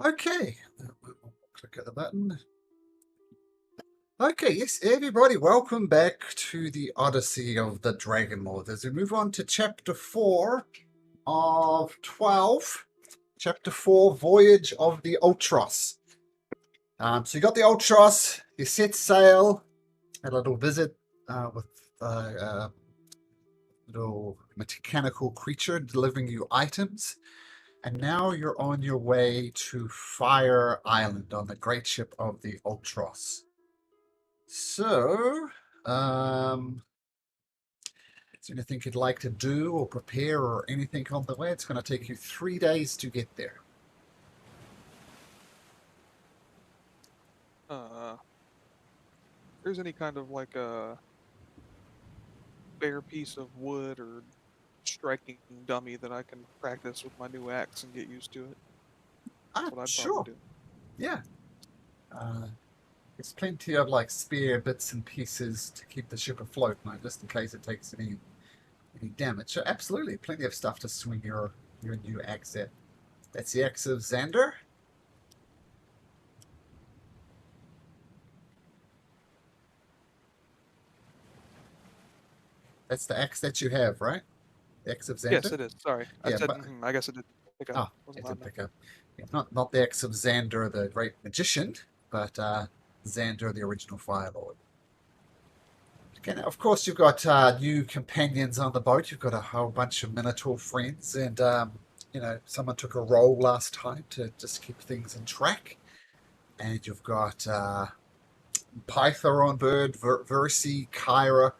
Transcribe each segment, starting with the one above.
Okay, click at the button. Okay, yes, everybody, welcome back to the Odyssey of the Dragonlords as we move on to Chapter 4 of 12. Chapter 4, Voyage of the Ultros. So you got the Ultros, you set sail, had a little visit with a little mechanical creature delivering you items. And now you're on your way to Fire Island on the great ship of the Ultros. So, is there anything you'd like to do or prepare or anything on the way? It's going to take you 3 days to get there. If there's any kind of like a bare piece of wood or striking dummy that I can practice with my new axe and get used to it. That's what I'd probably Sure. do. Yeah. Uh, there's plenty of like spare bits and pieces to keep the ship afloat, now, just in case it takes any damage. So absolutely, plenty of stuff to swing your new axe at. That's the axe of Xander. That's the axe that you have, right? The axe of Yes, Xander. it is. Sorry, I Yeah, said. but I guess it did pick up. Wasn't it loud did enough. pick up. Yeah, not the axe of Xander, the great magician, but Xander, the original Fire Lord. Okay, now, of course, you've got new companions on the boat. You've got a whole bunch of Minotaur friends, and someone took a roll last time to just keep things in track. And you've got Pythor on board, Versi, Kyra,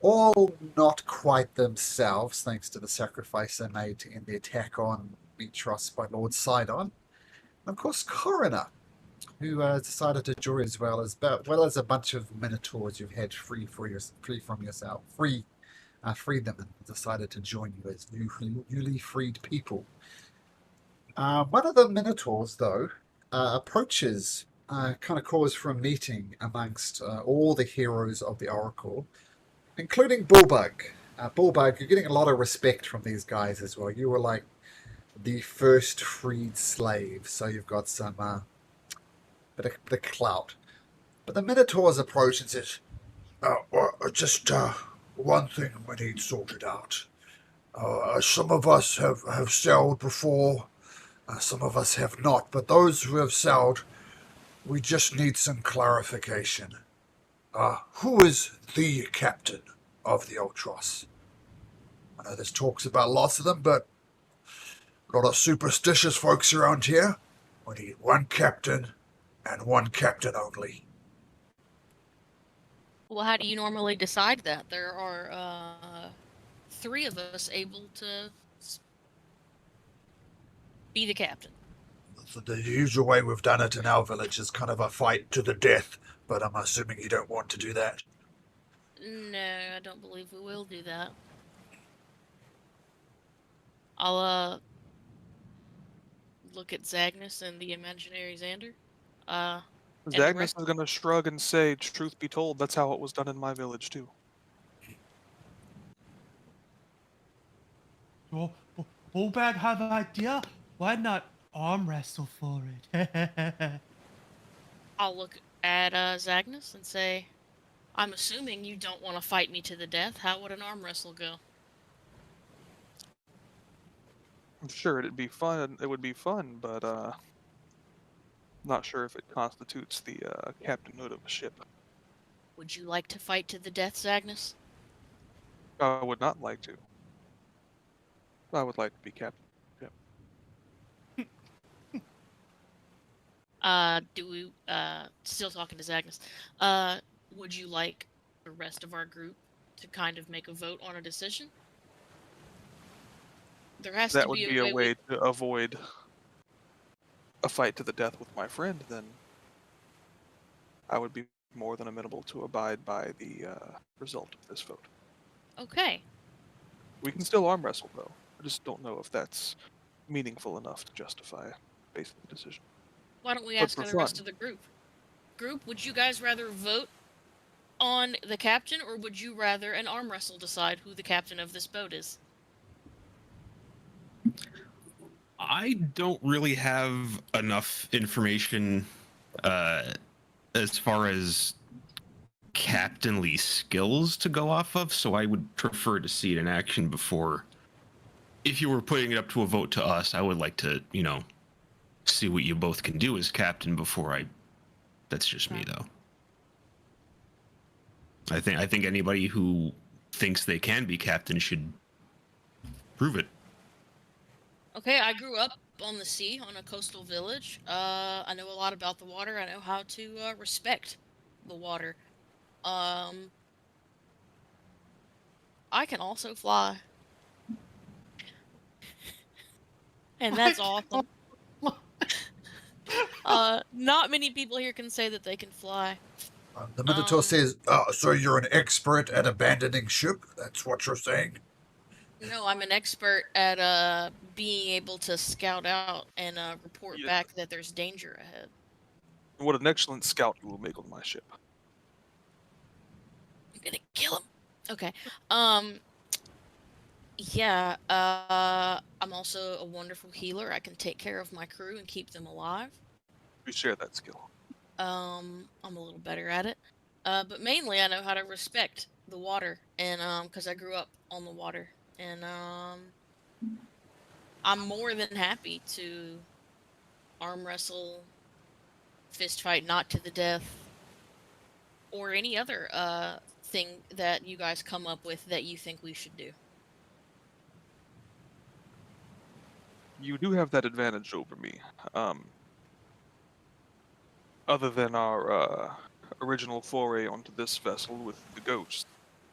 all not quite themselves, thanks to the sacrifice they made in the attack on Mitros by Lord Sidon. And of course, Coroner, who decided to join as well as a bunch of Minotaurs you've had free from yourself, freed them and decided to join you as newly freed people. One of the Minotaurs, though, approaches, kind of calls for a meeting amongst all the heroes of the Oracle, including Bullbug. Bullbug, you're getting a lot of respect from these guys as well. You were like the first freed slave, so you've got some bit of clout. But the Minotaur's approach and says, just one thing we need sorted out. Some of us have sailed before, some of us have not, but those who have sailed, we just need some clarification. Who is the captain of the Ultros? I know there's talks about lots of them, but a lot of superstitious folks around here. We need one captain, and one captain only. Well, how do you normally decide that? There are three of us able to be the captain. So the usual way we've done it in our village is kind of a fight to the death, but I'm assuming you don't want to do that. No, I don't believe we will do that. I'll look at Zagnus and the imaginary Xander. And the Zagnus rest. is gonna shrug and say, "Truth be told, that's how it was done in my village too." Oh, Bullbag have an idea? Why not arm wrestle for it? I'll look at Zagnus and say, I'm assuming you don't want to fight me to the death. How would an arm wrestle go? I'm sure it'd be fun. It would be fun, but not sure if it constitutes the captainhood of a ship. Would you like to fight to the death, Zagnus? I would not like to. I would like to be captain. Still talking to Zagnus. Would you like the rest of our group to kind of make a vote on a decision? There has That to would be be a a way way to avoid a fight to the death with my friend. Then I would be more than amenable to abide by the result of this vote. Okay. We can still arm wrestle, though. I just don't know if that's meaningful enough to justify basically the decision. Why don't we But ask for the fun, rest of the group? Group, would you guys rather vote on the captain, or would you rather an arm wrestle decide who the captain of this boat is? I don't really have enough information as far as captainly skills to go off of, so I would prefer to see it in action before. If you were putting it up to a vote to us, I would like to, see what you both can do as captain before I. That's just me, though. I think anybody who thinks they can be captain should prove it. Okay, I grew up on the sea, on a coastal village. I know a lot about the water. I know how to respect the water. I can also fly. And that's awesome. Not many people here can say that they can fly. The Minotaur says, so you're an expert at abandoning ship? That's what you're saying? No, I'm an expert at being able to scout out and report back that there's danger ahead. What an excellent scout you will make on my ship. I'm gonna kill him. Okay. Yeah, I'm also a wonderful healer. I can take care of my crew and keep them alive. We share that skill. I'm a little better at it. But mainly I know how to respect the water, and because I grew up on the water. And I'm more than happy to arm wrestle, fist fight, not to the death, or any other thing that you guys come up with that you think we should do. You do have that advantage over me. Other than our original foray onto this vessel with the ghost,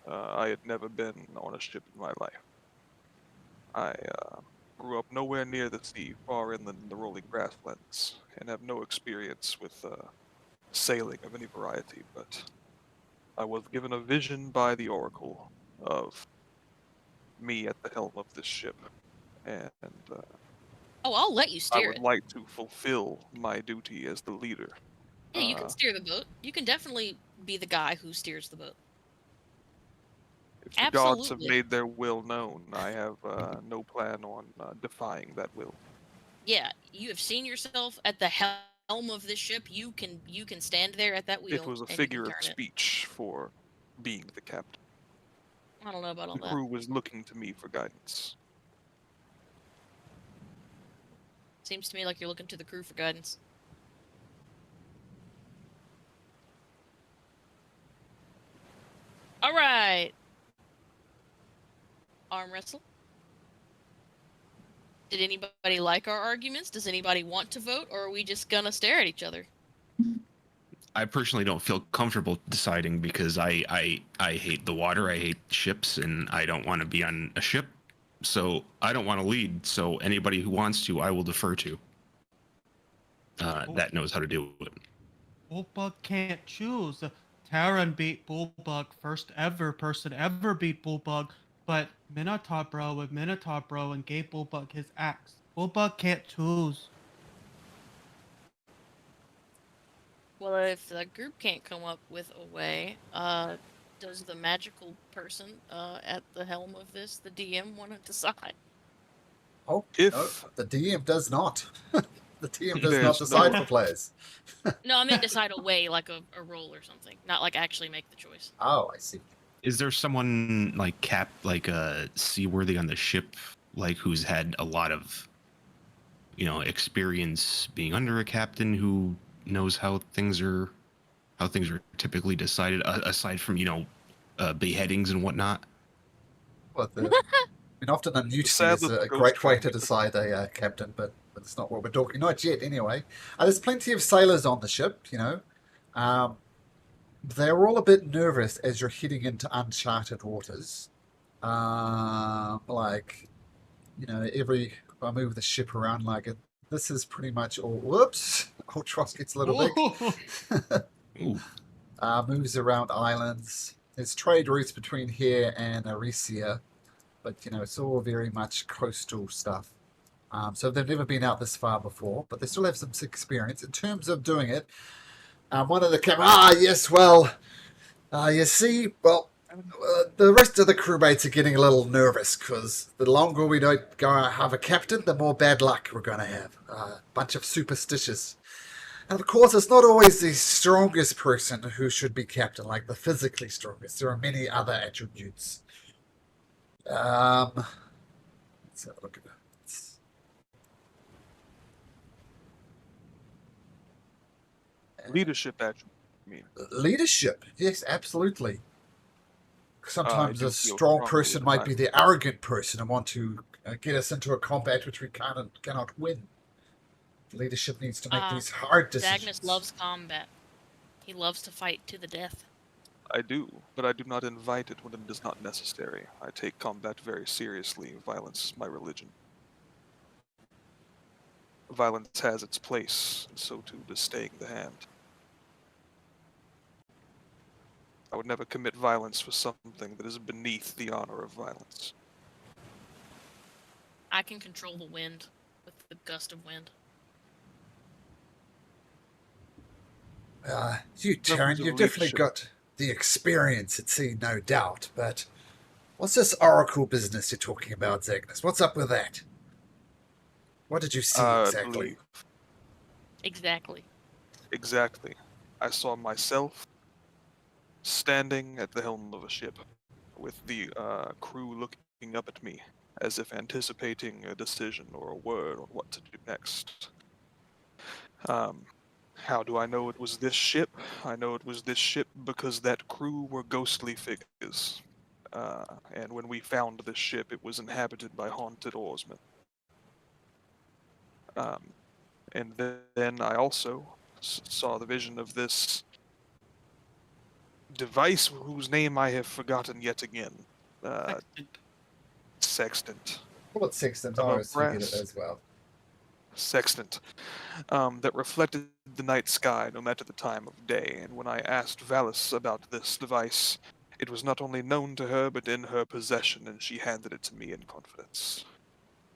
I had never been on a ship in my life. I grew up nowhere near the sea, far inland in the rolling grasslands, and have no experience with sailing of any variety, but I was given a vision by the Oracle of me at the helm of this ship, and Oh, I'll let you I steer would it. like to fulfill my duty as the leader. Yeah, you can steer the boat. You can definitely be the guy who steers the boat. If the gods have Absolutely. made their will known, I have no plan on defying that will. Yeah, you have seen yourself at the helm of this ship. You can stand there at that wheel. It was a and you figure can of turn it. speech for being the captain. I don't know about all The that. crew was looking to me for guidance. Seems to me like you're looking to the crew for guidance. All right. Arm wrestle. Did anybody like our arguments? Does anybody want to vote, or are we just gonna stare at each other? I personally don't feel comfortable deciding because I hate the water, I hate ships, and I don't want to be on a ship. So I don't want to lead. So anybody who wants to, I will defer to. That knows how to do it. Bullbug can't choose. Terran beat Bullbug, first ever person ever beat Bullbug, but Minotaur Bro and gave Bullbug his axe. Bullbug can't choose. Well, if the group can't come up with a way, does the magical person at the helm of this, the DM, want to decide? Oh, If no, the DM does not. The DM does There's not decide no- for players. No, I meant decide a way, like a roll or something, not like actually make the choice. Oh, I see. Is there someone like seaworthy on the ship, like who's had a lot of, experience being under a captain who knows how things are typically decided, aside from beheadings and whatnot? Well, often a mutiny sad is that the a ghost great way can't to get the- decide a captain, but it's not what we're talking. Not yet, anyway. There's plenty of sailors on the ship. They're all a bit nervous as you're heading into uncharted waters. If I move the ship around this is pretty much all. Whoops! Ultros gets a little big. Ooh. Moves around islands. There's trade routes between here and Odyssey, but it's all very much coastal stuff. So they've never been out this far before, but they still have some experience in terms of doing it. One of the yes, well, you see, well, The rest of the crewmates are getting a little nervous because the longer we don't go have a captain, the more bad luck we're going to have. A bunch of superstitious. And of course, it's not always the strongest person who should be captain, like the physically strongest. There are many other attributes. Let's have a look at that. Leadership attribute, I mean. Leadership, yes, absolutely. Sometimes do a feel strong strongly person that might I- be the arrogant person and want to get us into a combat which we cannot win. Leadership needs to make these hard decisions. Zagnus loves combat. He loves to fight to the death. I do, but I do not invite it when it is not necessary. I take combat very seriously. Violence is my religion. Violence has its place, and so too does staying the hand. I would never commit violence for something that is beneath the honor of violence. I can control the wind with the gust of wind. You, Taryn, of you've definitely leadership. got the experience at sea, no doubt, but what's this oracle business you're talking about, Zagnus? What's up with that? What did you see I exactly? believe Exactly. exactly. I saw myself standing at the helm of a ship, with the crew looking up at me, as if anticipating a decision or a word on what to do next. How do I know it was this ship? I know it was this ship because that crew were ghostly figures. And when we found this ship, it was inhabited by haunted oarsmen. And then I also saw the vision of this device whose name I have forgotten yet again. Sextant. Well, it's sextant. I Of a always forget it brass as well. sextant that reflected the night sky no matter the time of day. And when I asked Valis about this device, it was not only known to her, but in her possession, and she handed it to me in confidence.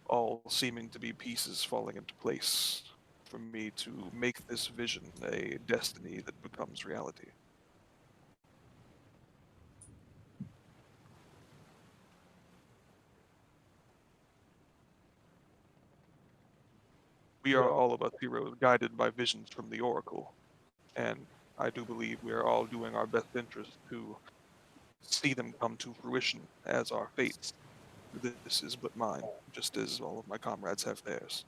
All seeming to be pieces falling into place for me to make this vision a destiny that becomes reality. We are all of us heroes guided by visions from the Oracle, and I do believe we are all doing our best interest to see them come to fruition as our fates. This is but mine, just as all of my comrades have theirs.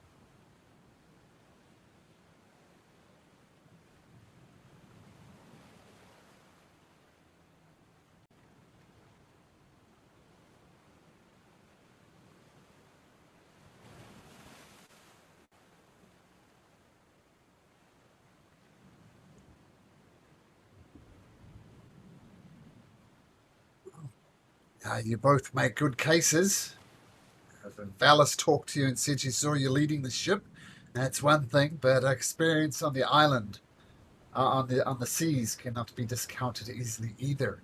You both make good cases. If Valis talked to you and said she saw you leading the ship, that's one thing. But experience on the island, on the seas, cannot be discounted easily either.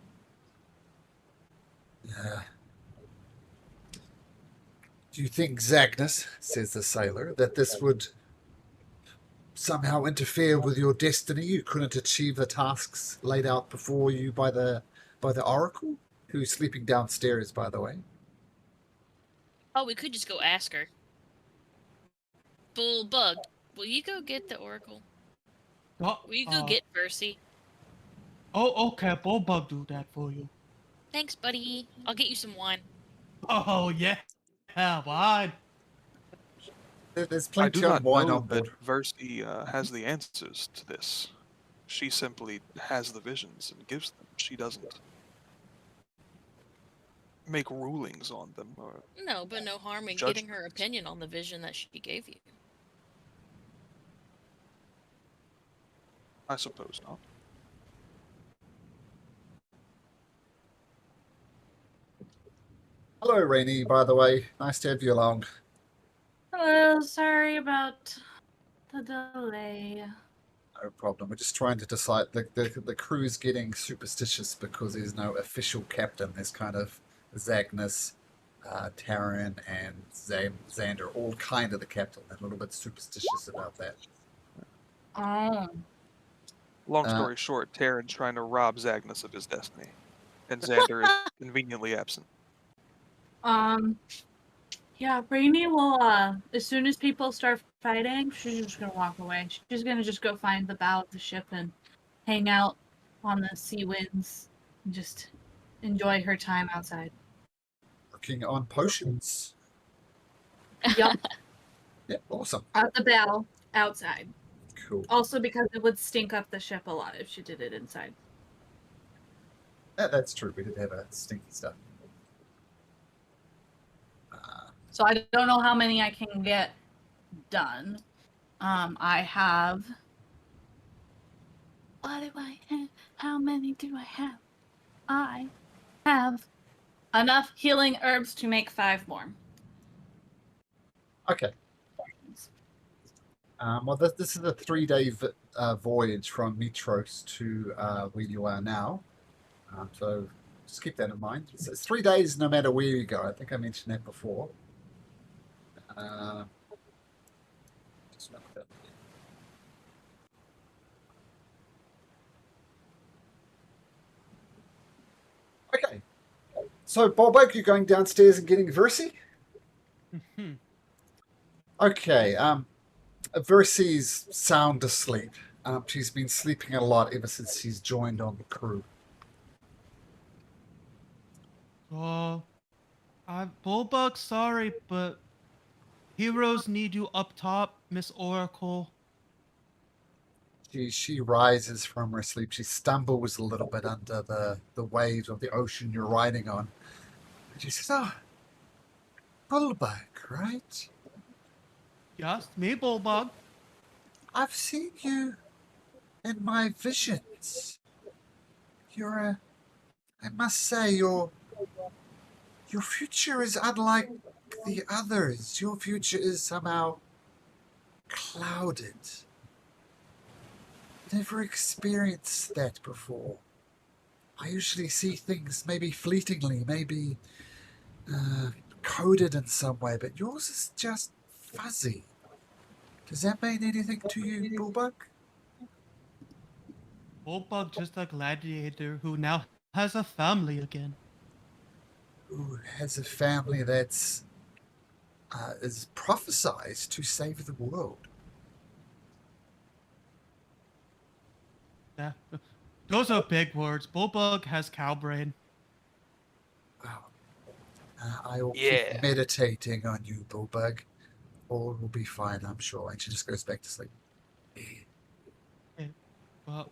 Do you think, Zagnus, says the sailor, that this would somehow interfere with your destiny? You couldn't achieve the tasks laid out before you by the Oracle, who's sleeping downstairs, by the way. Oh, we could just go ask her. Bull Bug, will you go get the oracle? Oh, Will you go get Percy? Oh, okay. Bulbug do that for you. Thanks, buddy. I'll get you some wine. Oh, yeah. Yeah, wine. There's I plenty do of not wine know on that board. Versi has the answers to this. She simply has the visions and gives them. She doesn't make rulings on them. Or No, but no harm in getting her opinion on the vision that she gave you. I suppose not. Hello, Rainy, by the way. Nice to have you along. Hello, sorry about the delay. No problem. We're just trying to decide. The crew's getting superstitious because there's no official captain. There's kind of Zagnus, Taryn, and Xander, all kind of the captain. They're a little bit superstitious about that. Oh. Long story short, Terran's trying to rob Zagnus of his destiny. And Xander is conveniently absent. Yeah, Brainy will, as soon as people start fighting, she's just gonna walk away. She's gonna just go find the bow of the ship and hang out on the sea winds and just enjoy her time outside. Working on potions. Yup, Yeah, awesome. at the bow, outside. Cool. Also because it would stink up the ship a lot if she did it inside. That's true. We did have a stinky stuff. So I don't know how many I can get done. I have. What do I have? How many do I have? I have enough healing herbs to make 5 more. Okay. Well, this is a 3-day voyage from Mitros to where you are now. So just keep that in mind. It's 3 days no matter where you go. I think I mentioned that before. Just note that. Okay. So, Bobo, you're going downstairs and getting Versi? Okay. Versi's sound asleep. She's been sleeping a lot ever since she's joined on the crew. Bullbug, sorry, but heroes need you up top, Miss Oracle. She rises from her sleep. She stumbles a little bit under the waves of the ocean you're riding on. And she says, "Oh, Bullbug, right? Yes, me, Bullbug. I've seen you in my visions. I must say, your future is unlike the others. Your future is somehow clouded. Never experienced that before. I usually see things maybe fleetingly, maybe coded in some way, but yours is just fuzzy. Does that mean anything to you, Bullbug? Bullbug just a gladiator who now has a family again. Who has a family that's is prophesized to save the world? Yeah, those are big words. Bullbug has cow brain. Wow. I will Yeah. keep meditating on you, Bullbug. All will be fine, I'm sure. And she just goes back to sleep. Well,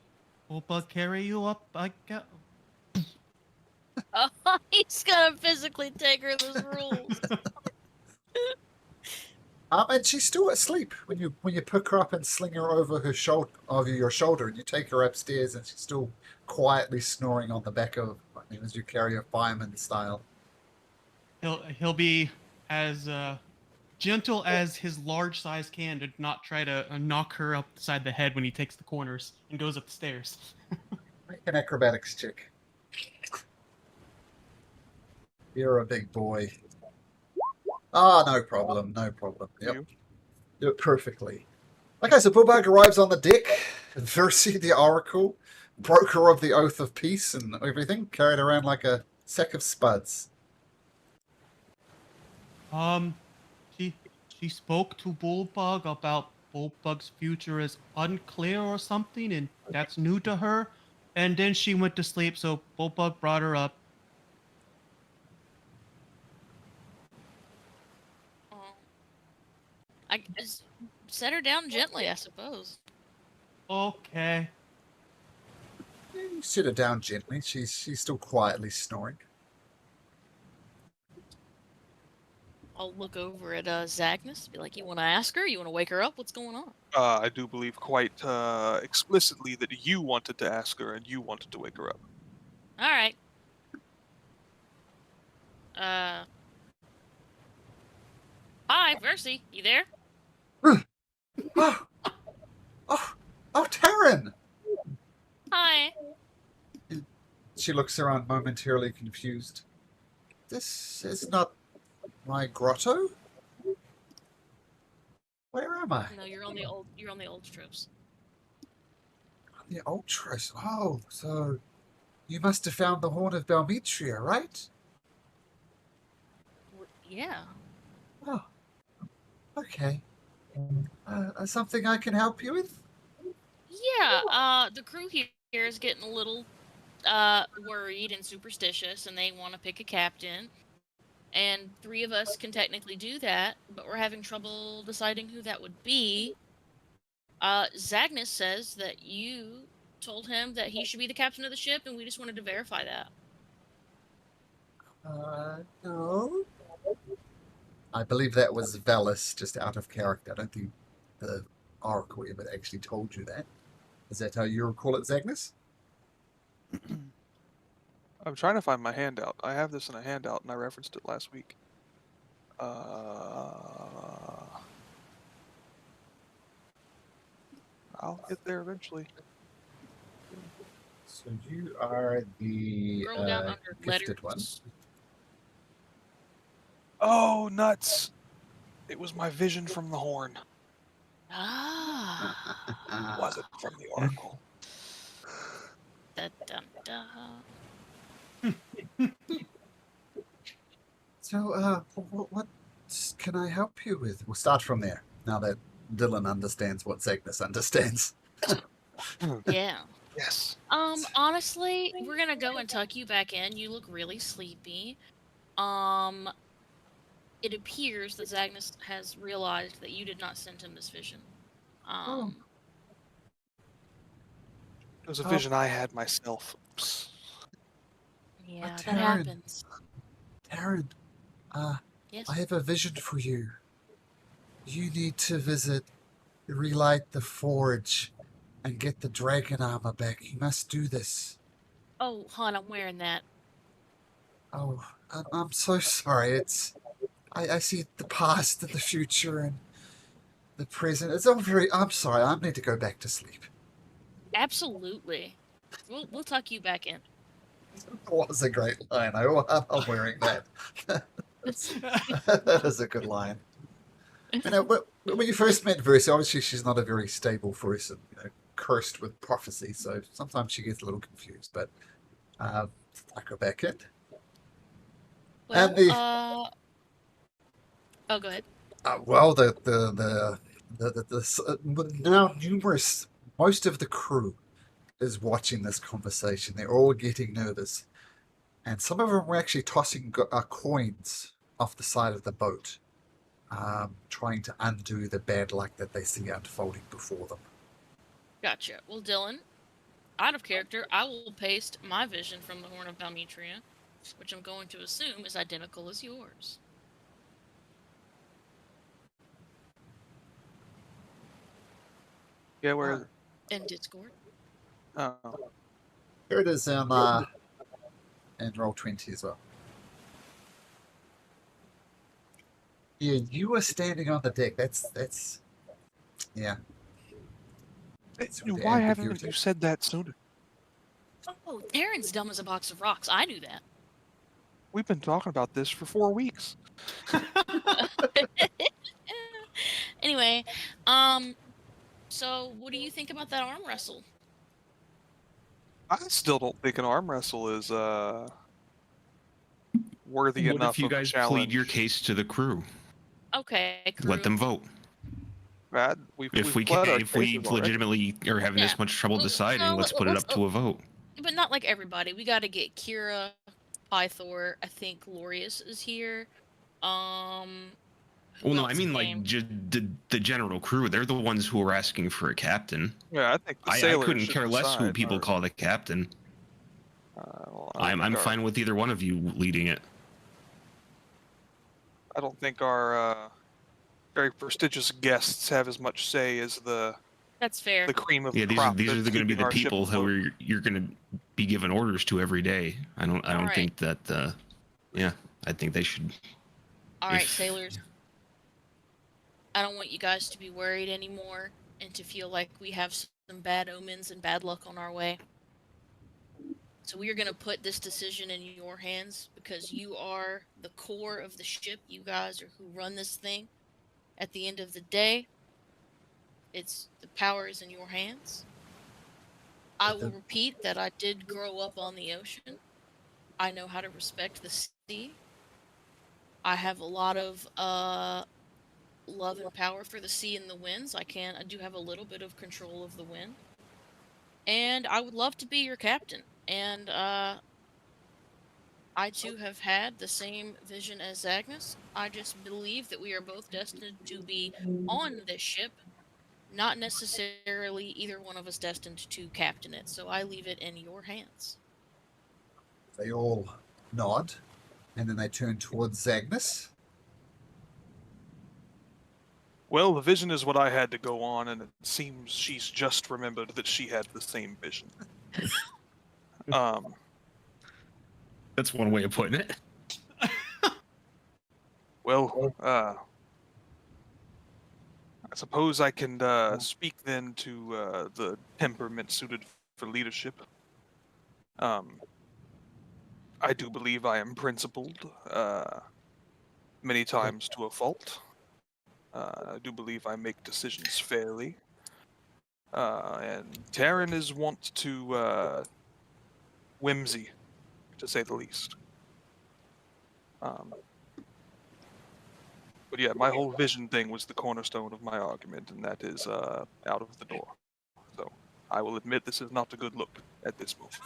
Bullbug carry you up, I guess. Oh, he's gonna physically take her those rules. And she's still asleep when you pick her up and sling her over your shoulder, and you take her upstairs, and she's still quietly snoring on the back of as you carry her fireman style. He'll be as gentle as his large size can to not try to knock her upside the head when he takes the corners and goes up the stairs. Make an acrobatics check. You're a big boy. Ah, no problem, no problem. Yep. You? Do it perfectly. Okay, so Bullbug arrives on the deck. Versi, the Oracle, broker of the Oath of Peace and everything, carried around like a sack of spuds. She spoke to Bullbug about Bullbug's future is unclear or something, and that's new to her. And then she went to sleep, so Bullbug brought her up. I just set her down gently, I suppose. Okay. You sit her down gently. She's still quietly snoring. I'll look over at Zagnus, be like, "You want to ask her? You want to wake her up? What's going on?" I do believe quite explicitly that you wanted to ask her and you wanted to wake her up. All right. Hi, Versi. You there? Oh, Taryn! Hi. She looks around momentarily confused. This is not my grotto? Where am I? No, you're on the old. You're on the old tropes. The Ultras. Oh, so You must have found the Horn of Balmetria, right? Yeah. Oh, okay. Something I can help you with? Yeah, the crew here is getting a little worried and superstitious, and they want to pick a captain. And 3 of us can technically do that, but we're having trouble deciding who that would be. Zagnus says that you told him that he should be the captain of the ship, and we just wanted to verify that. No. I believe that was Velis, just out of character. I don't think the Oracle ever actually told you that. Is that how you recall it, Zagnus? I'm trying to find my handout. I have this in a handout, and I referenced it last week. I'll get there eventually. So you are the Scroll down under gifted one. letters. Oh, nuts! It was my vision from the horn. Ah. Was it from the oracle? Da, dum, da. So, what can I help you with? We'll start from there. Now that Dylan understands what Zagnus understands. Yeah. Yes. Honestly, we're gonna go and tuck you back in. You look really sleepy. It appears that Zagnus has realized that you did not send him this vision. It was a vision I had myself. Yeah, that Taryn. happens. Taryn, Yes. I have a vision for you. You need to visit, relight the forge, and get the dragon armor back. You must do this. Oh, hon, I'm wearing that. Oh, I'm so sorry. I see the past and the future and the present. It's all very. I'm sorry. I need to go back to sleep. Absolutely. We'll tuck you back in. That was a great line. I'm wearing that. That is a good line. You know, when you first met Versi, obviously she's not a very stable person, cursed with prophecy, so sometimes she gets a little confused, but I go back in. Well, And the oh, go ahead. well, now numerous, most of the crew is watching this conversation. They're all getting nervous, and some of them were actually tossing coins off the side of the boat, trying to undo the bad luck that they see unfolding before them. Gotcha. Well, Dylan, out of character, I will paste my vision from the Horn of Balmetria, which I'm going to assume is identical as yours. Yeah, where is it? In Discord. Oh. Here it is in Roll20 as well. Yeah, you were standing on the deck. That's yeah. That's the Why haven't ambiguity. you said that sooner? Oh, Aaron's dumb as a box of rocks. I knew that. We've been talking about this for 4 weeks. Anyway, so what do you think about that arm wrestle? I still don't think an arm wrestle is worthy What enough if you of a guys challenge. plead your case to the crew? Okay, crew. Let them vote. Brad, If we pled our if we cases already. legitimately are having Yeah. this much trouble Well, deciding, no, let's put it up to a vote. But not like everybody. We got to get Kira, Pythor. I think Glorious is here. Who Well, no, else I mean like came? just the general crew. They're the ones who are asking for a captain. Yeah, I think the I sailors couldn't should care less who decide, people or- call the captain. well, I don't I'm think fine with either one of you leading it. I don't think our very prestigious guests have as much say as the That's fair. cream of Yeah, the these are crop. these are that's going to be keeping the our ship people afloat. who you're going to be given orders to every day. I don't Alright. think that. Yeah, I think they should. All right, if- sailors. I don't want you guys to be worried anymore and to feel like we have some bad omens and bad luck on our way. So we are going to put this decision in your hands because you are the core of the ship. You guys are who run this thing. At the end of the day, the power is in your hands. I will repeat that I did grow up on the ocean. I know how to respect the sea. I have a lot of love and power for the sea and the winds. I do have a little bit of control of the wind. And I would love to be your captain. And I too have had the same vision as Agnes. I just believe that we are both destined to be on this ship, not necessarily either one of us destined to captain it. So I leave it in your hands. They all nod, and then they turn towards Agnes. Well, the vision is what I had to go on, and it seems she's just remembered that she had the same vision. That's one way of putting it. Well, I suppose I can speak then to the temperament suited for leadership. I do believe I am principled, many times to a fault. I do believe I make decisions fairly. And Taryn is wont to whimsy, to say the least. But yeah, my whole vision thing was the cornerstone of my argument, and that is out of the door. So I will admit this is not a good look at this moment.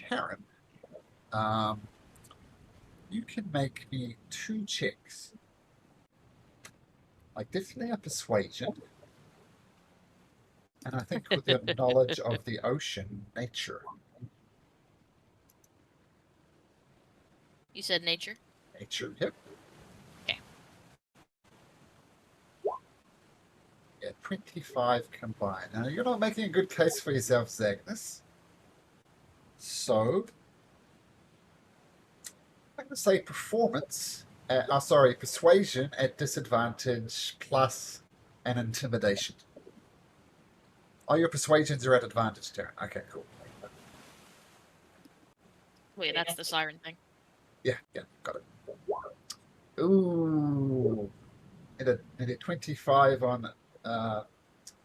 Karen, you can make me 2 checks. Like definitely a persuasion. And I think with your knowledge of the ocean nature. You said nature? Nature, yep. Okay. Yeah, 25 combined. Now, you're not making a good case for yourself, Agnes. So, I'm going to say performance. Persuasion at disadvantage plus an intimidation. Oh, your persuasions are at advantage, Darren. Okay, cool. Wait, that's the siren thing. Yeah, got it. Ooh. And a 25 on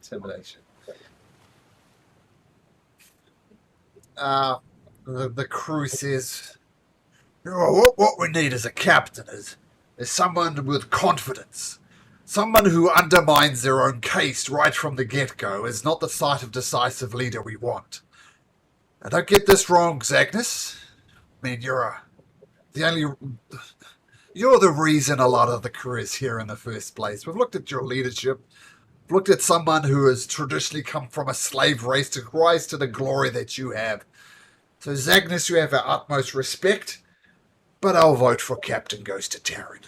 intimidation. The crew says, what we need as a captain is someone with confidence. Someone who undermines their own case right from the get-go is not the sort of decisive leader we want. Now, don't get this wrong, Agnes. I mean, you're the reason a lot of the crew is here in the first place. We've looked at your leadership. We've looked at someone who has traditionally come from a slave race to rise to the glory that you have. So, Agnes, you have our utmost respect, but our vote for captain goes to Taryn.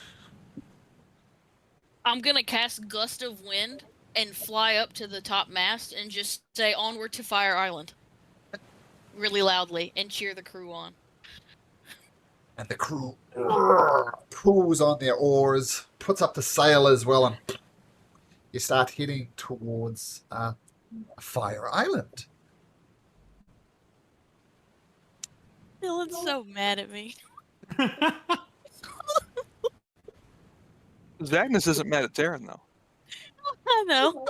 I'm gonna cast Gust of Wind and fly up to the top mast and just say onward to Fire Island. Really loudly and cheer the crew on. And the crew pulls on their oars, puts up the sail as well, and you start heading towards Fire Island. Dylan's so mad at me. Agnes isn't mad at Taryn, though. I know.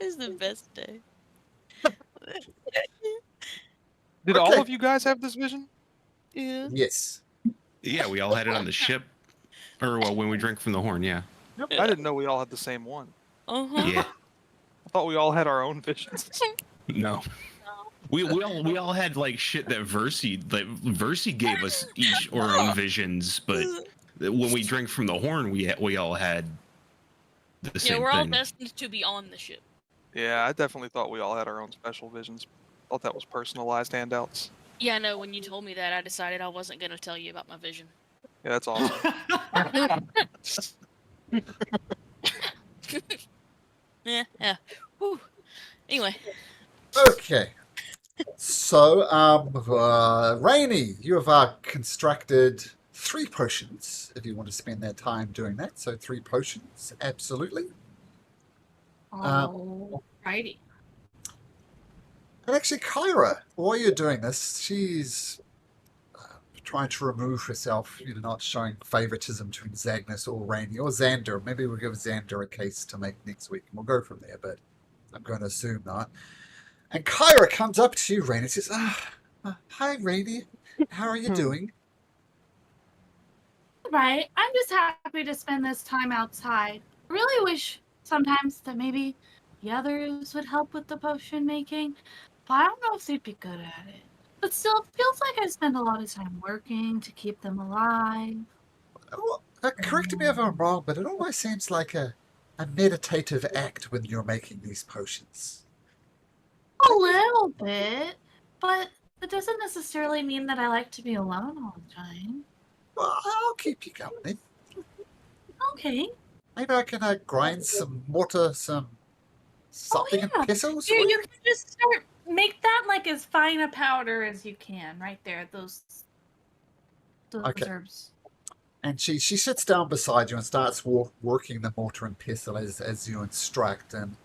It's the best day. Did all of you guys have this vision? Yeah. Yes. Yeah, we all had it on the ship. Or, well, when we drank from the horn, yeah. I didn't know we all had the same one. Uh-huh. Yeah. I thought we all had our own visions. No. We all had like shit that Versi gave us each our own visions, but when we drank from the horn, we all had the same we're all thing. destined to be on the ship. Yeah, I definitely thought we all had our own special visions. Thought that was personalized handouts. Yeah, no, when you told me that, I decided I wasn't going to tell you about my vision. Yeah, that's awesome. Yeah. Whew. Anyway. Okay. So, Rainy, you have constructed 3 potions if you want to spend that time doing that. So 3 potions, absolutely. Alrighty. And actually, Kyra, while you're doing this, she's trying to remove herself, not showing favoritism between Zagnus or Rainy or Xander. Maybe we'll give Xander a case to make next week and we'll go from there, but I'm going to assume not. And Kyra comes up to you, Rainy, and says, hi, Rainy. How are you doing? Right. I'm just happy to spend this time outside. I really wish sometimes that maybe the others would help with the potion making, but I don't know if they'd be good at it. But still, it feels like I spend a lot of time working to keep them alive. Oh, correct me if I'm wrong, but it almost seems like a meditative act when you're making these potions. A little bit, but it doesn't necessarily mean that I like to be alone all the time. Well, I'll keep you company. Okay. Maybe I can grind some mortar, something yeah. in pestles. Here, you can just make that like as fine a powder as you can, right there. Those Okay. herbs. And she sits down beside you and starts working the mortar and pestle as you instruct. And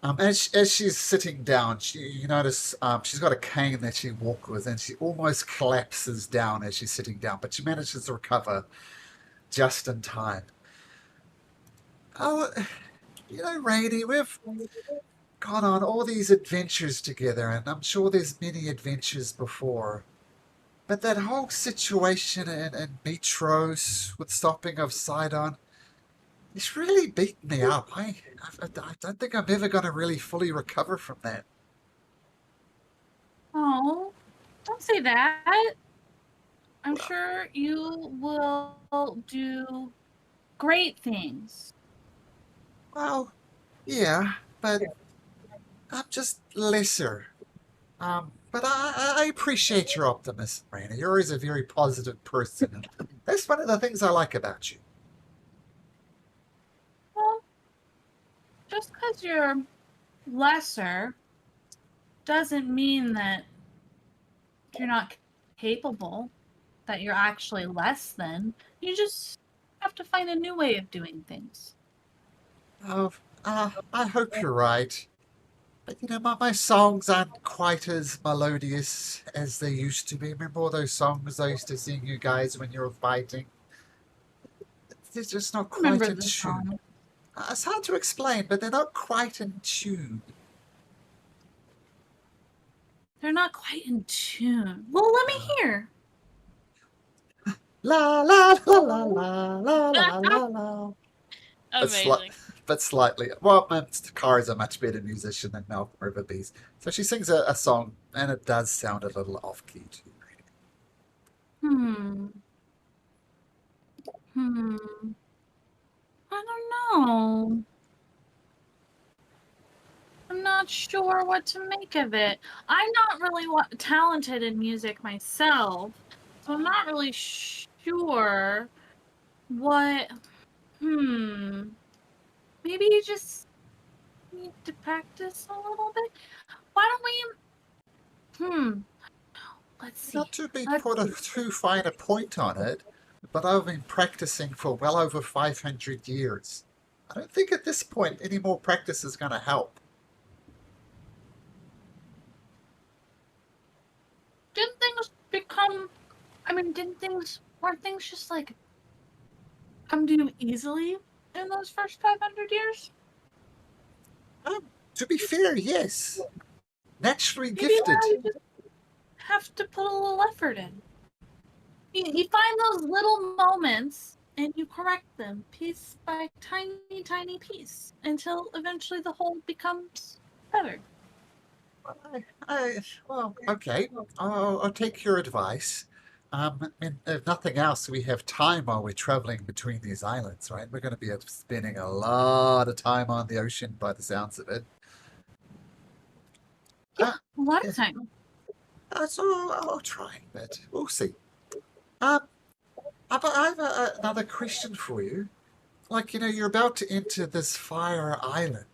as she's sitting down, you notice she's got a cane that she walks with, and she almost collapses down as she's sitting down, but she manages to recover just in time. Oh, Rainy, we've gone on all these adventures together, and I'm sure there's many adventures before. But that whole situation in Beatrose with stopping of Sidon, it's really beaten me up. I don't think I'm ever going to really fully recover from that. Oh, don't say that. I'm sure you will do great things. Well, yeah, but I'm just lesser. But I appreciate your optimism, Raina. You're always a very positive person. And that's one of the things I like about you. Well, just because you're lesser doesn't mean that you're not capable, that you're actually less than. You just have to find a new way of doing things. I hope you're right. But my songs aren't quite as melodious as they used to be. Remember all those songs I used to sing you guys when you were fighting? They're just not quite Remember in the tune. song. It's hard to explain, but they're not quite in tune. They're not quite in tune. Well, let me hear. La la la la la la la la la. Amazing. But slightly. Well, Cara is a much better musician than Malcolm Riverbees. So she sings a song, and it does sound a little off-key too. Hmm. I don't know. I'm not sure what to make of it. I'm not really talented in music myself, so I'm not really sure what. Maybe you just need to practice a little bit. Why don't we? Let's see. Not to be put too fine a point on it, but I've been practicing for well over 500 years. I don't think at this point any more practice is going to help. Didn't things become? Weren't things just like come to you easily in those first 500 years? To be fair, yes. Naturally Maybe gifted. now you just have to put a little effort in. You find those little moments and you correct them piece by tiny, tiny piece until eventually the whole becomes better. Well, okay. I'll take your advice. If nothing else, we have time while we're traveling between these islands, right? We're going to be spending a lot of time on the ocean by the sounds of it. A lot of time. So I'll try, but we'll see. I have another question for you. You're about to enter this fire island,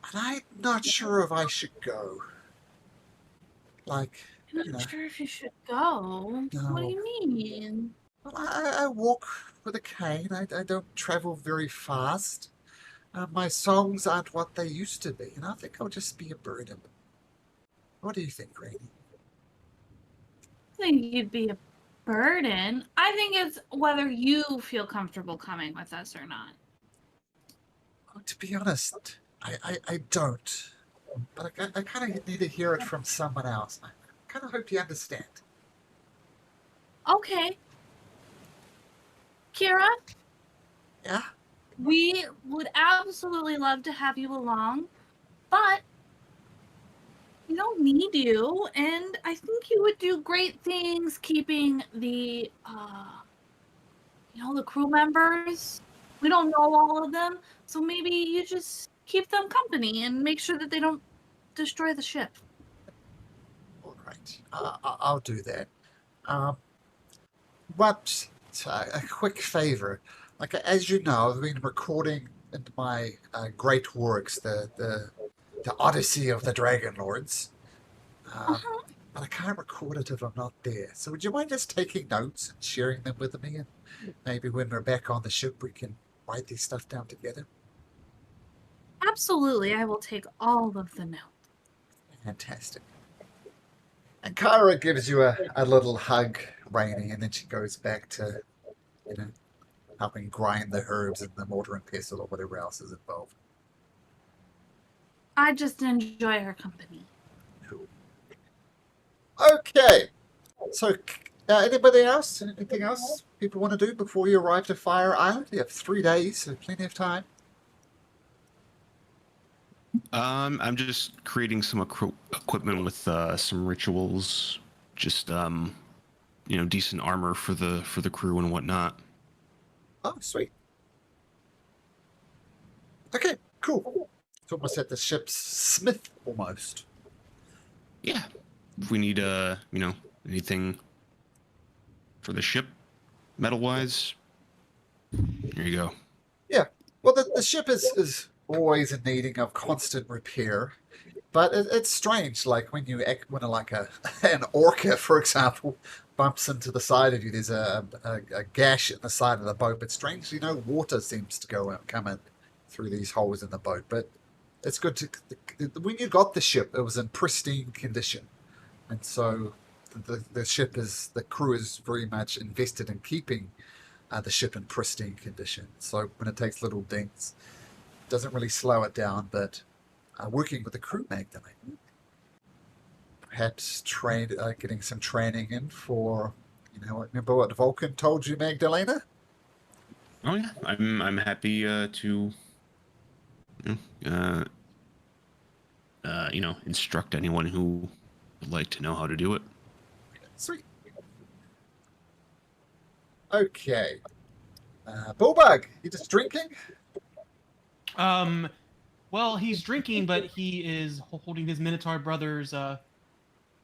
and I'm not sure if I should go. I'm not sure if you should go. No. What do you mean? Well, I walk with a cane. I don't travel very fast. My songs aren't what they used to be, and I think I'll just be a burden. What do you think, Rainy? I think you'd be a burden. I think it's whether you feel comfortable coming with us or not. Well, to be honest, I don't. But I kind of need to hear it from someone else. I kind of hope you understand. Okay. Kira, Yeah? we would absolutely love to have you along, but we don't need you, and I think you would do great things keeping the the crew members. We don't know all of them, so maybe you just keep them company and make sure that they don't destroy the ship. All right. I'll do that. Um, but a quick favor. Like, as you know, I've been recording into my great works, the Odyssey of the Dragonlords. Uh-huh. But I can't record it if I'm not there. So would you mind just taking notes and sharing them with me? And maybe when we're back on the ship, we can write these stuff down together. Absolutely, I will take all of the notes. Fantastic. And Kyra gives you a little hug, Rainy, and then she goes back to, helping grind the herbs in the mortar and pestle or whatever else is involved. I just enjoy her company. Cool. Okay. So, anybody else? Anything else people want to do before you arrive to Fire Island? You have 3 days, so plenty of time. I'm just creating some equipment with some rituals, just decent armor for the crew and whatnot. Oh, sweet. Okay, cool. It's almost at the ship's smith, almost. Yeah, if we need anything for the ship, metal wise, here you go. Yeah. Well, the ship is always in needing of constant repair, but it's strange. Like when an orca, for example, bumps into the side of you, there's a gash in the side of the boat. But strangely, no water seems to come in through these holes in the boat. But it's good to. When you got the ship, it was in pristine condition, and so the crew is very much invested in keeping the ship in pristine condition. So when it takes little dings, it doesn't really slow it down. But working with the crew, Magdalene, perhaps getting some training in for, remember what Vulcan told you, Magdalena? Oh yeah, I'm happy to instruct anyone who would like to know how to do it. Sweet. Okay. Bullbug, you just drinking? Well, he's drinking, but he is holding his Minotaur brothers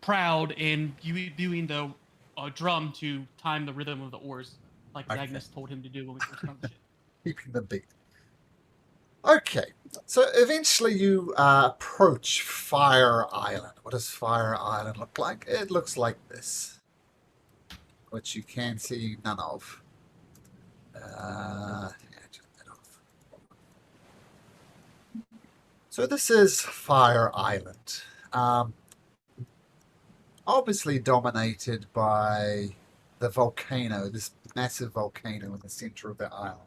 proud and doing the drum to time the rhythm of the oars, like Okay. Agnes told him to do when we first got the ship. Keeping the beat. Okay. So eventually you approach Fire Island. What does Fire Island look like? It looks like this, which you can see none of. Yeah, turn that off. So this is Fire Island. Obviously dominated by the volcano, this massive volcano in the center of the island.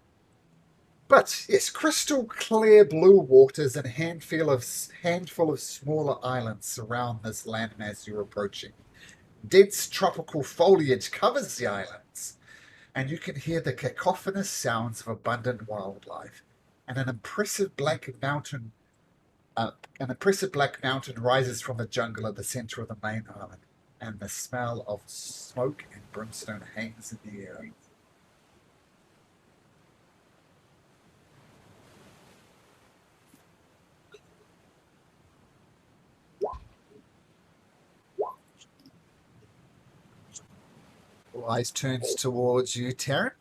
But yes, crystal clear blue waters and a handful of smaller islands surround this landmass you're approaching. Dense tropical foliage covers the islands, and you can hear the cacophonous sounds of abundant wildlife. And an impressive black mountain rises from the jungle at the center of the main island, and the smell of smoke and brimstone hangs in the air. Eyes turns towards you, Taryn.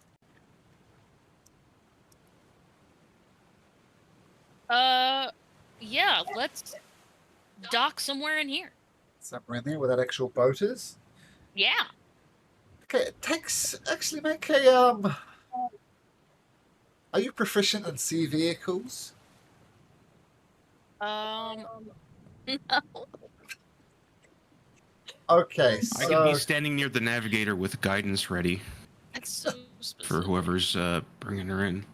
Yeah, let's dock somewhere in here. Somewhere in there where that actual boat is. Yeah. Okay, it takes actually make a Are you proficient in sea vehicles? No. Okay, I could be so standing near the navigator with guidance ready That's so for specific. whoever's bringing her in.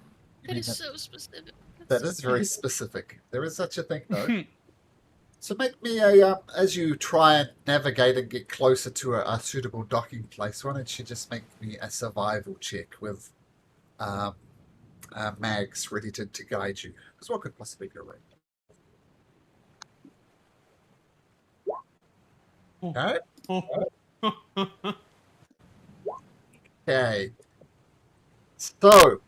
That is so specific. that That's is so very specific. There is such a thing, though. So make me a as you try and navigate and get closer to a suitable docking place. Why don't you just make me a survival check with mags ready to guide you? Because what could possibly go wrong? Okay. Okay. So,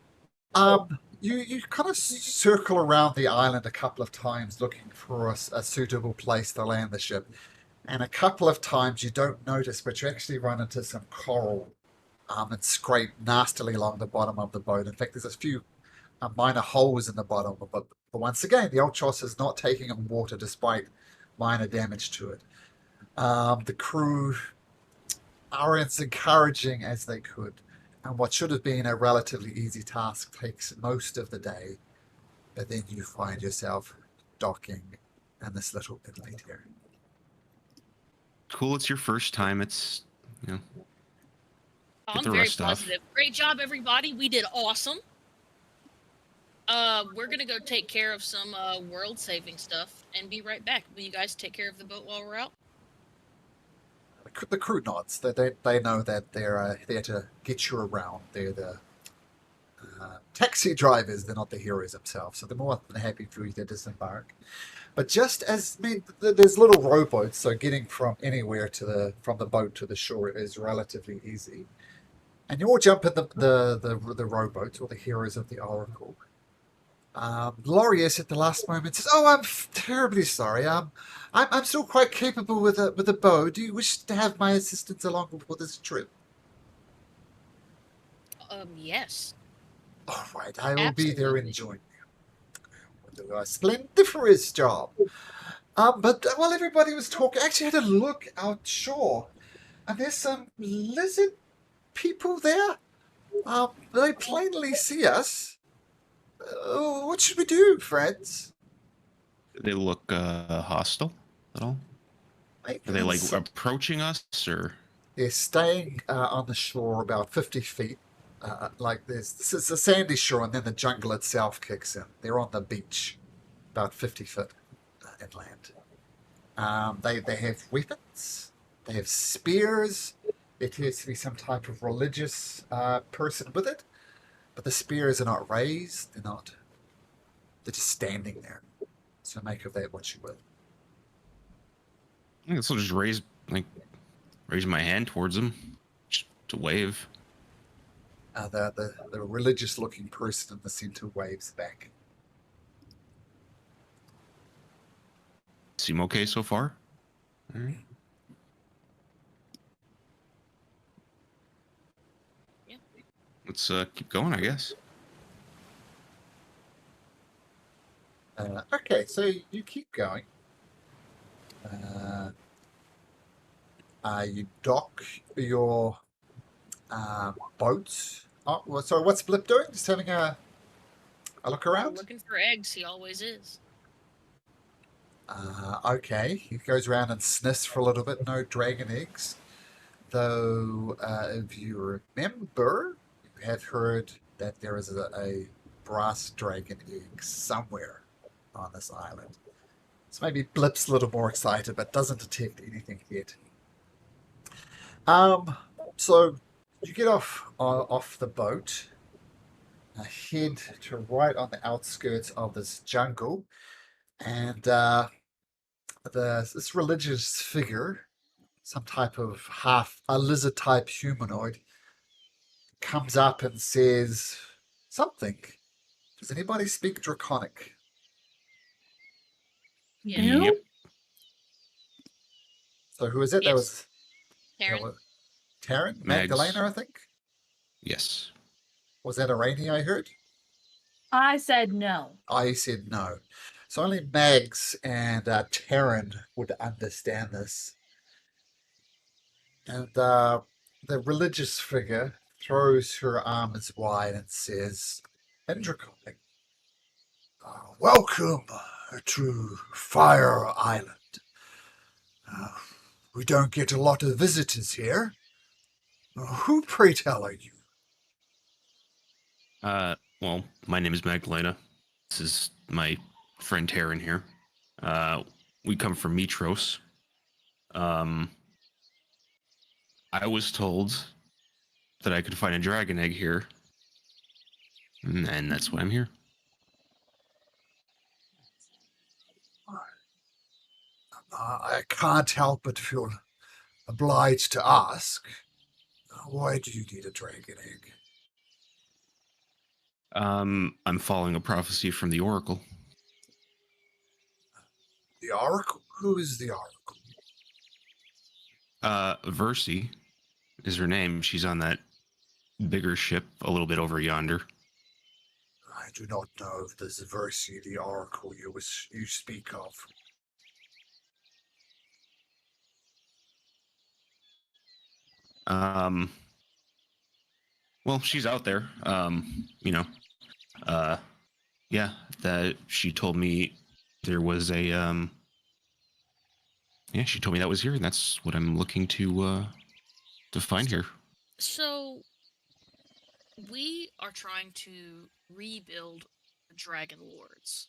you kind of circle around the island a couple of times looking for a suitable place to land the ship. And a couple of times you don't notice, but you actually run into some coral and scrape nastily along the bottom of the boat. In fact, there's a few minor holes in the bottom, but once again, the Ultros is not taking on water despite minor damage to it. The crew are as encouraging as they could, and what should have been a relatively easy task takes most of the day, but then you find yourself docking in this little inlet here. Cool, it's your first time. It's, Get I'm the very rust off. positive. Great job, everybody. We did awesome. We're gonna go take care of some world-saving stuff and be right back. Will you guys take care of the boat while we're out? The crew nods. They know that they're there to get you around. They're the taxi drivers. They're not the heroes themselves. So they're more than happy for you to disembark. But just as there's little rowboats, so getting from anywhere from the boat to the shore is relatively easy. And you all jump in the rowboat, or the heroes of the Oracle. Laureus at the last moment says, "Oh, I'm terribly sorry. I'm still quite capable with a bow. Do you wish to have my assistance along for this trip?" Yes. All right, I will be there Absolutely. enjoying you. We'll do a splendiferous job. But while everybody was talking, I actually had a look outshore, and there's some lizard people there. They plainly see us. What should we do, friends? They look hostile at all? Are they like approaching us, or? They're staying on the shore about 50 feet. This is a sandy shore, and then the jungle itself kicks in. They're on the beach, about 50 foot inland. They have weapons. They have spears. There appears to be some type of religious person with it, but the spears are not raised. They're not. They're just standing there. So make of that what you will. I guess I'll just raise my hand towards them, just to wave. The religious-looking person in the center waves back. Seem okay so far? All right. Yeah. Let's keep going, I guess. Okay, so you keep going. You dock your boat. Oh, well, sorry, what's Blip doing? Just having a look around? Looking for eggs. He always is. Okay, he goes around and sniffs for a little bit. No dragon eggs. Though, if you remember, you have heard that there is a brass dragon egg somewhere on this island. So maybe Blip's a little more excited, but doesn't detect anything yet. So you get off the boat, head to right on the outskirts of this jungle, and this religious figure, some type of a lizard type humanoid, comes up and says something. Does anybody speak Draconic? Yeah. Yep. So who is it? Yes. That Taryn? was Taryn? Mags. Magdalena, I think? Yes. Was that a Rainy I heard? I said no. I said no. So only Mags and Taryn would understand this. And the religious figure throws her arms wide and says, in Draconic, welcome to Fire Island. We don't get a lot of visitors here. Who, pray tell, are you? Well, my name is Magdalena. This is my friend Taryn here. We come from Mitros. I was told that I could find a dragon egg here, and that's why I'm here. I can't help but feel obliged to ask. Why do you need a dragon egg? I'm following a prophecy from the Oracle. The Oracle? Who is the Oracle? Versi is her name. She's on that bigger ship a little bit over yonder. I do not know if this is Versi, the Oracle you speak of. Well, she's out there. Yeah, that she told me there was a yeah, she told me that was here, and that's what I'm looking to find here. So, we are trying to rebuild the Dragonlords.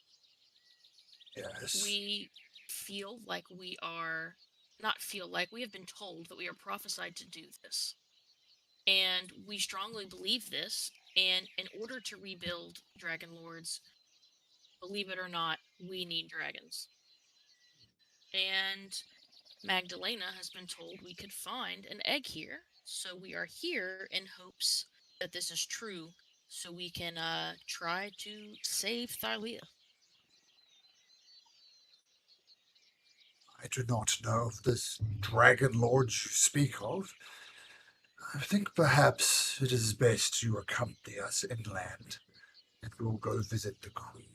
Yes. We feel like we are, not feel like, we have been told that we are prophesied to do this. And we strongly believe this, and in order to rebuild Dragonlords, believe it or not, we need dragons. And Magdalena has been told we could find an egg here, so we are here in hopes that this is true, so we can try to save Thalia. I do not know of this dragon lord you speak of. I think perhaps it is best you accompany us inland, and we will go visit the Queen.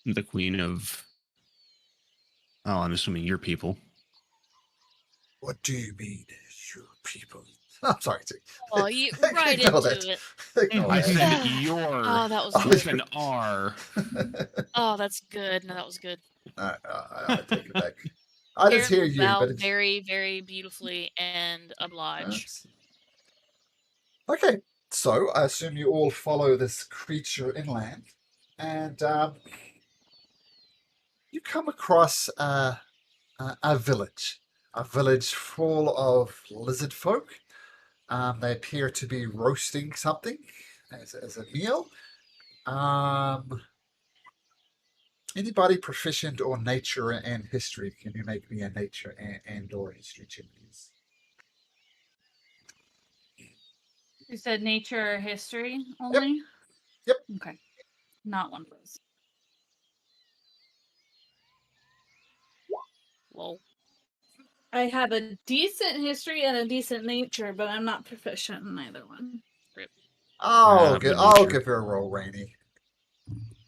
The queen of, oh, I'm assuming your people. What do you mean, you people? I'm sorry. Oh, you right Ignore into that. it. Ignore I that. said your Oh, that was with good. an R. Oh, that's good. No, that was good. I take it back. I just hear you, Bow but it's... very, very beautifully and oblige. Okay, so I assume you all follow this creature inland, and you come across a village full of lizard folk. They appear to be roasting something as a meal. Anybody proficient or nature and history? Can you make me a nature and or history check, please? You said nature or history only? Yep. Okay. Not one of those. Lol. I have a decent history and a decent nature, but I'm not proficient in either one. I'll good I'll nature. give her a roll, Rainy.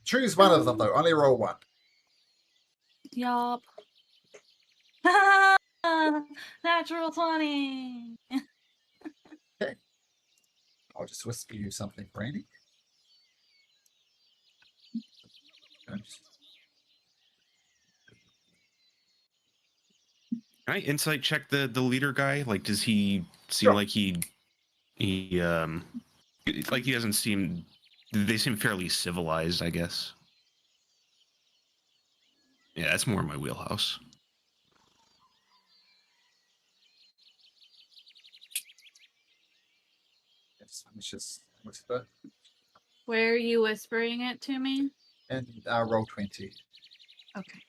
Choose one of them though. Only roll one. Yup. Natural 20. I'll just whisper you something, Rainy. Can I insight check the leader guy? Like, does he seem Sure. like he like he doesn't seem? They seem fairly civilized, I guess. Yeah, that's more in my wheelhouse. Yes, let's just whisper. Where are you whispering it to me? And roll 20. Okay.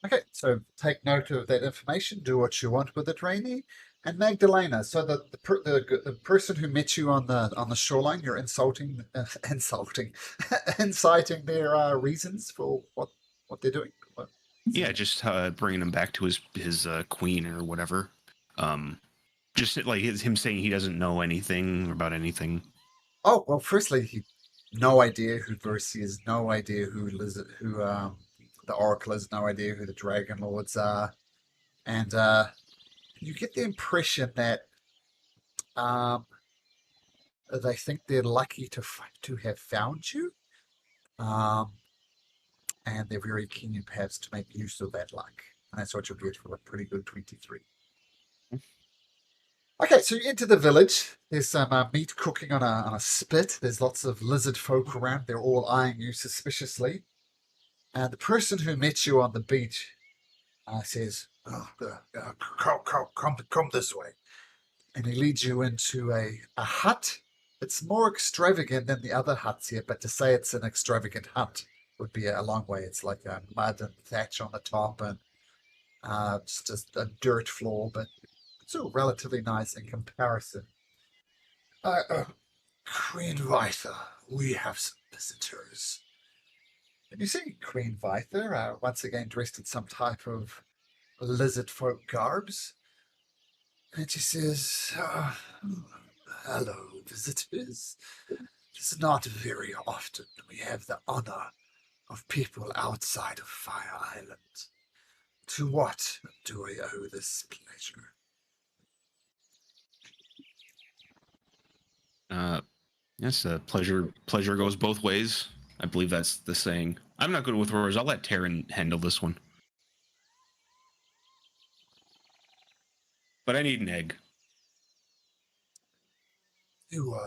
Okay, so take note of that information. Do what you want with it, Rainy. And Magdalena, so the person who met you on the shoreline, you're inciting their reasons for what they're doing. Yeah, just bringing him back to his queen or whatever. Just like him saying he doesn't know anything about anything. Oh well, firstly, he no idea who Versi is, no idea who the Oracle is, no idea who the Dragonlords are, and you get the impression that they think they're lucky to have found you, and they're very keen perhaps to make use of that luck. And that's what you'll get for a pretty good 23. Okay, so you enter the village. There's some meat cooking on a spit. There's lots of lizard folk around. They're all eyeing you suspiciously. And the person who met you on the beach says, come this way. And he leads you into a hut. It's more extravagant than the other huts here, but to say it's an extravagant hut would be a long way. It's like mud and thatch on the top and just a dirt floor, but it's all relatively nice in comparison. Queen Vitha, we have some visitors. And you see Queen Vitha, once again dressed in some type of lizard folk garbs. And she says, hello, visitors. It's not very often we have the honor of people outside of Fire Island. To what do I owe this pleasure? Yes, pleasure goes both ways. I believe that's the saying. I'm not good with words. I'll let Taryn handle this one. But I need an egg. You,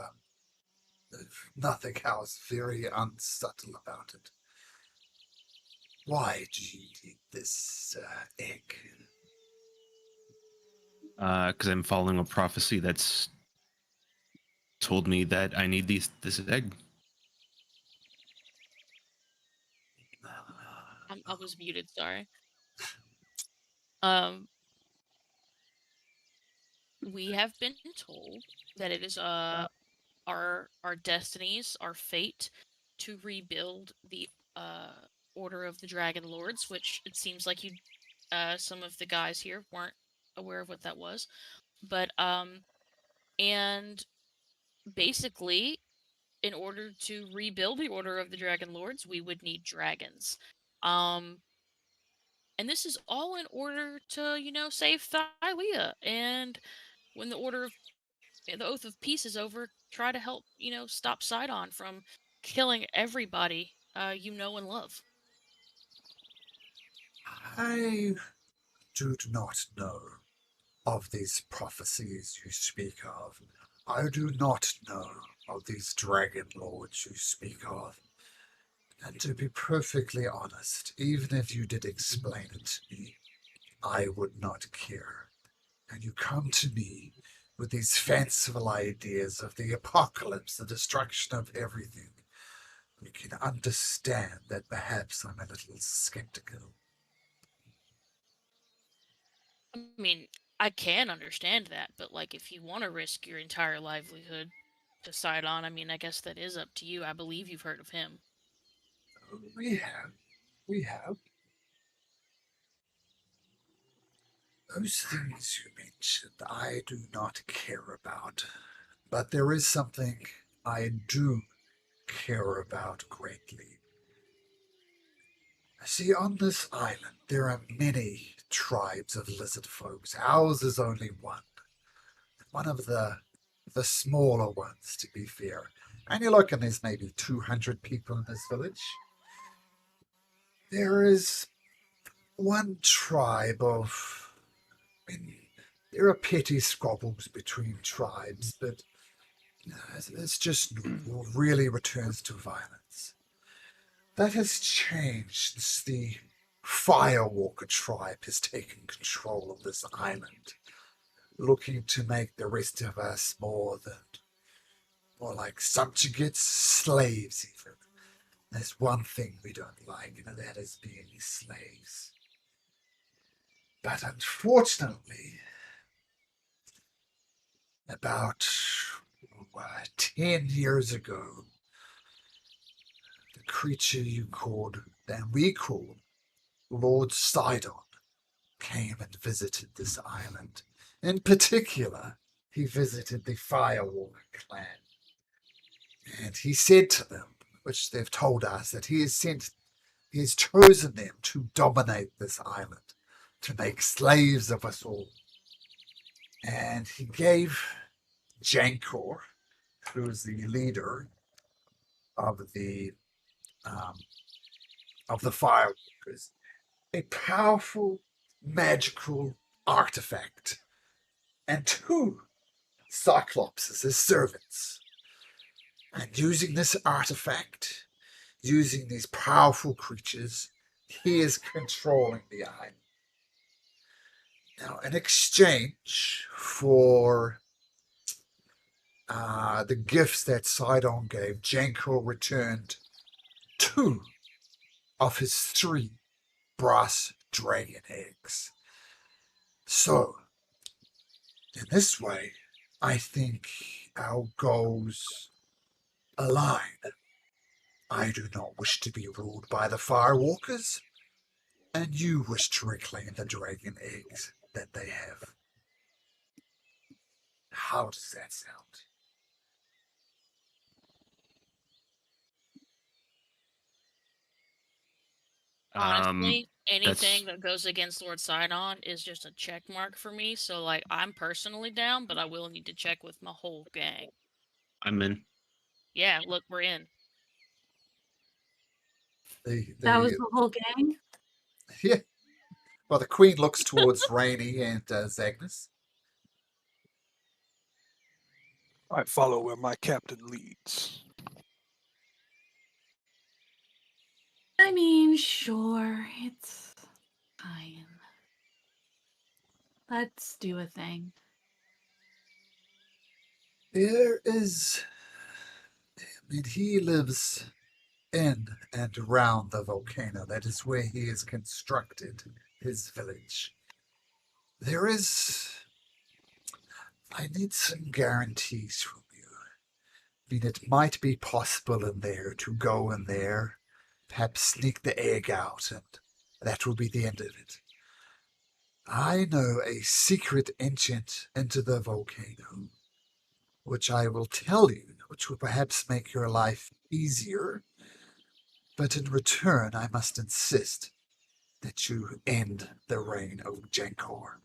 nothing else very unsubtle about it. Why do you need this egg? Because I'm following a prophecy that's told me that I need this egg. I was muted, sorry. We have been told that it is our destinies, our fate, to rebuild the Order of the Dragonlords, which it seems like you, some of the guys here weren't aware of what that was, but and basically, in order to rebuild the Order of the Dragonlords, we would need dragons. And this is all in order to, save Thylea. And when the Oath of Peace is over, try to help, stop Sidon from killing everybody you know and love. I do not know of these prophecies you speak of. I do not know of these dragon lords you speak of. And to be perfectly honest, even if you did explain it to me, I would not care. And you come to me with these fanciful ideas of the apocalypse, the destruction of everything. You can understand that perhaps I'm a little skeptical. I mean, I can understand that, but like if you want to risk your entire livelihood to Sidon, I mean, I guess that is up to you. I believe you've heard of him. We have. Those things you mentioned I do not care about, but there is something I do care about greatly. See, on this island there are many tribes of lizard folks. Ours is only one of the smaller ones, to be fair. And you're looking, there's maybe 200 people in this village. There is one tribe of... I mean, there are petty squabbles between tribes, but it's just really returns to violence. That has changed since the Firewalker tribe has taken control of this island, looking to make the rest of us more like subjugates, slaves even. There's one thing we don't like, and that is being slaves. But unfortunately, about 10 years ago, the creature you called, and we called, Lord Sidon, came and visited this island. In particular, he visited the Firewalker clan. And he said to them, which they've told us, that he has chosen them to dominate this island, to make slaves of us all. And he gave Jankor, who is the leader of the Firewalkers, a powerful magical artifact, and 2 Cyclopses as servants. And using this artifact, using these powerful creatures, he is controlling the island. Now, in exchange for the gifts that Sidon gave, Jankor returned 2 of his 3 brass dragon eggs. So, in this way, I think our goals align. I do not wish to be ruled by the Firewalkers, and you wish to reclaim the dragon eggs that they have. How does that sound? Honestly, anything that goes against Lord Sidon is just a check mark for me. So, like, I'm personally down, but I will need to check with my whole gang. I'm in. Yeah, look, we're in. That was the whole gang? Yeah. Well, the Queen looks towards Rainey and Zagnus. I follow where my captain leads. I mean, sure, it's fine. Let's do a thing. There is... I mean, he lives in and around the volcano. That is where he has constructed his village. There is... I need some guarantees from you. I mean, it might be possible in there to go in there, perhaps sneak the egg out, and that will be the end of it. I know a secret entrance into the volcano, which I will tell you, which will perhaps make your life easier. But in return, I must insist that you end the reign of Jankor.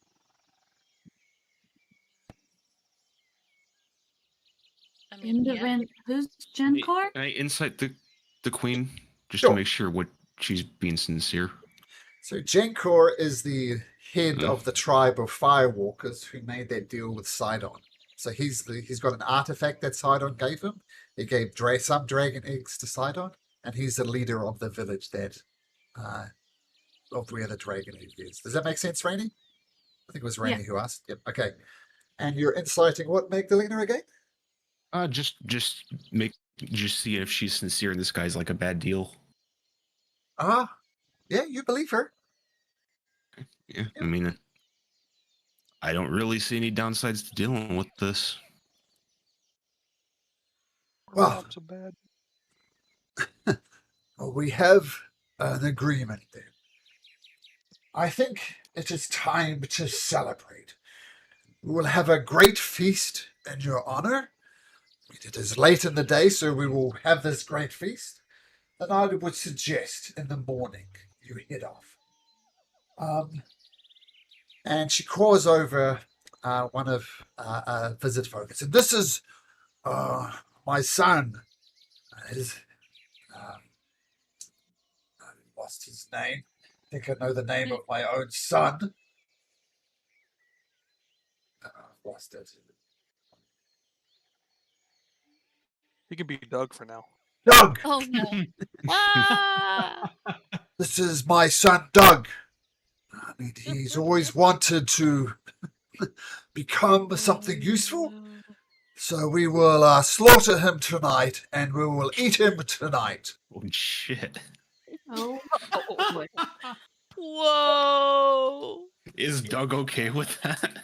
I mean, yeah. Who's Genkor? Can I insight the queen just Sure. to make sure what she's being sincere? So Jankor is the head of the tribe of Firewalkers who made that deal with Sidon. So he's got an artifact that Sidon gave him. He gave some dragon eggs to Sidon, and he's the leader of the village that of where the dragon egg is. Does that make sense, Rainey? I think it was Rainey who asked. Yep. Okay. And you're inciting what, Magdalena, again? Just see if she's sincere and this guy's like a bad deal. Yeah, you believe her. Yeah, I mean, I don't really see any downsides to dealing with this. Well, Not so bad. Well, we have an agreement then. I think it is time to celebrate. We will have a great feast in your honor. It is late in the day, so we will have this great feast. And I would suggest in the morning you head off. And she calls over one of visit focus. And this is my son. I lost his name. I think I know the name of my own son. I've lost it. He can be Doug for now. Doug! Oh no. Ah! This is my son, Doug. I mean, he's always wanted to become something useful. So we will slaughter him tonight, and we will eat him tonight. Holy shit. Oh. Whoa! Is Doug okay with that?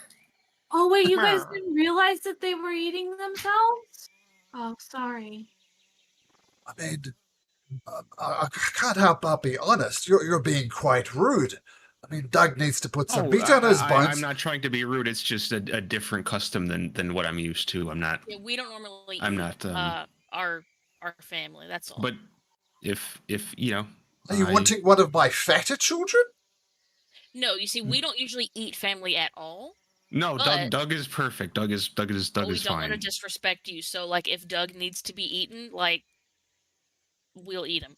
Oh, wait, you guys didn't realize that they were eating themselves? Oh, sorry. I mean, I can't help but be honest. You're being quite rude. I mean, Doug needs to put some meat on his bones. I'm not trying to be rude. It's just a different custom than what I'm used to. I'm not. Yeah, we don't normally I'm eat, not. our family. That's all. But if you know, Are you wanting one of my fatter children? No, you see, we don't usually eat family at all. No, But Doug is perfect. Doug is we don't want to fine. disrespect you. So, like, if Doug needs to be eaten, like, we'll eat him.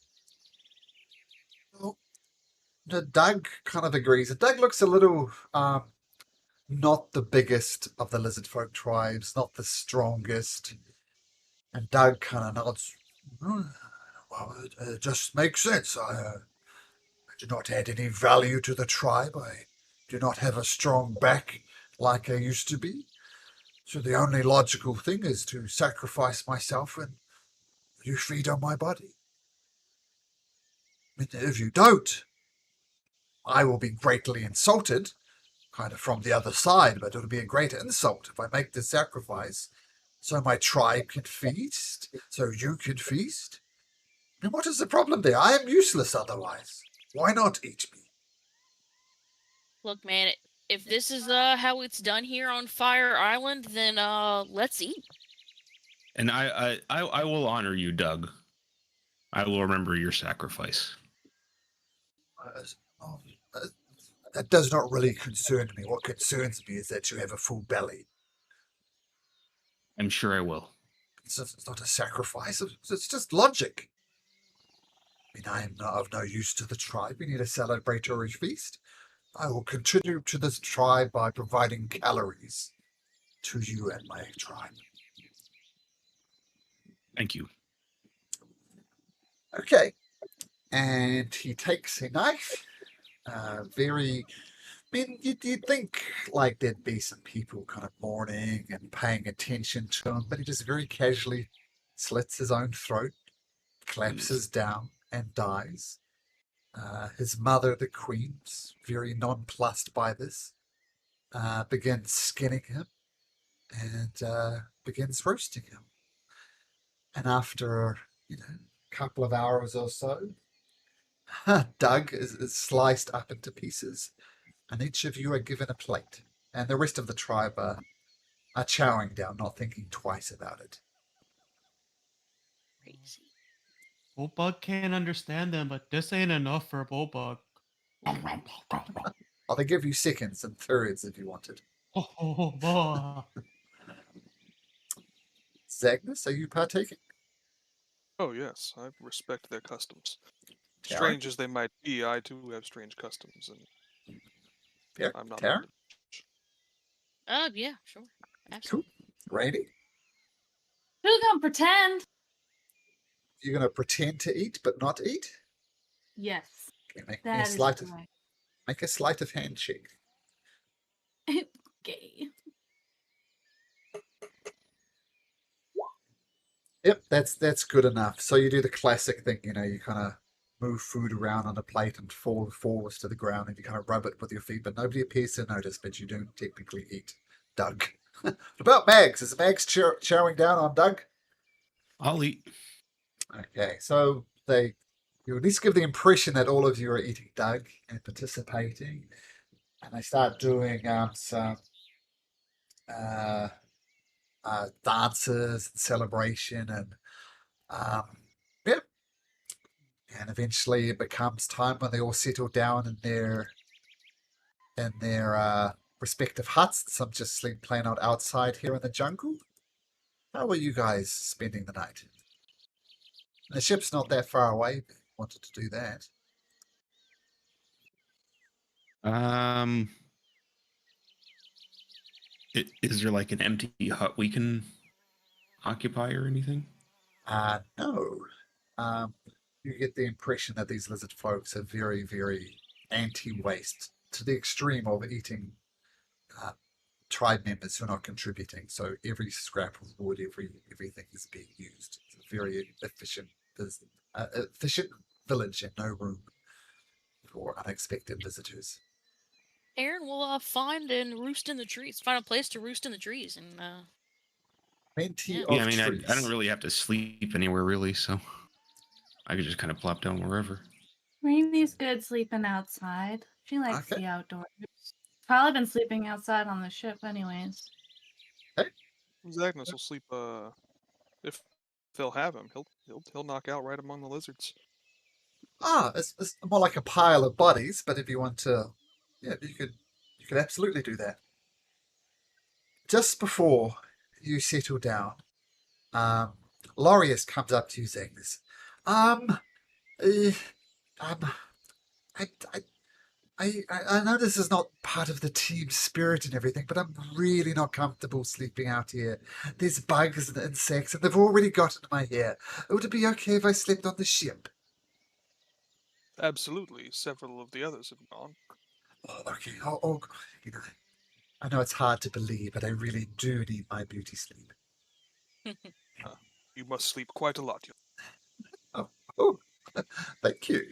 Well, Doug kind of agrees. Doug looks a little not the biggest of the lizard folk tribes, not the strongest. And Doug kind of nods. "Hmm, well, it just makes sense. I do not add any value to the tribe. I do not have a strong back like I used to be. So the only logical thing is to sacrifice myself and you feed on my body. And if you don't, I will be greatly insulted, kind of from the other side, but it'll be a great insult if I make this sacrifice so my tribe can feast, so you can feast. And what is the problem there? I am useless otherwise. Why not eat me? Look, man, if this is how it's done here on Fire Island, then let's eat. And I will honor you, Doug. I will remember your sacrifice. Oh, that does not really concern me. What concerns me is that you have a full belly. I'm sure I will. It's not a sacrifice. It's just logic. I mean, I am not of no use to the tribe. We need a celebratory feast. I will contribute to this tribe by providing calories to you and my tribe. Thank you. Okay. And he takes a knife. I mean, you'd think like there'd be some people kind of mourning and paying attention to him, but he just very casually slits his own throat, collapses down, and dies. His mother, the queen's very nonplussed by this, begins skinning him and begins roasting him. And after, a couple of hours or so, Doug is sliced up into pieces, and each of you are given a plate. And the rest of the tribe are chowing down, not thinking twice about it. Crazy. Bullbug can't understand them, but this ain't enough for Bullbug. I'll give you seconds and thirds if you wanted. Oh, boy. Zagnus, are you partaking? Oh yes, I respect their customs. Taryn? Strange as they might be, I too have strange customs, and Yeah, I'm not. Taryn? Yeah, sure. Absolutely. Randy? Who's gonna pretend? You're going to pretend to eat but not eat? Yes, Okay, make that is a sleight of hand check. correct. Okay. Yep, that's good enough. So you do the classic thing, you kind of move food around on a plate and fall forwards to the ground, and you kind of rub it with your feet, but nobody appears to notice, but you don't technically eat. Doug. What about Mags? Is Mags chowing down on Doug? I'll eat. Okay, so you at least give the impression that all of you are eating Doug and participating, and they start doing some dances and celebration, and yeah, and eventually it becomes time when they all settle down in their respective huts. Some just sleep playing out outside here in the jungle. How are you guys spending the night? The ship's not that far away. If you wanted to do that. Is there like an empty hut we can occupy or anything? No. You get the impression that these lizard folks are very, very anti-waste to the extreme of eating tribe members who are not contributing. So every scrap of wood, everything is being used. It's a very efficient village and no room for unexpected visitors. Aaron will find and roost in the trees. Find a place to roost in the trees, and Plenty Yeah. of Yeah, I mean, trees. I don't really have to sleep anywhere really, so I could just kind of plop down wherever. Rainy's good sleeping outside. She likes Okay. the outdoors. Probably been sleeping outside on the ship, anyways. Zagnus will sleep. If they'll have him, he'll knock out right among the lizards. It's more like a pile of bodies, but if you want to, yeah, you could absolutely do that. just before you settle down, Laureus comes up to you saying this. Um, uh, um, I, I, I know this is not part of the team spirit and everything, but I'm really not comfortable sleeping out here. There's bugs and insects, and they've already got into my hair. Would it be okay if I slept on the ship? Absolutely. Several of the others have gone. Oh, okay. You know, I know it's hard to believe, but I really do need my beauty sleep. You must sleep quite a lot. Oh, thank you.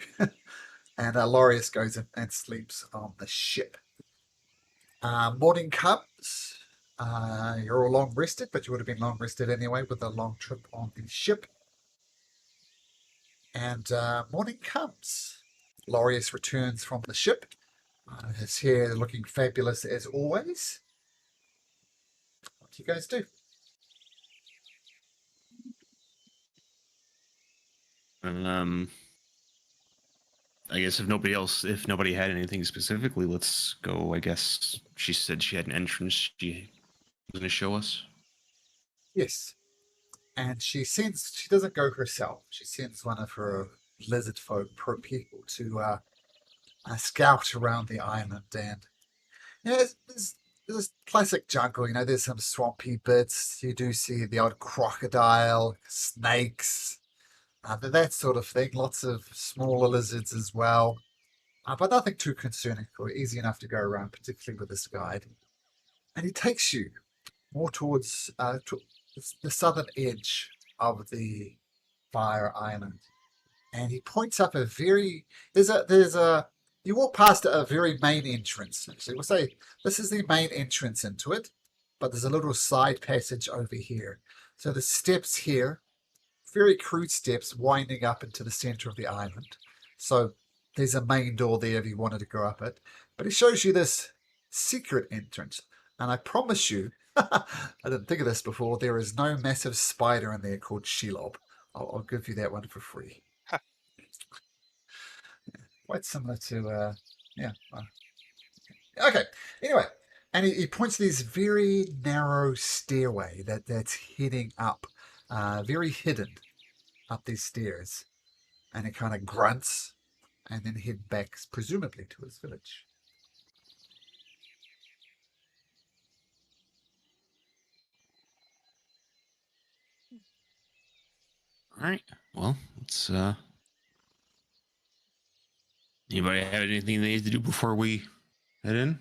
And Laureus goes in and sleeps on the ship. Morning comes. You're all long rested, but you would have been long rested anyway with a long trip on the ship. And morning comes. Laureus returns from the ship. His hair looking fabulous as always. What do you guys do? I guess if nobody had anything specifically, let's go. I guess she said she had an entrance she was going to show us. Yes. And she doesn't go herself. She sends one of her lizard folk people to scout around the island. And yeah, there's classic jungle. You know, there's some swampy bits. You do see the odd crocodile, snakes, that sort of thing. Lots of smaller lizards as well. But nothing too concerning or easy enough to go around, particularly with this guide. And he takes you more towards the southern edge of the Fire Island, and he points up a very there's a you walk past a very main entrance. Actually, we'll say this is the main entrance into it, but there's a little side passage over here. So the steps here, very crude steps winding up into the center of the island. So there's a main door there if you wanted to go up it, but he shows you this secret entrance, and I promise you, I didn't think of this before. There is no massive spider in there called Shelob. I'll give you that one for free. Quite similar to, yeah. Okay. Anyway, and he points to this very narrow stairway that's heading up, very hidden up these stairs, and he kind of grunts, and then head back, presumably to his village. All right. Well, let's. Anybody have anything they need to do before we head in?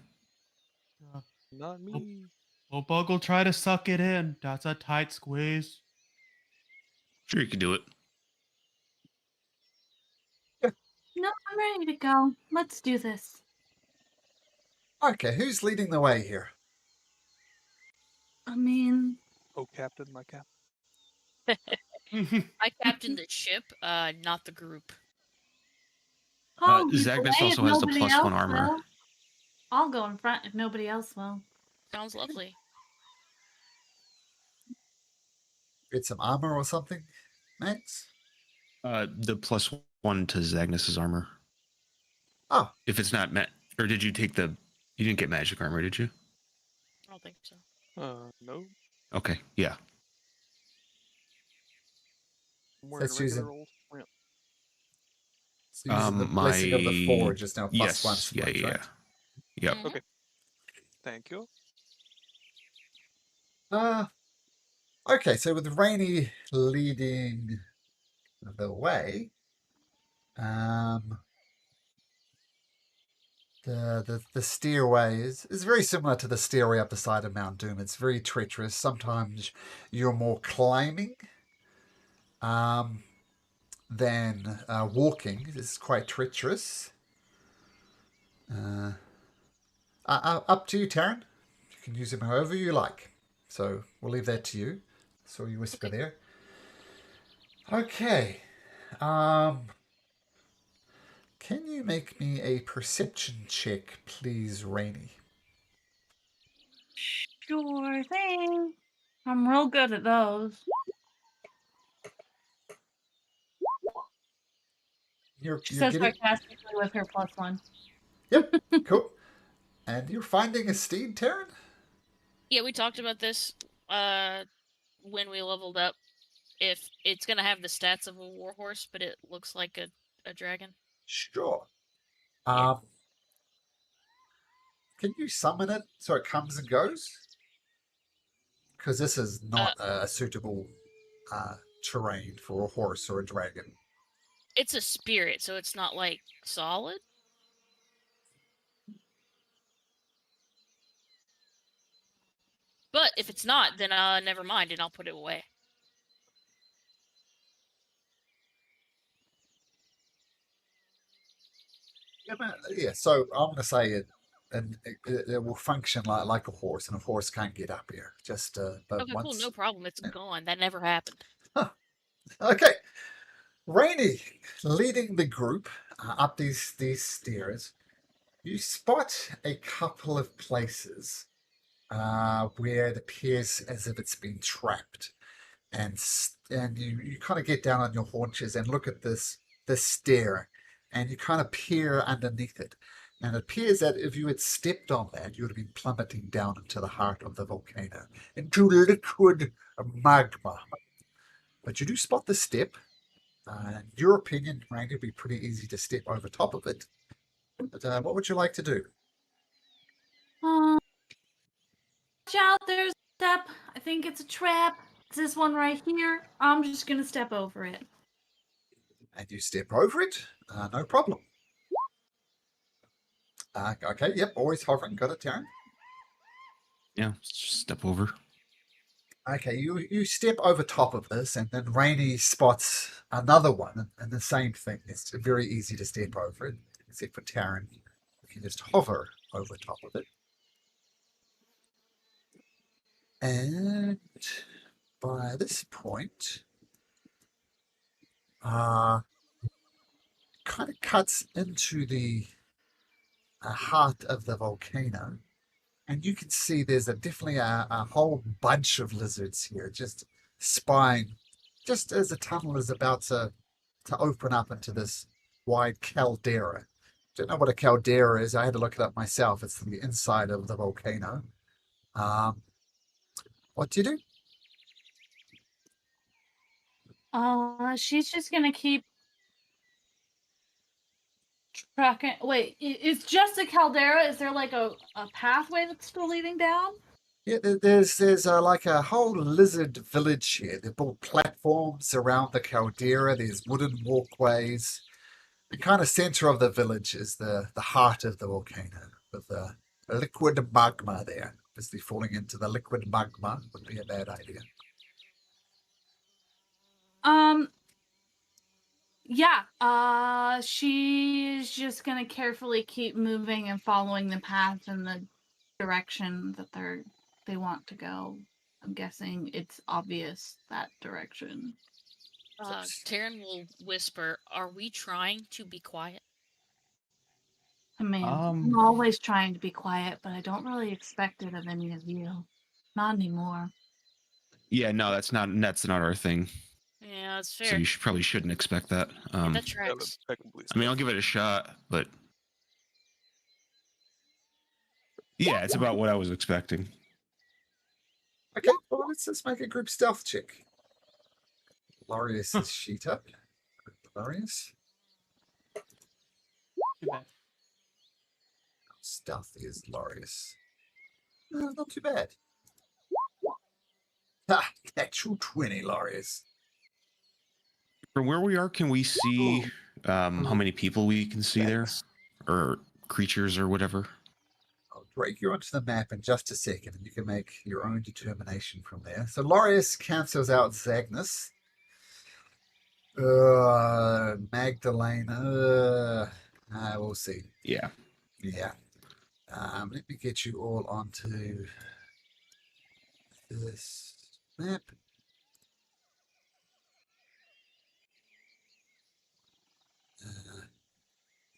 Not me. Bulbug will try to suck it in. That's a tight squeeze. Sure, you can do it. No, I'm ready to go. Let's do this. Okay, who's leading the way here? I mean, Oh, Captain, my captain. I captained the ship, not the group. I'll lead the Zagnus way if also has the nobody +1 else armor. will. I'll go in front if nobody else will. Sounds lovely. Get some armor or something, Max? The +1 to Zagnus's armor. Oh, If it's not or did you take the? You didn't get magic armor, did you? I don't think so. No. Okay, yeah. I'm wearing That's a using- regular old print. it's using the blessing of the forge is now +1 Yes, yeah, sprite, yeah. right? Yep. Mhm. Okay. Thank you. Okay, so with Rainy leading the way, the stairway is very similar to the stairway up the side of Mount Doom. It's very treacherous. Sometimes you're more climbing than walking. It's quite treacherous. Up to you, Taryn. You can use him however you like. So we'll leave that to you. Saw you whisper there. Okay. Can you make me a perception check, please, Rainy? Sure thing. I'm real good at those. You're She says getting... sarcastically with her +1. Yep, cool. And you're finding a steed, Taryn? Yeah, we talked about this when we leveled up. If it's gonna have the stats of a warhorse, but it looks like a dragon. Sure. Yeah. Can you summon it so it comes and goes? Because this is not a suitable terrain for a horse or a dragon. It's a spirit, so it's not like solid. But if it's not, then never mind, and I'll put it away. Yeah, so I'm going to say it will function like a horse, and a horse can't get up here. Just but Okay, cool, once. no problem. It's Yeah. gone. That never happened. Okay, Rainy leading the group up these stairs. You spot a couple of places where it appears as if it's been trapped, and you kind of get down on your haunches and look at this stair, and you kind of peer underneath it, and it appears that if you had stepped on that, you would have been plummeting down into the heart of the volcano, into liquid magma. But you do spot the step. In your opinion, Randy, it'd be pretty easy to step over top of it. But what would you like to do? Watch out, there's a step. I think it's a trap. It's this one right here. I'm just gonna step over it. And you step over it, no problem. Okay, yep, always hovering. Got it, Taryn. Yeah, just step over. Okay, you step over top of this, and then Rainy spots another one, and the same thing. It's very easy to step over it, except for Taryn. You can just hover over top of it. And by this point, kind of cuts into the heart of the volcano, and you can see there's definitely a whole bunch of lizards here, just spying, just as the tunnel is about to open up into this wide caldera. Don't know what a caldera is. I had to look it up myself. It's the inside of the volcano. What do you do? She's just gonna keep tracking. Wait, it's just a caldera? Is there like a pathway that's still leading down? Yeah, there's like a whole lizard village here. They built platforms around the caldera. There's wooden walkways. The kind of center of the village is the heart of the volcano, with the liquid magma there. Obviously, falling into the liquid magma would be a bad idea. Yeah, she's just gonna carefully keep moving and following the path in the direction that they want to go. I'm guessing it's obvious that direction. Taryn will whisper, "Are we trying to be quiet?" I mean, I'm always trying to be quiet, but I don't really expect it of any of you. Not anymore. Yeah, no, that's not our thing. Yeah, that's So fair. you probably shouldn't expect that. That Yeah, tracks. impeccably I mean, I'll said. give it a shot, but yeah, it's about what I was expecting. Okay, well, let's make a group stealth check. Larius is sheet up. Larius. Too bad. Stealthy is Larius. Not too bad. Ha! Natural 20, Larius. From where we are, can we see how many people we can see there, or creatures or whatever? I'll break you onto the map in just a second, and you can make your own determination from there. So Larius cancels out Zagnus. Magdalena. We'll see. Yeah. Yeah. Let me get you all onto this map.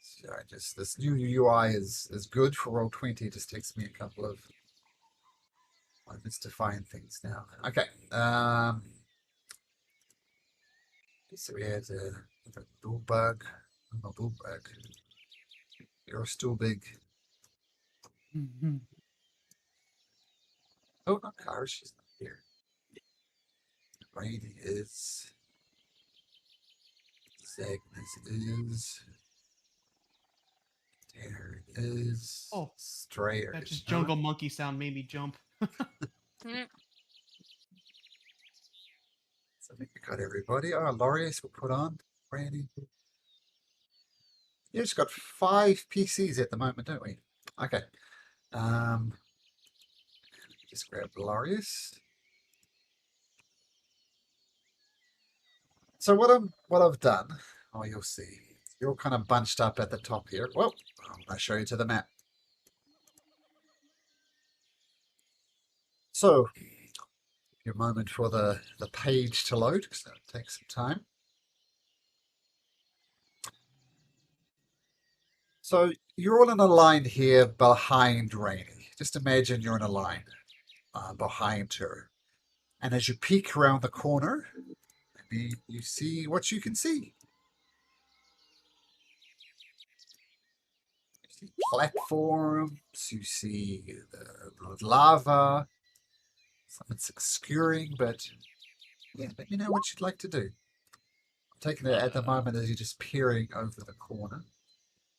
Sorry, just this new UI is good for Roll20. Just takes me a couple of moments to find things now. Okay. So we had a bull bug. I'm a bull bug. You're still big. Mhm. Oh, not Kara, she's not here. Rainy is. Zagnus is. There it is. Oh, Strayer That is just not. jungle monkey sound made me jump. Mm, So I think we got everybody. Oh, Laureus will put on. Randy. Yeah, just got 5 PCs at the moment, don't we? Okay. Just grab Laureus. So what I've done, oh, you'll see. You're all kind of bunched up at the top here. Well, I'll show you to the map. So, your moment for the page to load, because that'll take some time. So you're all in a line here behind Rainy. Just imagine you're in a line behind her. And as you peek around the corner, maybe you see what you can see. You see platforms, you see the lava, something's obscuring, but yeah, let me know what you'd like to do. I'm taking it at the moment as you're just peering over the corner.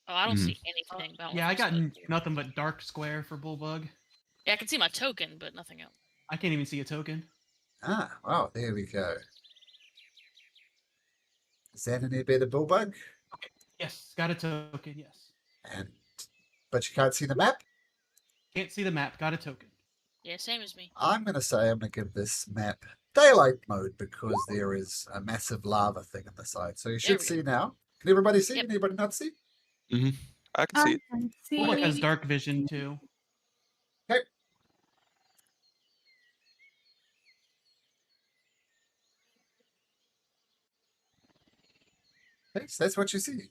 Oh, I don't Mhm. see anything about. Yeah, I what's got supposed to be. nothing but dark square for Bullbug. Yeah, I can see my token, but nothing else. I can't even see a token. Ah, oh, there we go. Is that any better, Bullbug? Yes, got a token, yes. And but you can't see the map? Can't see the map, got a token. Yeah, same as me. I'm going to say I'm going to give this map daylight mode because there is a massive lava thing on the side. So you should we see now. Can everybody see? Yep. Can anybody not see? I can see it. can Bullbug has see. dark vision too. Okay. Okay, so that's what you see.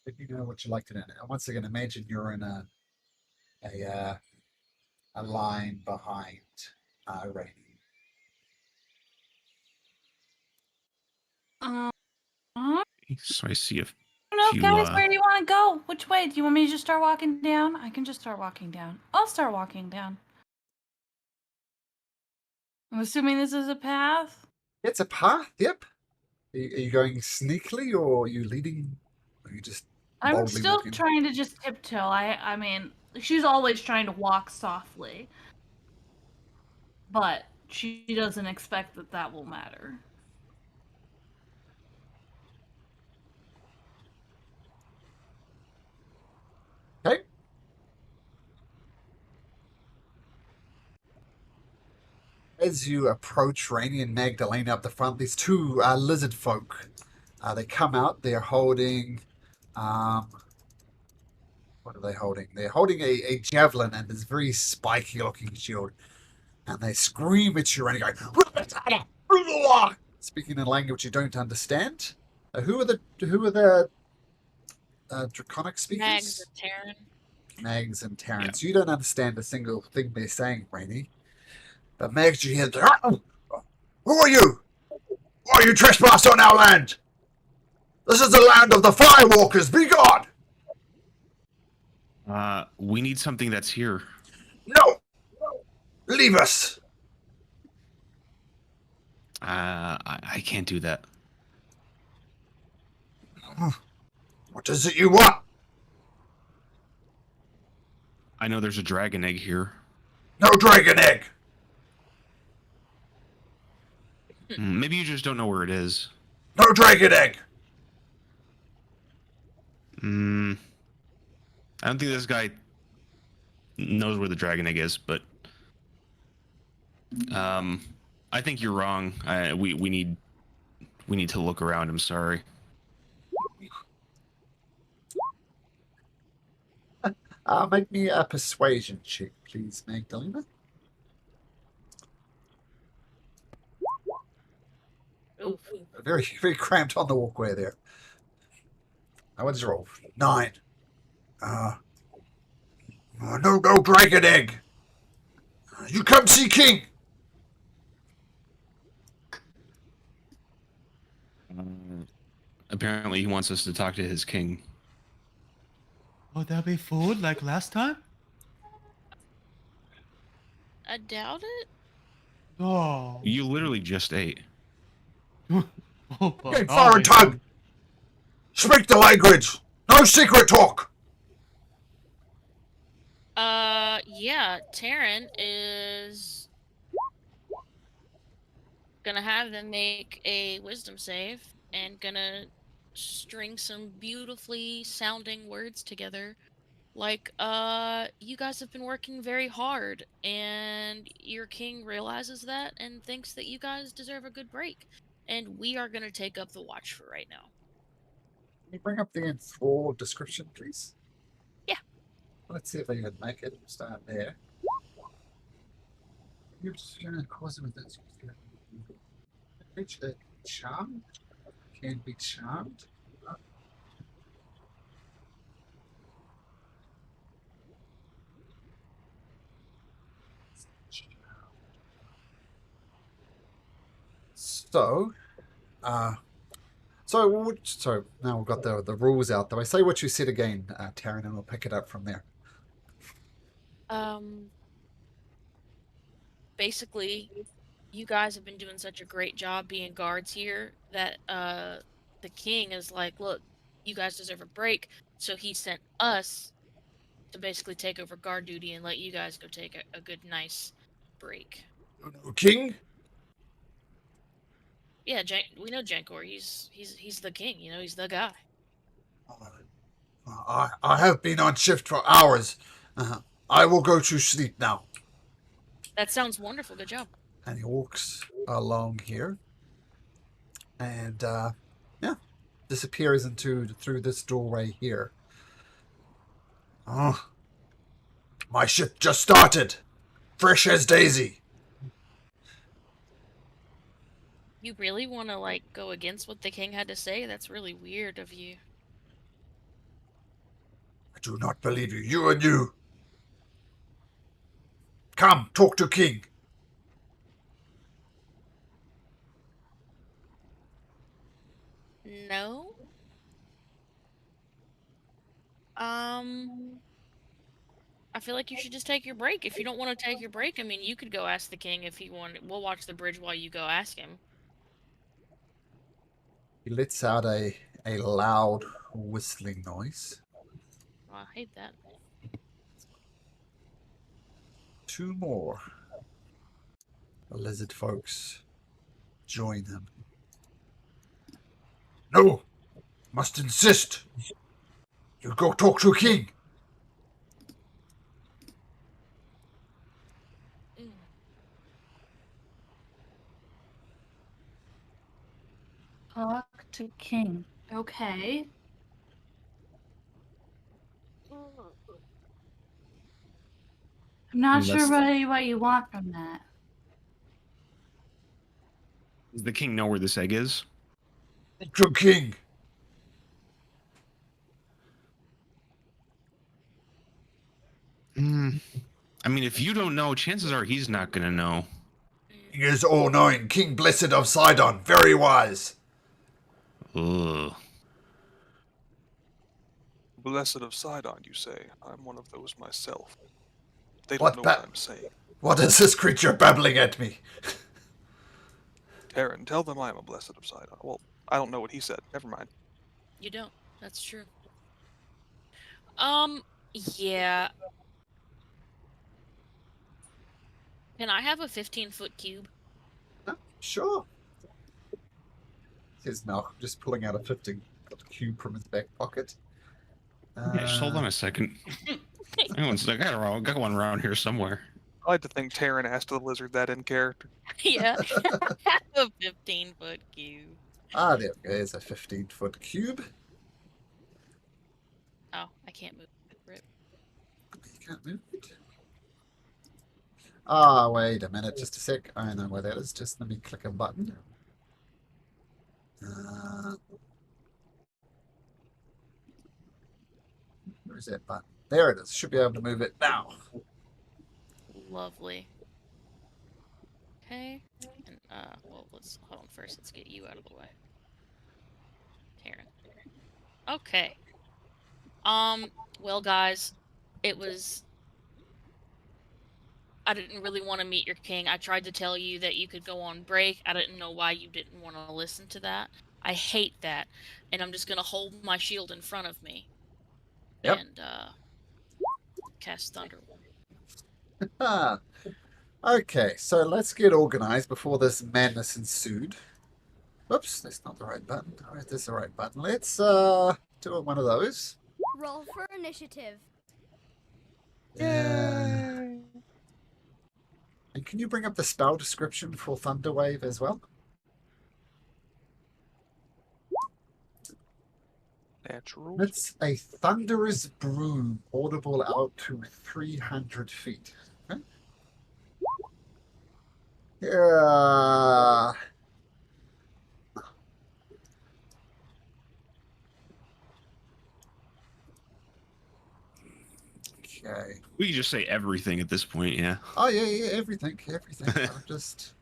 If you know what you like to do now. Once again, imagine you're in a line behind Rainy. Uh, So I see a no, few. guys, where do you want to go? Which way? Do you want me to just start walking down? I can just start walking down. I'll start walking down. I'm assuming this is a path. It's a path, yep. Are you going sneakily or are you leading? Or are you just I'm boldly still walking? trying to just tiptoe. I mean, she's always trying to walk softly. But she doesn't expect that that will matter. Okay. As you approach Rainy and Magdalena up the front, these 2 lizard folk. They come out. They're holding. What are they holding? They're holding a javelin and this very spiky looking shield. And they scream at you and go, speaking in a language you don't understand. Who are the draconic speakers? Mags and Terran. Mags and Terrans. Yeah. You don't understand a single thing they're saying, Rainy. But Mags, you hear, who are you? Why you trespass on our land? This is the land of the Firewalkers. Be gone! We need something that's here. No! Leave us! I can't do that. What is it you want? I know there's a dragon egg here. No dragon egg! Maybe you just don't know where it is. No dragon egg! I don't think this guy knows where the dragon egg is, but I think you're wrong. We need to look around. I'm sorry. Make me a persuasion check, please, Magdalena. Oof. Very, very cramped on the walkway there. What did you roll? 9. No dragon egg. You come see King. Apparently, he wants us to talk to his king. Would that be food like last time? I doubt it. Oh. You literally just ate. Bullbug, Hey, foreign always tongue! Speak the language! No secret talk! Yeah, Taryn is gonna have them make a wisdom save and gonna string some beautifully sounding words together. Like, you guys have been working very hard, and your king realizes that and thinks that you guys deserve a good break. And we are gonna take up the watch for right now. Can you bring up the full description, please? Yeah. Let's see if I can make it. Start there. You're just gonna cause with this. Reach the charm. Can be charmed. So, so now we've got the rules out there. I say what you said again, Taryn, and we'll pick it up from there. Um, basically, you guys have been doing such a great job being guards here that the king is like, look, you guys deserve a break, so he sent us to basically take over guard duty and let you guys go take a good nice break. King? Yeah, we know Jankor. He's the king. You know, he's the guy. I have been on shift for hours. I will go to sleep now. That sounds wonderful. Good job. And he walks along here, and yeah, disappears through this doorway here. Oh, my shift just started. Fresh as daisy. You really want to like go against what the king had to say? That's really weird of you. I do not believe you. You and you. Come, talk to King. No. I feel like you should just take your break. If you don't want to take your break, I mean, you could go ask the king if he wanted. We'll watch the bridge while you go ask him. He lets out a loud whistling noise. Oh, I hate that. 2 more lizard folks join him. No, must insist. You go talk to King. Talk to King. Okay. I'm not sure what you want from that. Does the king know where this egg is? To King. I mean, if you don't know, chances are he's not gonna know. He is all-knowing. King Blessed of Sidon. Very wise. Ugh. Blessed of Sidon, you say? I'm one of those myself. They What don't know what I'm saying. What is this creature babbling at me? Taryn, tell them I'm a Blessed of Sidon. Well, I don't know what he said. Never mind. You don't. That's true. Yeah. Can I have a 15-foot cube? Sure. Says Malcolm, just pulling out a 15-foot cube from his back pocket. Yeah, just hold on a second. Hang on a second. I got one around here somewhere. I like to think Taryn asked the lizard that in character. Yeah. a 15-foot cube. Ah, there we go. There's a 15-foot cube. Oh, I can't move. Rip. You can't move it. Ah, wait a minute. Just a sec. I know where that is. Just let me click a button. Where's that button? There it is. Should be able to move it now. Lovely. Okay. And, well, let's hold on first. Let's get you out of the way. Taryn. Okay. Well, guys, it was I didn't really want to meet your king. I tried to tell you that you could go on break. I didn't know why you didn't want to listen to that. I hate that. And I'm just going to hold my shield in front of me. Yep. And cast Thunder. Ah. Okay, so let's get organized before this madness ensued. Whoops, that's not the right button. Alright, that's the right button. Let's do one of those. Roll for initiative. And can you bring up the spell description for Thunderwave as well? Natural. It's a thunderous broom, audible out to 300 feet. Okay. Yeah. Okay. We can just say everything at this point, yeah. Oh yeah, everything. I'm just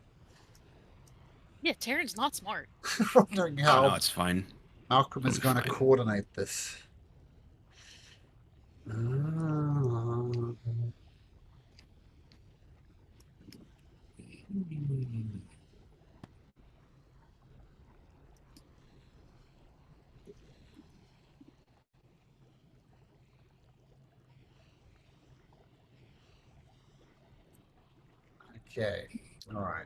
Yeah, Taryn's not smart. wondering Oh, how no, it's fine. Malcolm is Totally going to fine. coordinate this. Ah. Okay, all right.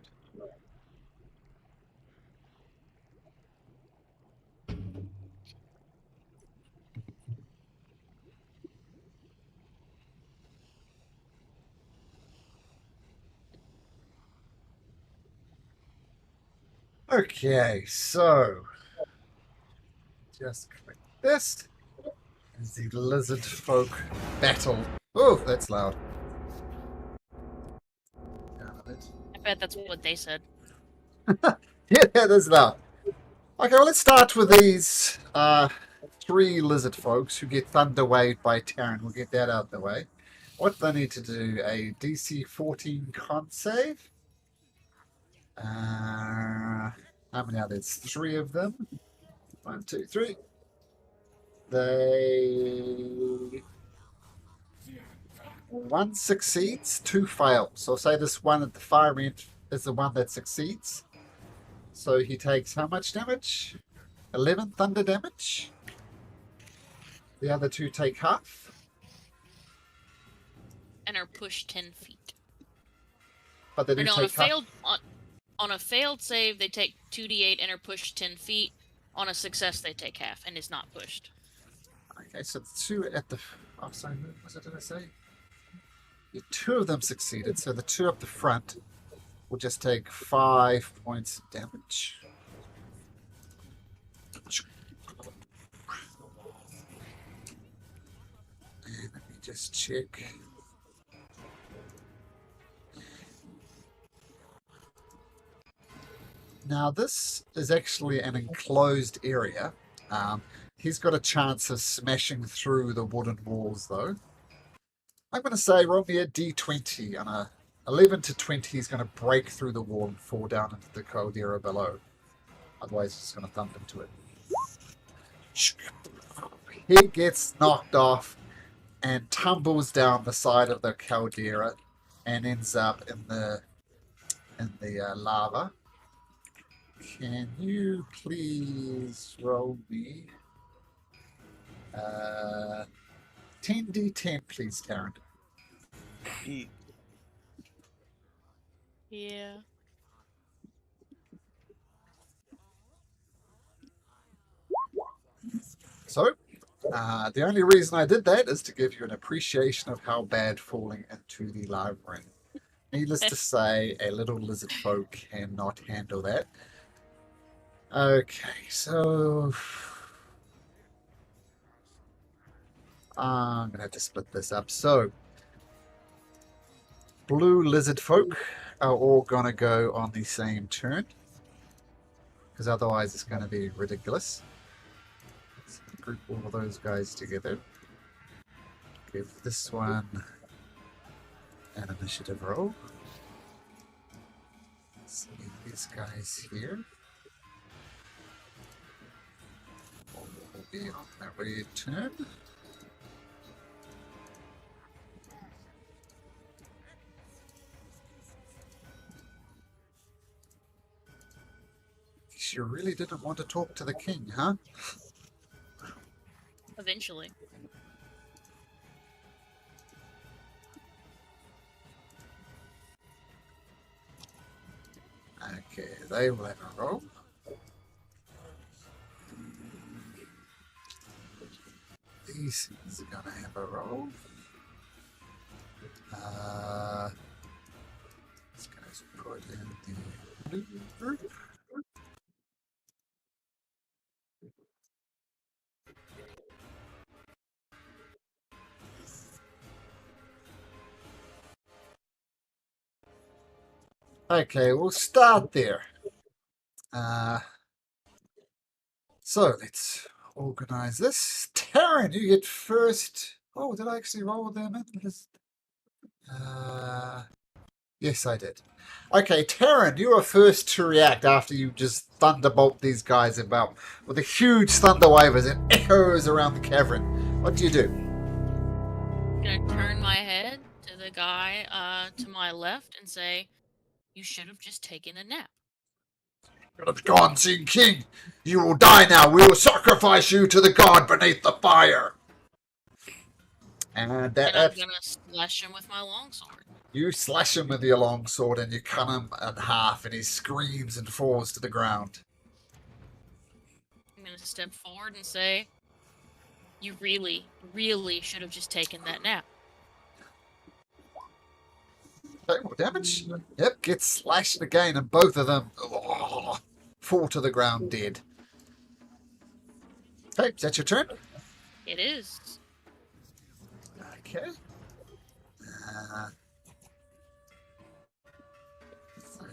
Okay, so just click this. Is the lizard folk battle. Oh, that's loud. Down a bit. I bet that's what they said. Yeah, that's loud. Okay, well, let's start with these three lizard folks who get thunder waved by Terran. We'll get that out of the way. What do they need to do? A DC 14 con save. How many are there? There's three of them. 1, 2, 3. They. One succeeds, two fail. So say this one at the far end is the one that succeeds. So he takes how much damage? 11 thunder damage. The other two take half. And are pushed 10 feet. But they Or do no, take half. on a failed save, they take 2d8 and are pushed 10 feet. On a success, they take half and is not pushed. Okay, so the two at the. Oh, sorry, what was it? Did I say? Yeah, two of them succeeded, so the two up the front will just take 5 points of damage. And let me just check. Now, this is actually an enclosed area. He's got a chance of smashing through the wooden walls, though. I'm going to say roll me a d20. On a 11 to 20, he's going to break through the wall and fall down into the caldera below. Otherwise, he's going to thump into it. He gets knocked off and tumbles down the side of the caldera and ends up in the lava. Can you please roll me 10d10, please, Taryn? Eat. Yeah. So, the only reason I did that is to give you an appreciation of how bad falling into the lava ring. Needless to say, a little lizard folk cannot handle that. Okay, so I'm gonna have to split this up. So, blue lizard folk are all gonna go on the same turn, because otherwise it's gonna be ridiculous. Let's group all of those guys together. Give this one an initiative roll. Let's see these guys here. Will be on their return. guess you really didn't want to talk to the king, huh? Eventually. Okay, they will have a roll. These things are gonna have a roll. Just gonna put in the blue group. Okay, we'll start there. So let's organize this. Taryn, you get first. Oh, did I actually roll them in? Yes, I did. Okay, Taryn, you are first to react after you just thunderbolt these guys about with a huge thunder wave as it echoes around the cavern. What do you do? I'm gonna turn my head to the guy to my left and say, "You should have just taken a nap." Have gone, seen king. You will die now. We will sacrifice you to the god beneath the fire. And that And I'm gonna slash him with my longsword. you slash him with your longsword and you cut him in half, and he screams and falls to the ground. I'm gonna step forward and say, "You really, really should have just taken that nap." Okay, more damage. Yep, gets slashed again, and both of them fall to the ground dead. Okay, is that your turn? It is. Okay. So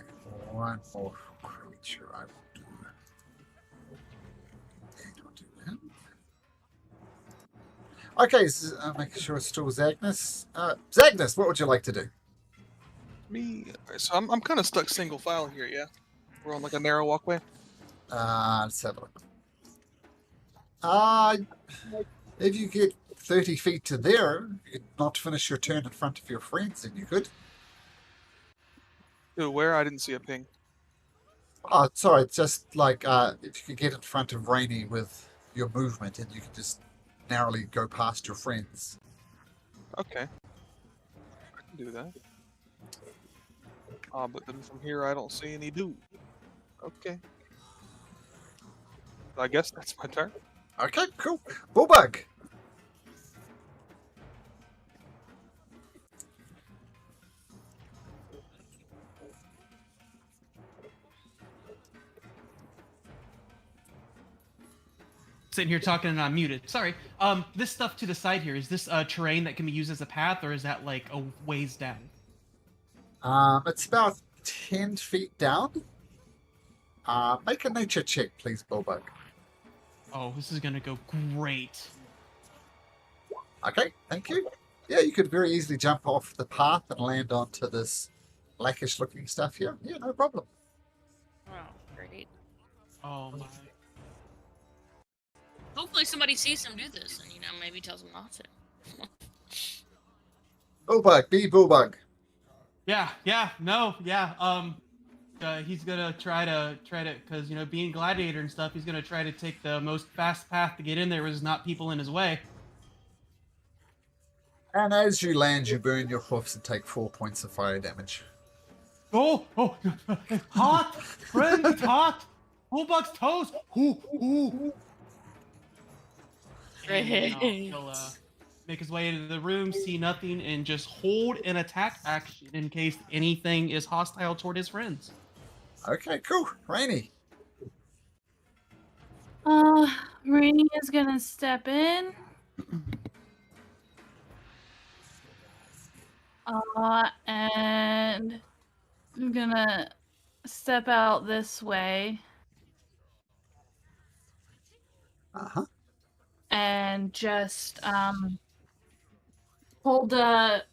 one more creature I will do. And I'll do him. Okay, so, making sure it's still Zagnus. Zagnus, what would you like to do? Me. So I'm kind of stuck single file here. Yeah. We're on like a narrow walkway. Let's have a look. If you get 30 feet to there, you could not finish your turn in front of your friends, and you could. Dude, where? I didn't see a ping. Oh, sorry, it's just like if you could get in front of Rainy with your movement, and you could just narrowly go past your friends. Okay. I can do that. But then from here I don't see any dude. Okay. I guess that's my turn. Okay, cool. Bullbug. Sitting here talking and I'm muted. Sorry. This stuff to the side here, is this terrain that can be used as a path, or is that like a ways down? It's about 10 feet down. Make a nature check, please, Bullbug. Oh, this is gonna go great. Okay, thank you. Yeah, you could very easily jump off the path and land onto this blackish looking stuff here. Yeah, no problem. Oh, great. Oh my. Hopefully somebody sees him do this and, maybe tells him not to. Bullbug, be Bullbug. Yeah, he's gonna try to, because, being gladiator and stuff, he's gonna try to take the most fast path to get in there where there's not people in his way. And as you land, you burn your hoofs and take 4 points of fire damage. Oh, hot, friend, it's hot. Bullbug's toes. Ooh. And, he'll make his way into the room, see nothing, and just hold an attack action in case anything is hostile toward his friends. Okay, cool. Rainy. Rainy is gonna step in. And I'm gonna step out this way. Uh-huh. And just hold a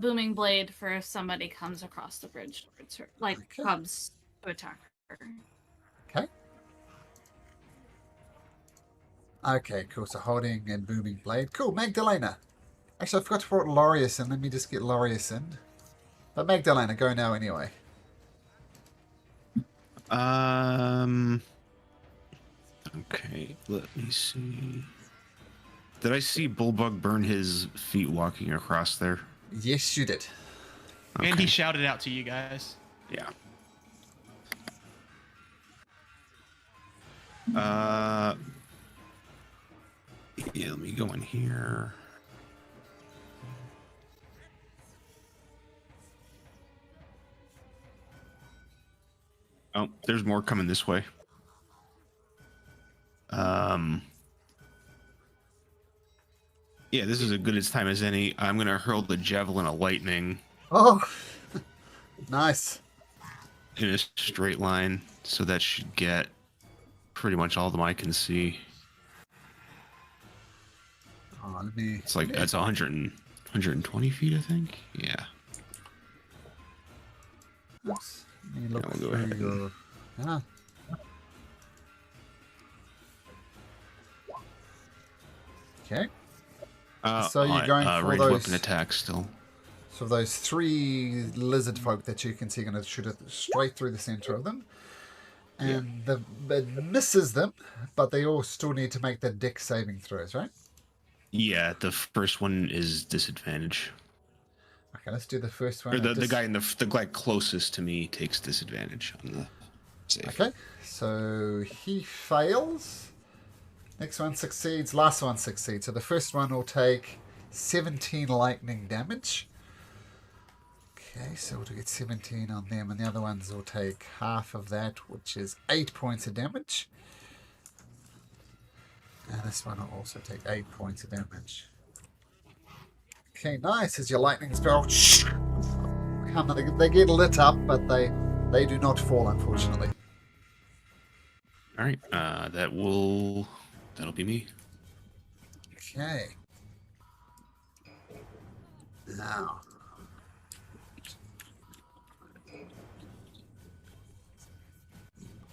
booming blade for if somebody comes across the bridge towards her, like Okay. comes to attack her. Okay. Okay, cool. So holding and booming blade. Cool. Magdalena. Actually, I forgot to put Laureus in. Let me just get Laureus in. But Magdalena, go now anyway. Okay, let me see. Did I see Bullbug burn his feet walking across there? Yes, you did. And Okay. he shouted out to you guys. Yeah. Yeah, let me go in here. Oh, there's more coming this way. Yeah, this is as good a time as any. I'm gonna hurl the javelin of lightning Oh, nice. in a straight line, so that should get pretty much all of them I can see. Oh, let me. It's like that's 120 feet, I think. Yeah. Oops. Let me look Yeah, we'll go through ahead. your. Ah. Okay. So you're going for ranged those- weapon attack still. So those 3 lizard folk that you can see are going to shoot it straight through the center of them. And it misses them, but they all still need to make their dex saving throws, right? Yeah, the first one is disadvantage. Okay, let's do the first one. Or the guy in the guy closest to me takes disadvantage on the save. Okay, so he fails. Next one succeeds. Last one succeeds. So the first one will take 17 lightning damage. Okay, so we'll get 17 on them, and the other ones will take half of that, which is 8 points of damage. And this one will also take 8 points of damage. Okay, nice. As your lightning spell, they get lit up, but they do not fall, unfortunately. All right, that'll be me. Okay. Now.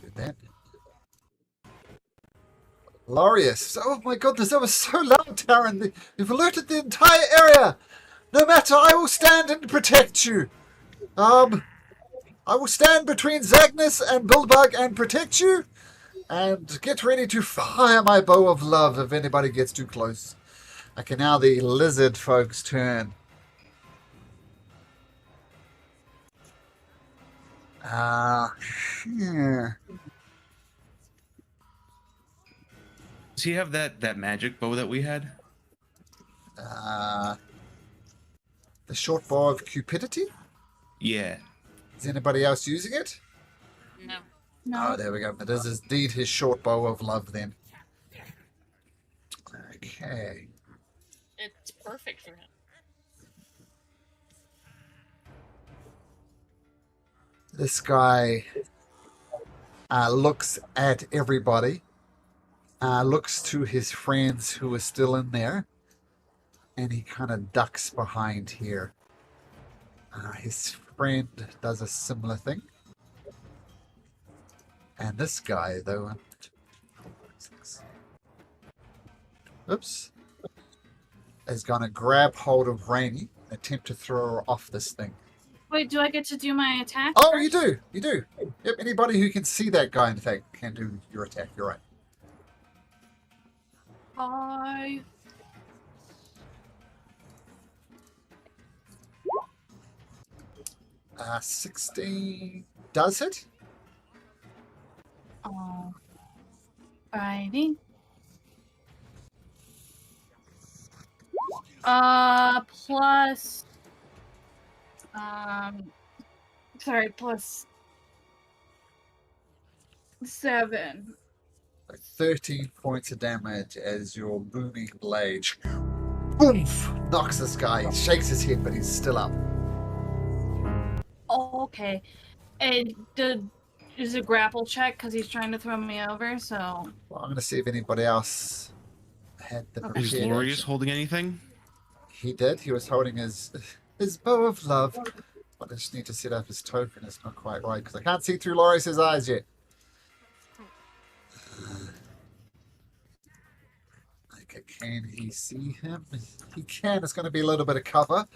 Do that. Larius. Oh my goodness, that was so loud, Taryn. You've alerted the entire area. No matter, I will stand and protect you. I will stand between Zagnus and Bullbug and protect you. And get ready to fire my bow of love if anybody gets too close. Okay, now the lizard folks' turn. Yeah. Does he have that magic bow that we had? The short bow of cupidity? Yeah. Is anybody else using it? No. No. Oh, there we go. It is indeed his short bow of love then. Okay. It's perfect for him. This guy looks at everybody, looks to his friends who are still in there, and he kind of ducks behind here. His friend does a similar thing. And this guy, though, oops, is going to grab hold of Rainy and attempt to throw her off this thing. Wait, do I get to do my attack? Oh, first? you do. You do. Yep, anybody who can see that guy, in fact, can do your attack. You're right. 5. Uh, 16 does hit. Alrighty. Plus. Sorry, plus 7. 13 points of damage as your booming blade oomph, knocks this guy. He shakes his head, but he's still up. Oh, okay. And is a grapple check because he's trying to throw me over, so. Well, I'm going to see if anybody else had the Okay. Is prepared Lorius action. holding anything? He did. He was holding his bow of love. But I just need to set up his token. It's not quite right because I can't see through Lorius's eyes yet. Okay, can he see him? He can. It's going to be a little bit of cover.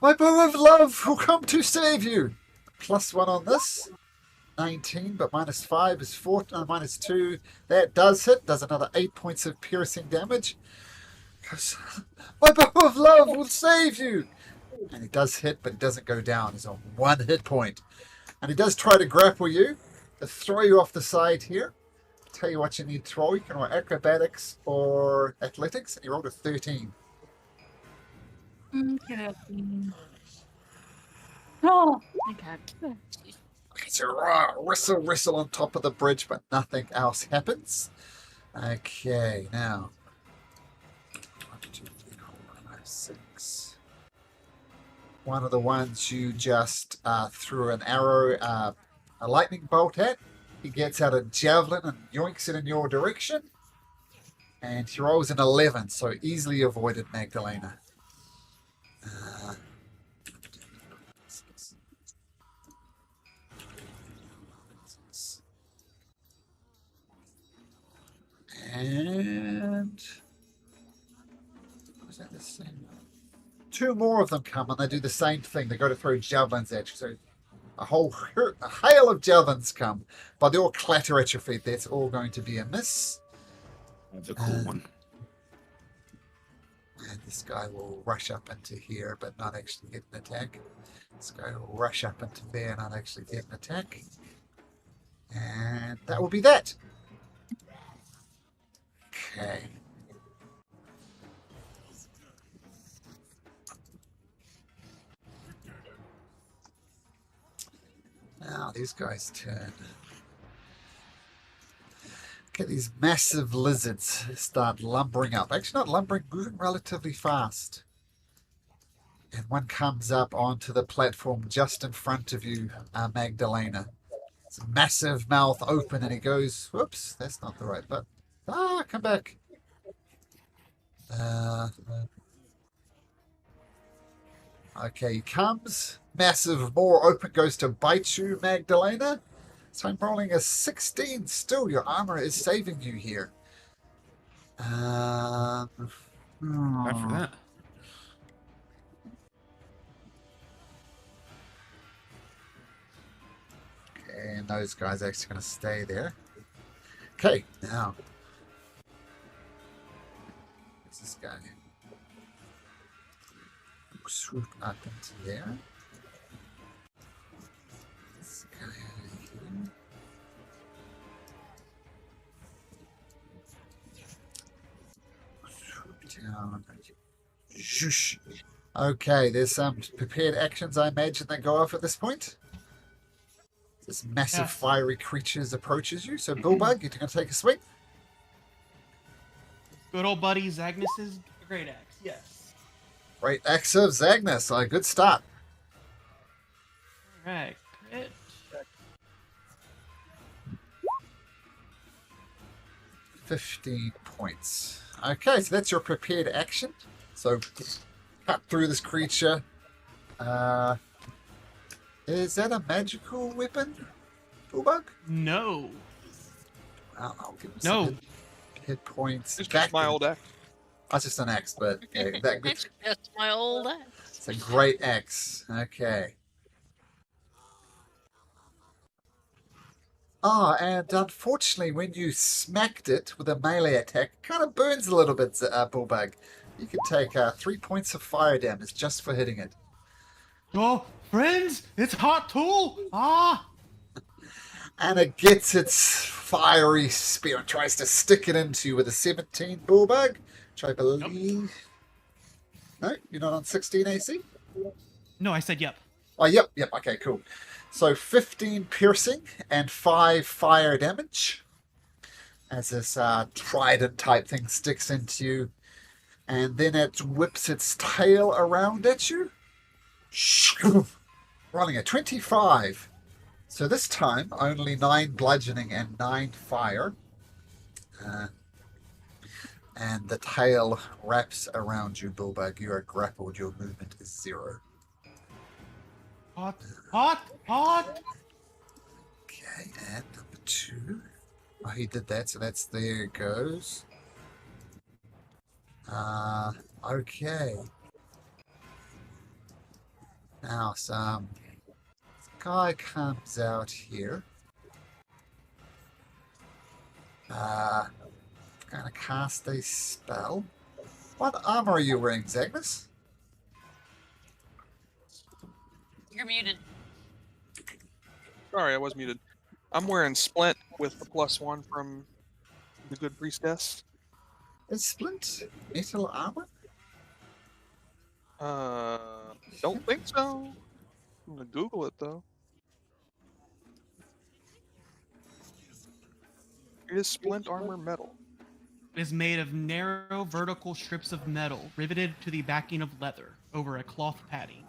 My bow of love will come to save you. +1 on this. 19, but -5 is 4, -2. That does hit. Does another 8 points of piercing damage. Goes, my bow of love will save you. And he does hit, but he doesn't go down. He's on 1 hit point. And he does try to grapple you, to throw you off the side here. Tell you what you need to roll. You can roll acrobatics or athletics, and you rolled a 13. Okay. Oh, okay. So wrestle on top of the bridge, but nothing else happens. Okay, now 1, 2, 3, 4, 5, 6. One of the ones you just threw an arrow, a lightning bolt at. He gets out a javelin and yoinks it in your direction. And he rolls an 11, so easily avoided, Magdalena. And was that the same? 2 more of them come and they do the same thing. They go to throw javelins at you. So a hail of javelins come, but they all clatter at your feet. That's all going to be a miss. That's a cool one. And this guy will rush up into here, but not actually get an attack. This guy will rush up into there and not actually get an attack. And that will be that. Okay. Now these guys turn. Okay, these massive lizards start lumbering up. Actually, not lumbering, moving relatively fast. And one comes up onto the platform just in front of you, Magdalena. It's a massive mouth open, and he goes, whoops, that's not the right button. Come back. Okay, he comes. Massive maw open, goes to bite you, Magdalena. So I'm rolling a 16 still. Your armor is saving you here. Bad for that. Okay, and those guys are actually going to stay there. Okay, now. Where's this guy? Swoop up into there. This guy out of here. Swoop down. Zhoosh. Okay, there's some prepared actions I imagine that go off at this point. This massive fiery creature approaches you. So, Bullbug, you're going to take a swing. Good old buddy Zagnus's great axe. Yes. Great axe of Zagnus. A good start. All right. Crit. 15 points. Okay, so that's your prepared action. So, cut through this creature. Is that a magical weapon, Bullbug? No. Well, I'll give him No. some hit points. It's just my old axe. That's just an axe, but yeah, That's my old ass. it's a great axe. Okay. And unfortunately, when you smacked it with a melee attack, it kind of burns a little bit, Bullbug. You can take 3 points of fire damage just for hitting it. Oh, friends, it's hot tool. And it gets its fiery spear and tries to stick it into you with a 17, Bullbug, which I believe... No, you're not on 16 AC? No, I said yep. Oh, yep, okay, cool. So 15 piercing and 5 fire damage as this trident type thing sticks into you. And then it whips its tail around at you. Rolling a 25. So this time, only 9 bludgeoning and 9 fire. And the tail wraps around you, Bullbug. You are grappled. Your movement is 0. Hot. Okay, and number 2. Oh, he did that, so there it goes. Okay. Now, some guy comes out here. Gonna cast a spell. What armor are you wearing, Zagnus? You're muted. Sorry, I was muted. I'm wearing Splint with the +1 from the Good Priestess. Is Splint metal armor? Don't think so. I'm gonna Google it though. Is Splint armor metal? It is made of narrow vertical strips of metal riveted to the backing of leather over a cloth padding.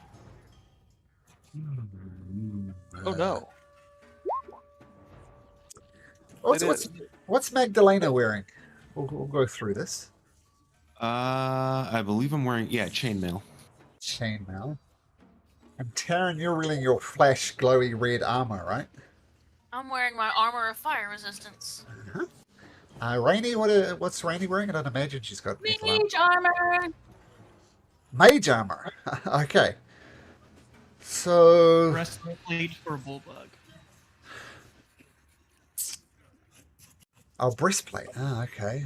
Oh no. What's, It what's, is. what's Magdalena wearing? We'll go through this. I believe I'm wearing chainmail. Chainmail. And Taryn, you're wearing your flash glowy red armor, right? I'm wearing my armor of fire resistance. Rainy, what's Rainy wearing? I don't imagine she's got metal armor. Mage armor. Mage armor. Okay. So Breastplate for Bullbug. oh, breastplate. Ah, okay.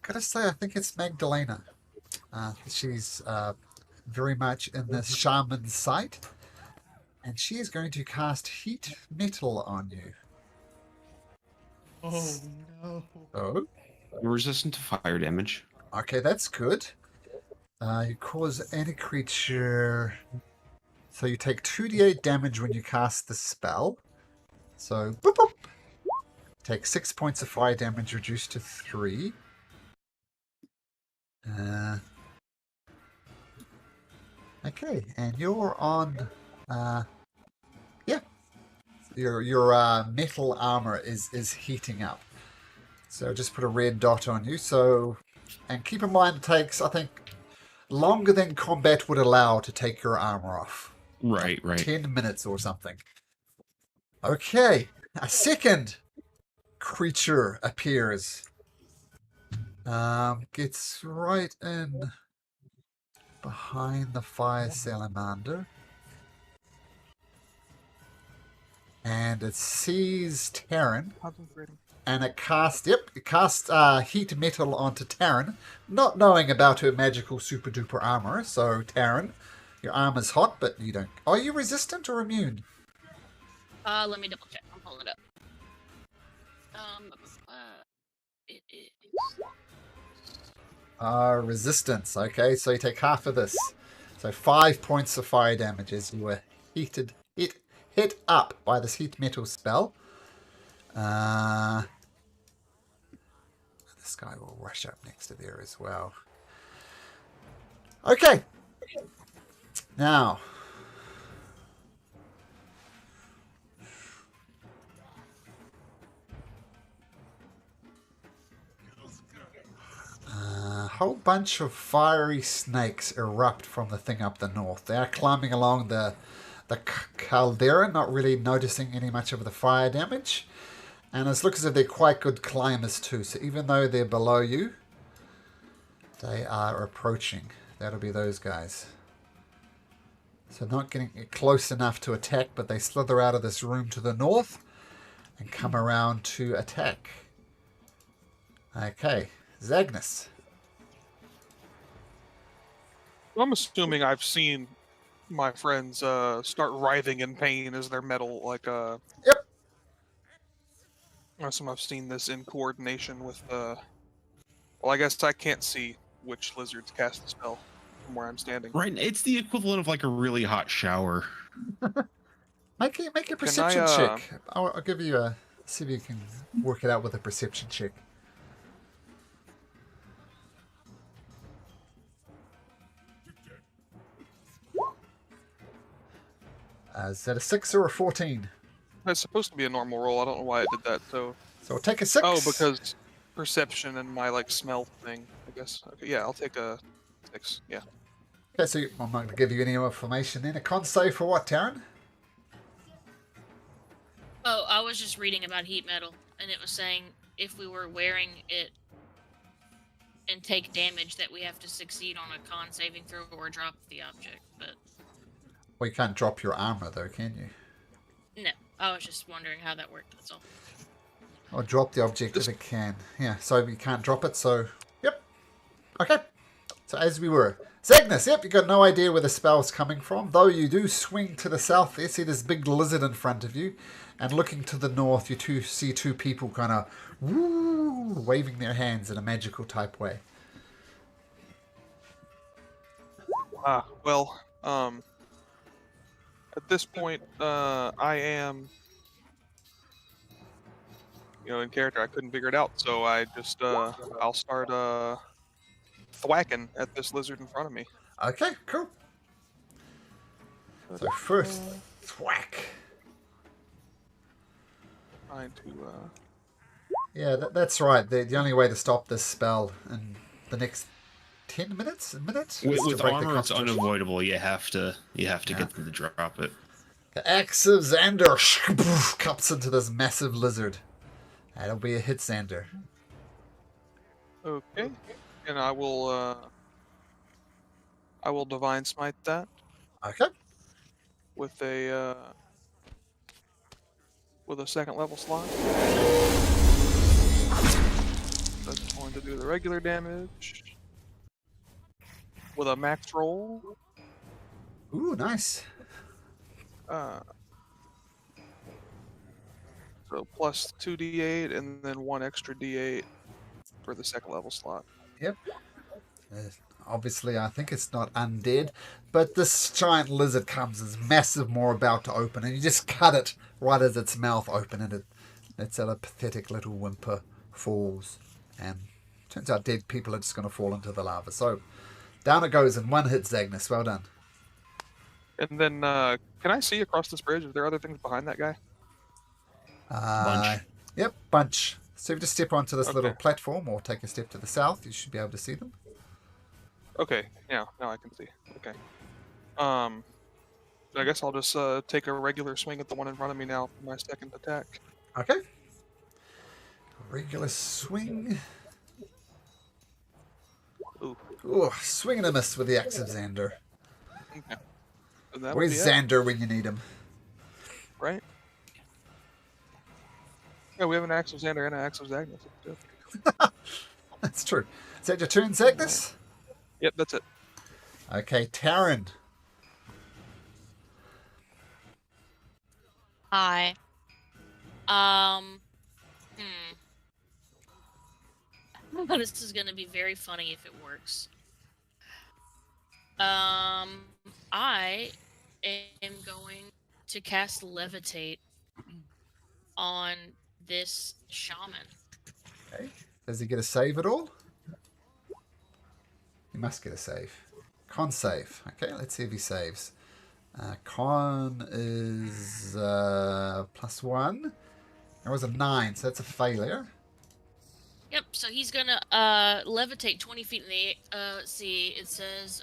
Gotta say, I think it's Magdalena. She's very much in the shaman's sight, and she is going to cast heat metal on you. Oh no. Oh, Resistant to fire damage. okay, that's good. You cause any creature. So you take 2d8 damage when you cast the spell. So, boop, boop. Take 6 points of fire damage, reduced to 3. Okay, and you're on. Yeah, your metal armor is heating up. So just put a red dot on you. So, and keep in mind it takes, I think, longer than combat would allow to take your armor off. Right. 10 minutes or something. Okay, a second creature appears. Gets right in behind the fire salamander. And it sees Taryn. Concentrating. And it casts heat metal onto Taryn, not knowing about her magical super duper armor. So Taryn, your armor's hot, but you don't. Are you resistant or immune? Let me double check. I'm pulling it up. It is. Resistance. Okay, so you take half of this. So 5 points of fire damage as you were hit up by this heat metal spell. This guy will rush up next to there as well. Okay. Now. A whole bunch of fiery snakes erupt from the thing up the north. They are climbing along the caldera, not really noticing any much of the fire damage. And it looks as if they're quite good climbers too. So even though they're below you, they are approaching. That'll be those guys. So not getting close enough to attack, but they slither out of this room to the north and come around to attack. Okay, Zagnus. I'm assuming I've seen my friends start writhing in pain as their metal Yep. I assume I've seen this in coordination with well, I guess I can't see which lizards cast the spell from where I'm standing. Right. It's the equivalent of like a really hot shower. Make a perception check. I'll give you a... See if you can work it out with a perception check. Is that a 6 or a 14? That's supposed to be a normal roll. I don't know why it did that. So take a 6. oh, because perception and my smell thing. I guess. Okay, yeah, I'll take a 6. Yeah. Okay, so I'm not going to give you any more information then. A con save for what, Taryn? Oh, I was just reading about heat metal, and it was saying if we were wearing it and take damage, that we have to succeed on a con saving throw or drop the object. But Well, you can't drop your armor though, can you? I was just wondering how that worked. That's all. Or drop the object if it can. Yeah, so we can't drop it, so... Yep. Okay. So as we were. Zagnus, yep, you got no idea where the spell's coming from, though you do swing to the south. You see this big lizard in front of you, and looking to the north, you see two people kind of waving their hands in a magical type way. Well, at this point, I am, in character. I couldn't figure it out, so I just, I'll start, thwacking at this lizard in front of me. Okay, cool. So first, thwack. Trying to, Yeah, that's right. The only way to stop this spell in the next 10 minutes, is With to break the armor, it's constitution. unavoidable. You have to get them to drop it. The axe of Xander cuts into this massive lizard. That'll be a hit, Xander. okay. And I will divine smite that Okay. with a second level slot. That's going to do the regular damage with a max roll. Ooh, nice. So plus 2d8 and then 1 extra d8 for the second level slot. Yep. Obviously, I think it's not undead, but this giant lizard comes as massive, more about to open, and you just cut it right as its mouth open, and it lets out a pathetic little whimper, falls, and turns out dead people are just going to fall into the lava. So down it goes in one hit, Zagnus. Well done. And then, can I see across this bridge? Are there other things behind that guy? Bunch. Yep, bunch. So if you just step onto this little Okay. platform or take a step to the south, you should be able to see them. Okay, yeah, now I can see. Okay. I guess I'll just take a regular swing at the one in front of me now for my second attack. Okay. Regular swing. Ooh. Ooh, swing and a miss with the axe of Xander. Okay. And that'll Where's be it, Xander when you need him? right? Yeah, we have an axe of Xander and an axe of Zagnus. That's good. That's true. Is that your turn, Zagnus? Yep, that's it. Okay, Taryn. Hi. This is gonna be very funny if it works. I am going to cast Levitate on this shaman. Okay. Does he get a save at all? He must get a save. Con save. Okay, let's see if he saves. Con is +1. That was a 9, so that's a failure. Yep, so he's gonna levitate 20 feet in the see, it says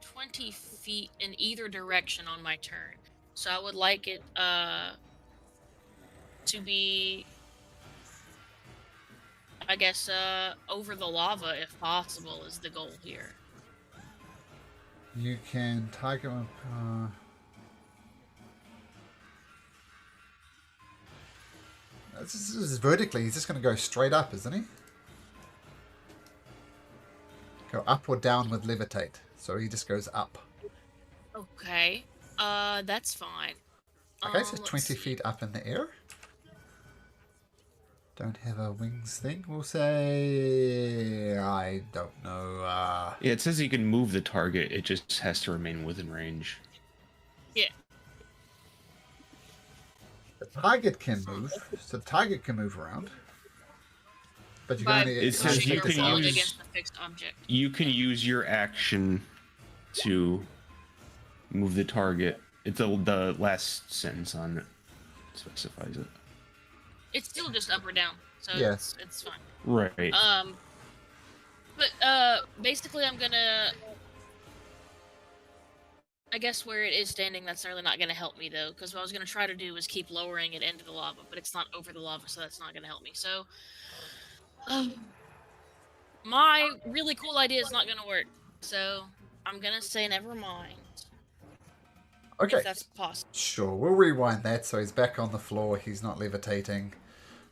20 feet in either direction on my turn. So I would like it to be, I guess, over the lava if possible is the goal here. You can target him. This is vertically. He's just going to go straight up, isn't he? Go up or down with levitate. So he just goes up. Okay, that's fine. Okay, so Let's 20 see. feet up in the air. Don't have a wings thing. We'll say... I don't know. Yeah, it says you can move the target. It just has to remain within range. Yeah. The target can move. So the target can move around. But you can By only... It says pushing you or can pulling use- against the fixed object. You can use your action to move the target. It's the last sentence on it specifies it. It's still just up or down, so Yeah. it's fine. Right. But basically I'm gonna, I guess where it is standing, that's really not gonna help me though, because what I was gonna try to do was keep lowering it into the lava, but it's not over the lava, so that's not gonna help me. So, my really cool idea is not gonna work. So I'm gonna say never mind. Okay. If that's possible. Sure, we'll rewind that so he's back on the floor. He's not levitating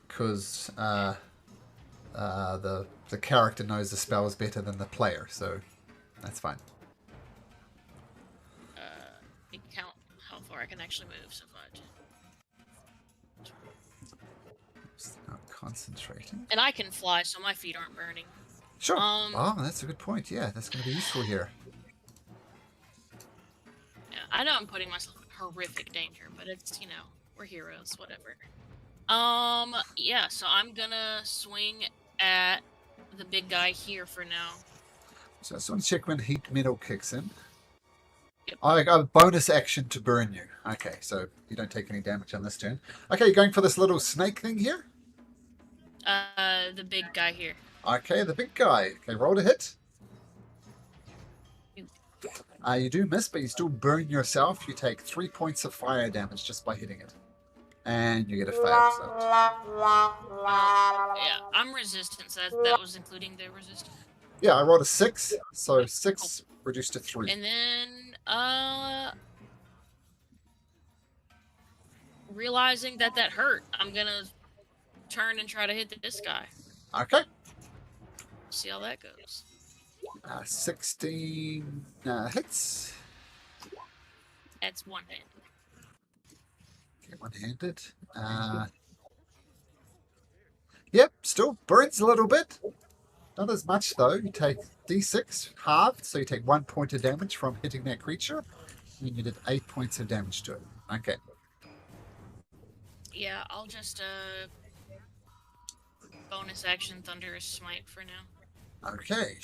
because the character knows the spells better than the player, so that's fine. You can count how far I can actually move. So far. Just not concentrating. And I can fly, so my feet aren't burning. Sure. Oh, that's a good point. Yeah, that's going to be useful here. Yeah, I know I'm putting myself in horrific danger, but it's, you know, we're heroes, whatever. Yeah, so I'm gonna swing at the big guy here for now. So I just want to check when heat metal kicks in. Yep. I got a bonus action to burn you. Okay, so you don't take any damage on this turn. Okay, you're going for this little snake thing here? The big guy here. Okay, the big guy. Okay, roll to hit. You do miss, but you still burn yourself. You take 3 points of fire damage just by hitting it. And you get a fail. So. Yeah, I'm resistant, so that was including the resistance. Yeah, I rolled a 6, so 6 reduced to 3. And then, realizing that hurt, I'm gonna turn and try to hit this guy. Okay. See how that goes. 16 hits. That's one hit. Okay, one-handed. Yep, still burns a little bit. Not as much though. You take d6 halved, so you take 1 point of damage from hitting that creature. And you did 8 points of damage to it. Okay. Yeah, I'll just bonus action Thunderous Smite for now. Okay.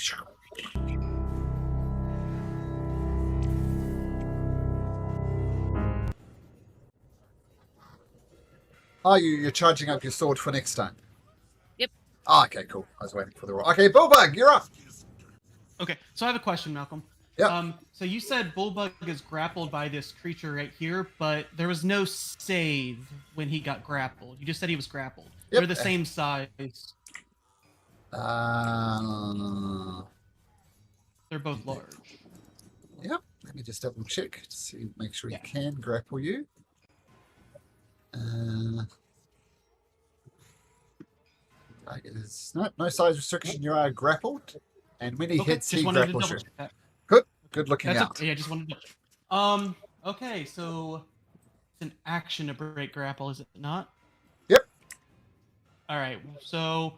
Oh, you're charging up your sword for next time? Yep. Oh, okay, cool. I was waiting for the roll. Okay, Bullbug, you're up. Okay, so I have a question, Malcolm. Yeah. So you said Bullbug is grappled by this creature right here, but there was no save when he got grappled. You just said he was grappled. Yep. They're the same size. They're both large. Yep. Let me just double check to see, make sure he can grapple you. There's no size restriction. You are grappled, and when he hits, he grapples you. That. Good looking out. Okay, I just wanted to. Okay, so it's an action to break grapple, is it not? Yep. All right. So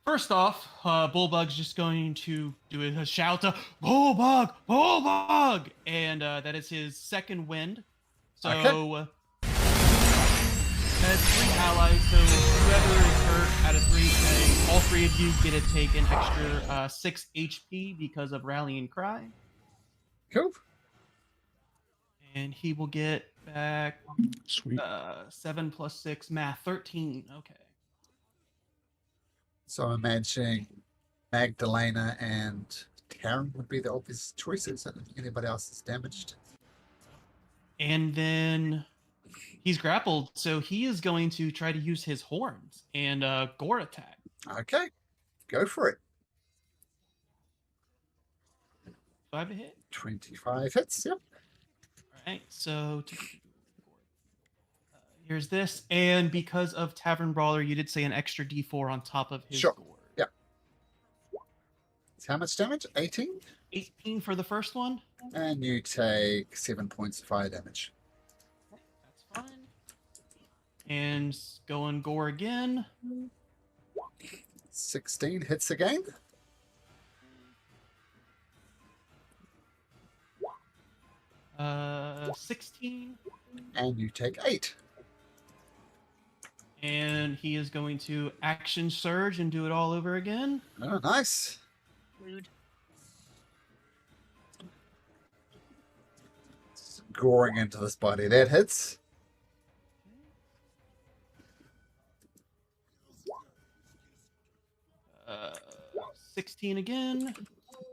first off, Bullbug's just going to do a shout to Bullbug, Bullbug, and that is his second wind. So. Okay. Has 3 allies, so whoever is hurt out of 3, all 3 of you get to take an extra 6 HP because of Rallying Cry. Cool. And he will get back Sweet. 7 plus 6, math, 13. Okay. So I'm imagining Magdalena and Taryn would be the obvious choices. I don't think anybody else is damaged. And then he's grappled, so he is going to try to use his horns and gore attack. Okay, go for it. 5 to hit. 25 hits, yep. All right, so here's this. And because of Tavern Brawler, you did say an extra d4 on top of his Sure. gore. Yep. How much damage? 18? 18 for the first one. And you take 7 points of fire damage. That's fine. And going gore again. 16 hits again. Uh, 16. And you take 8. And he is going to action surge and do it all over again. Oh, nice. Rude. Goring into this body. That hits. Uh, 16 again.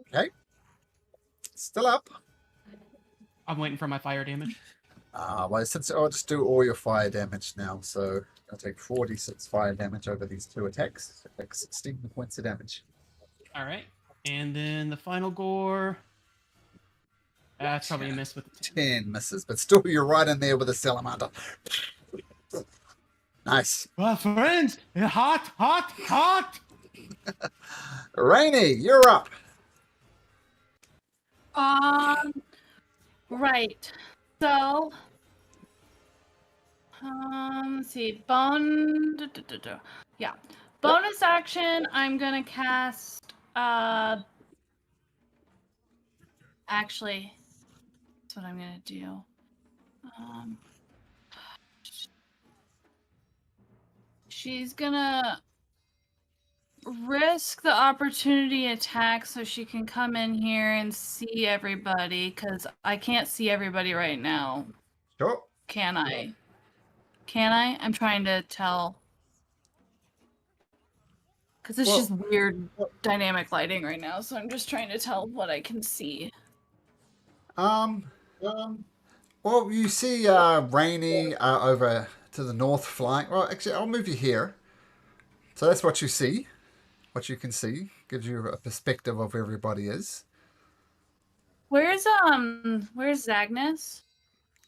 Okay. Still up. I'm waiting for my fire damage. Well, since I'll just do all your fire damage now, so I'll take 46 fire damage over these 2 attacks. So take 16 points of damage. All right. And then the final gore. That's probably a miss with the 10 misses, but still you're right in there with the salamander. Nice. Well, friends, hot, hot, hot. Rainy, you're up. Right. So, let's see. Yeah. Bonus action, I'm gonna cast, actually, that's what I'm gonna do. She's gonna risk the opportunity attack so she can come in here and see everybody, because I can't see everybody right now. Sure. Can I? Can I? I'm trying to tell. Because it's just weird dynamic lighting right now, so I'm just trying to tell what I can see. Well, you see Rainy over to the north flying. Well, actually, I'll move you here. So that's what you see. What you can see gives you a perspective of where everybody is. Where's Zagnus?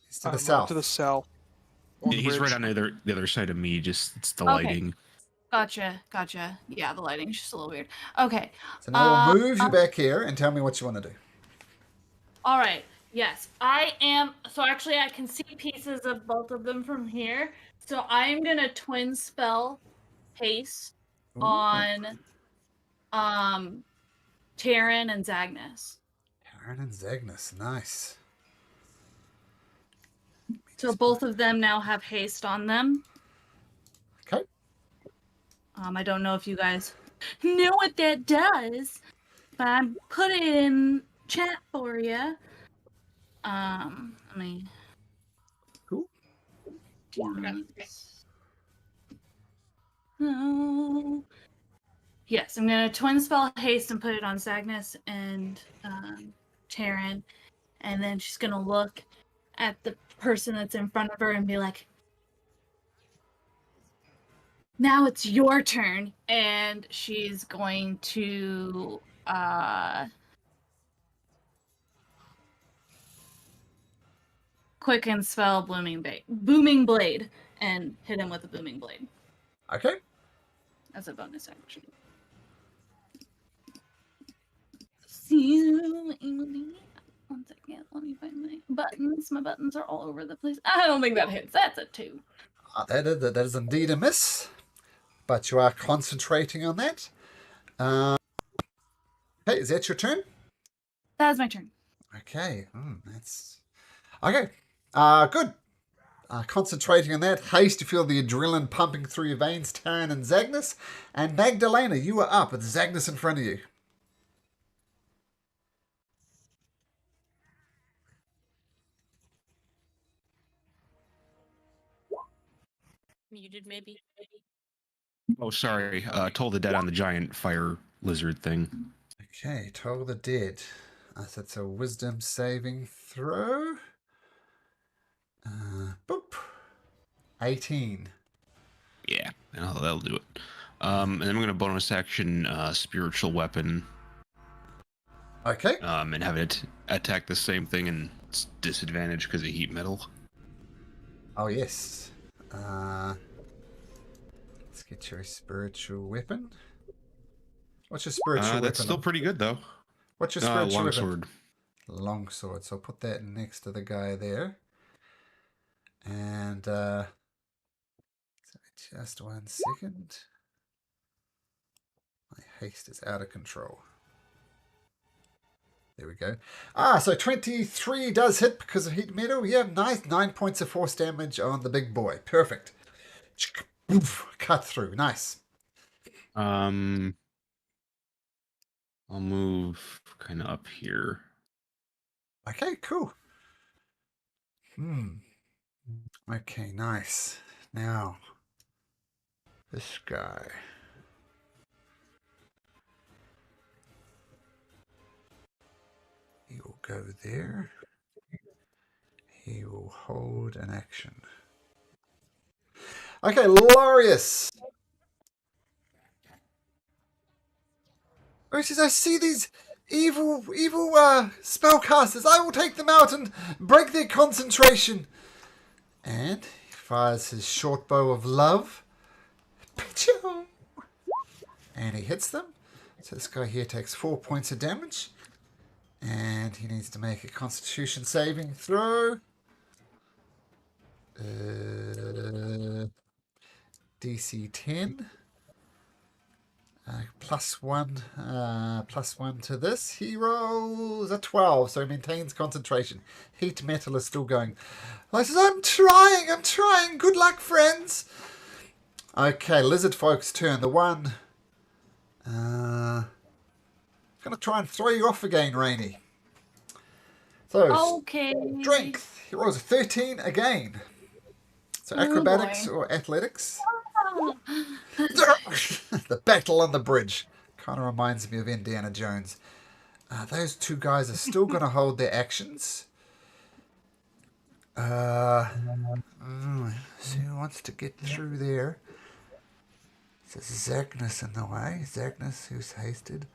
It's to the To south. the south. on Yeah, the he's right bridge. on the other side of me. Just it's the Okay. lighting. Gotcha. Yeah, the lighting's just a little weird. Okay. So now we'll move you back here and tell me what you want to do. All right. Yes, I am. So actually, I can see pieces of both of them from here. So I'm gonna twin spell haste on Terran and Zagnus. Aaron and Zagnus, nice. So both of them now have haste on them. Okay. I don't know if you guys know what that does, but I put it in chat for you. Let me. Cool. No. Yes, I'm gonna twin spell haste and put it on Zagnus and Terran, and then she's gonna look at the person that's in front of her and be like, "Now it's your turn," and she's going to quicken spell booming blade, and hit him with a booming blade Okay. as a bonus action. One second, let me find my buttons. My buttons are all over the place. I don't think that hits. That's a 2. That is indeed a miss, but you are concentrating on that. Okay, is that your turn? That is my turn. Okay, that's okay. Good. Concentrating on that. Haste, you feel the adrenaline pumping through your veins. Taryn and Zagnus, and Magdalena, you are up with Zagnus in front of you. Muted, maybe. Oh, sorry. Toll the Dead on the giant fire lizard thing. Okay, Toll the Dead. So it's a wisdom saving throw. Boop. 18. Yeah, that'll do it. And then I'm gonna bonus action spiritual weapon. Okay. And have it attack the same thing, and it's disadvantage because of heat metal. Oh, yes. Let's get your spiritual weapon. What's your spiritual weapon? That's still pretty good though. What's your spiritual weapon? Longsword. Longsword. So I'll put that next to the guy there. And just 1 second. My haste is out of control. There we go. So 23 does hit because of heat metal. Yeah, nice. 9 points of force damage on the big boy. Perfect. Cut through. Nice. I'll move kind of up here. Okay, cool. Okay, nice. Now, this guy. He will go there. He will hold an action. Okay, Larius. Oh, he says, I see these evil spellcasters. I will take them out and break their concentration. And he fires his short bow of love. Pachoo! And he hits them. So this guy here takes 4 points of damage. And he needs to make a constitution saving throw. DC 10. +1 to this. He rolls a 12, so he maintains concentration. Heat metal is still going. I says, I'm trying. Good luck, friends. Okay, lizard folks' turn. The one gonna try and throw you off again, Rainy. So Okay. strength. He rolls a 13 again. So acrobatics boy. or athletics. The battle on the bridge. Kind of reminds me of Indiana Jones. Those two guys are still going to hold their actions. So who wants to get through there? There's Zagnus in the way. Zagnus, who's hasted.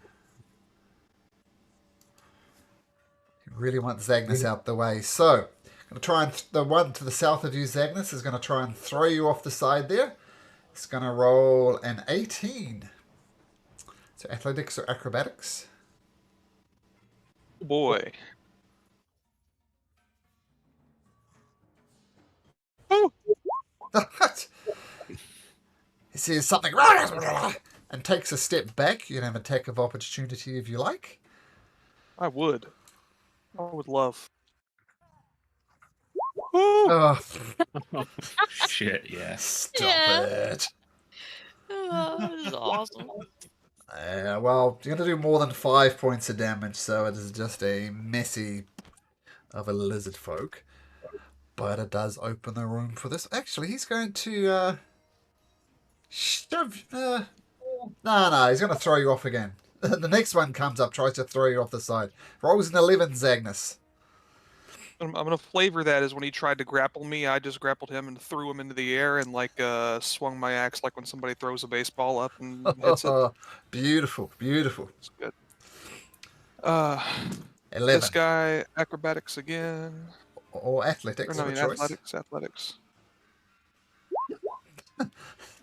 You really want Zagnus out the way. So, I'm going to try and the one to the south of you, Zagnus, is going to try and throw you off the side there. It's going to roll an 18. So athletics or acrobatics? Boy. Oh, He sees something and takes a step back. You can have an attack of opportunity if you like. I would love. Ooh. Oh, Shit, yeah. stop Yeah. it. Oh, this is awesome. Well, you're going to do more than 5 points of damage, so it is just a messy of a lizard folk. But it does open the room for this. Actually, he's going to shove. No, he's going to throw you off again. The next one comes up, tries to throw you off the side. Rolls an 11, Zagnus. I'm gonna flavor that as when he tried to grapple me, I just grappled him and threw him into the air and swung my axe like when somebody throws a baseball up and hits it. Beautiful. It's good. 11. This guy acrobatics again. Or athletics, Or no, your choice. athletics.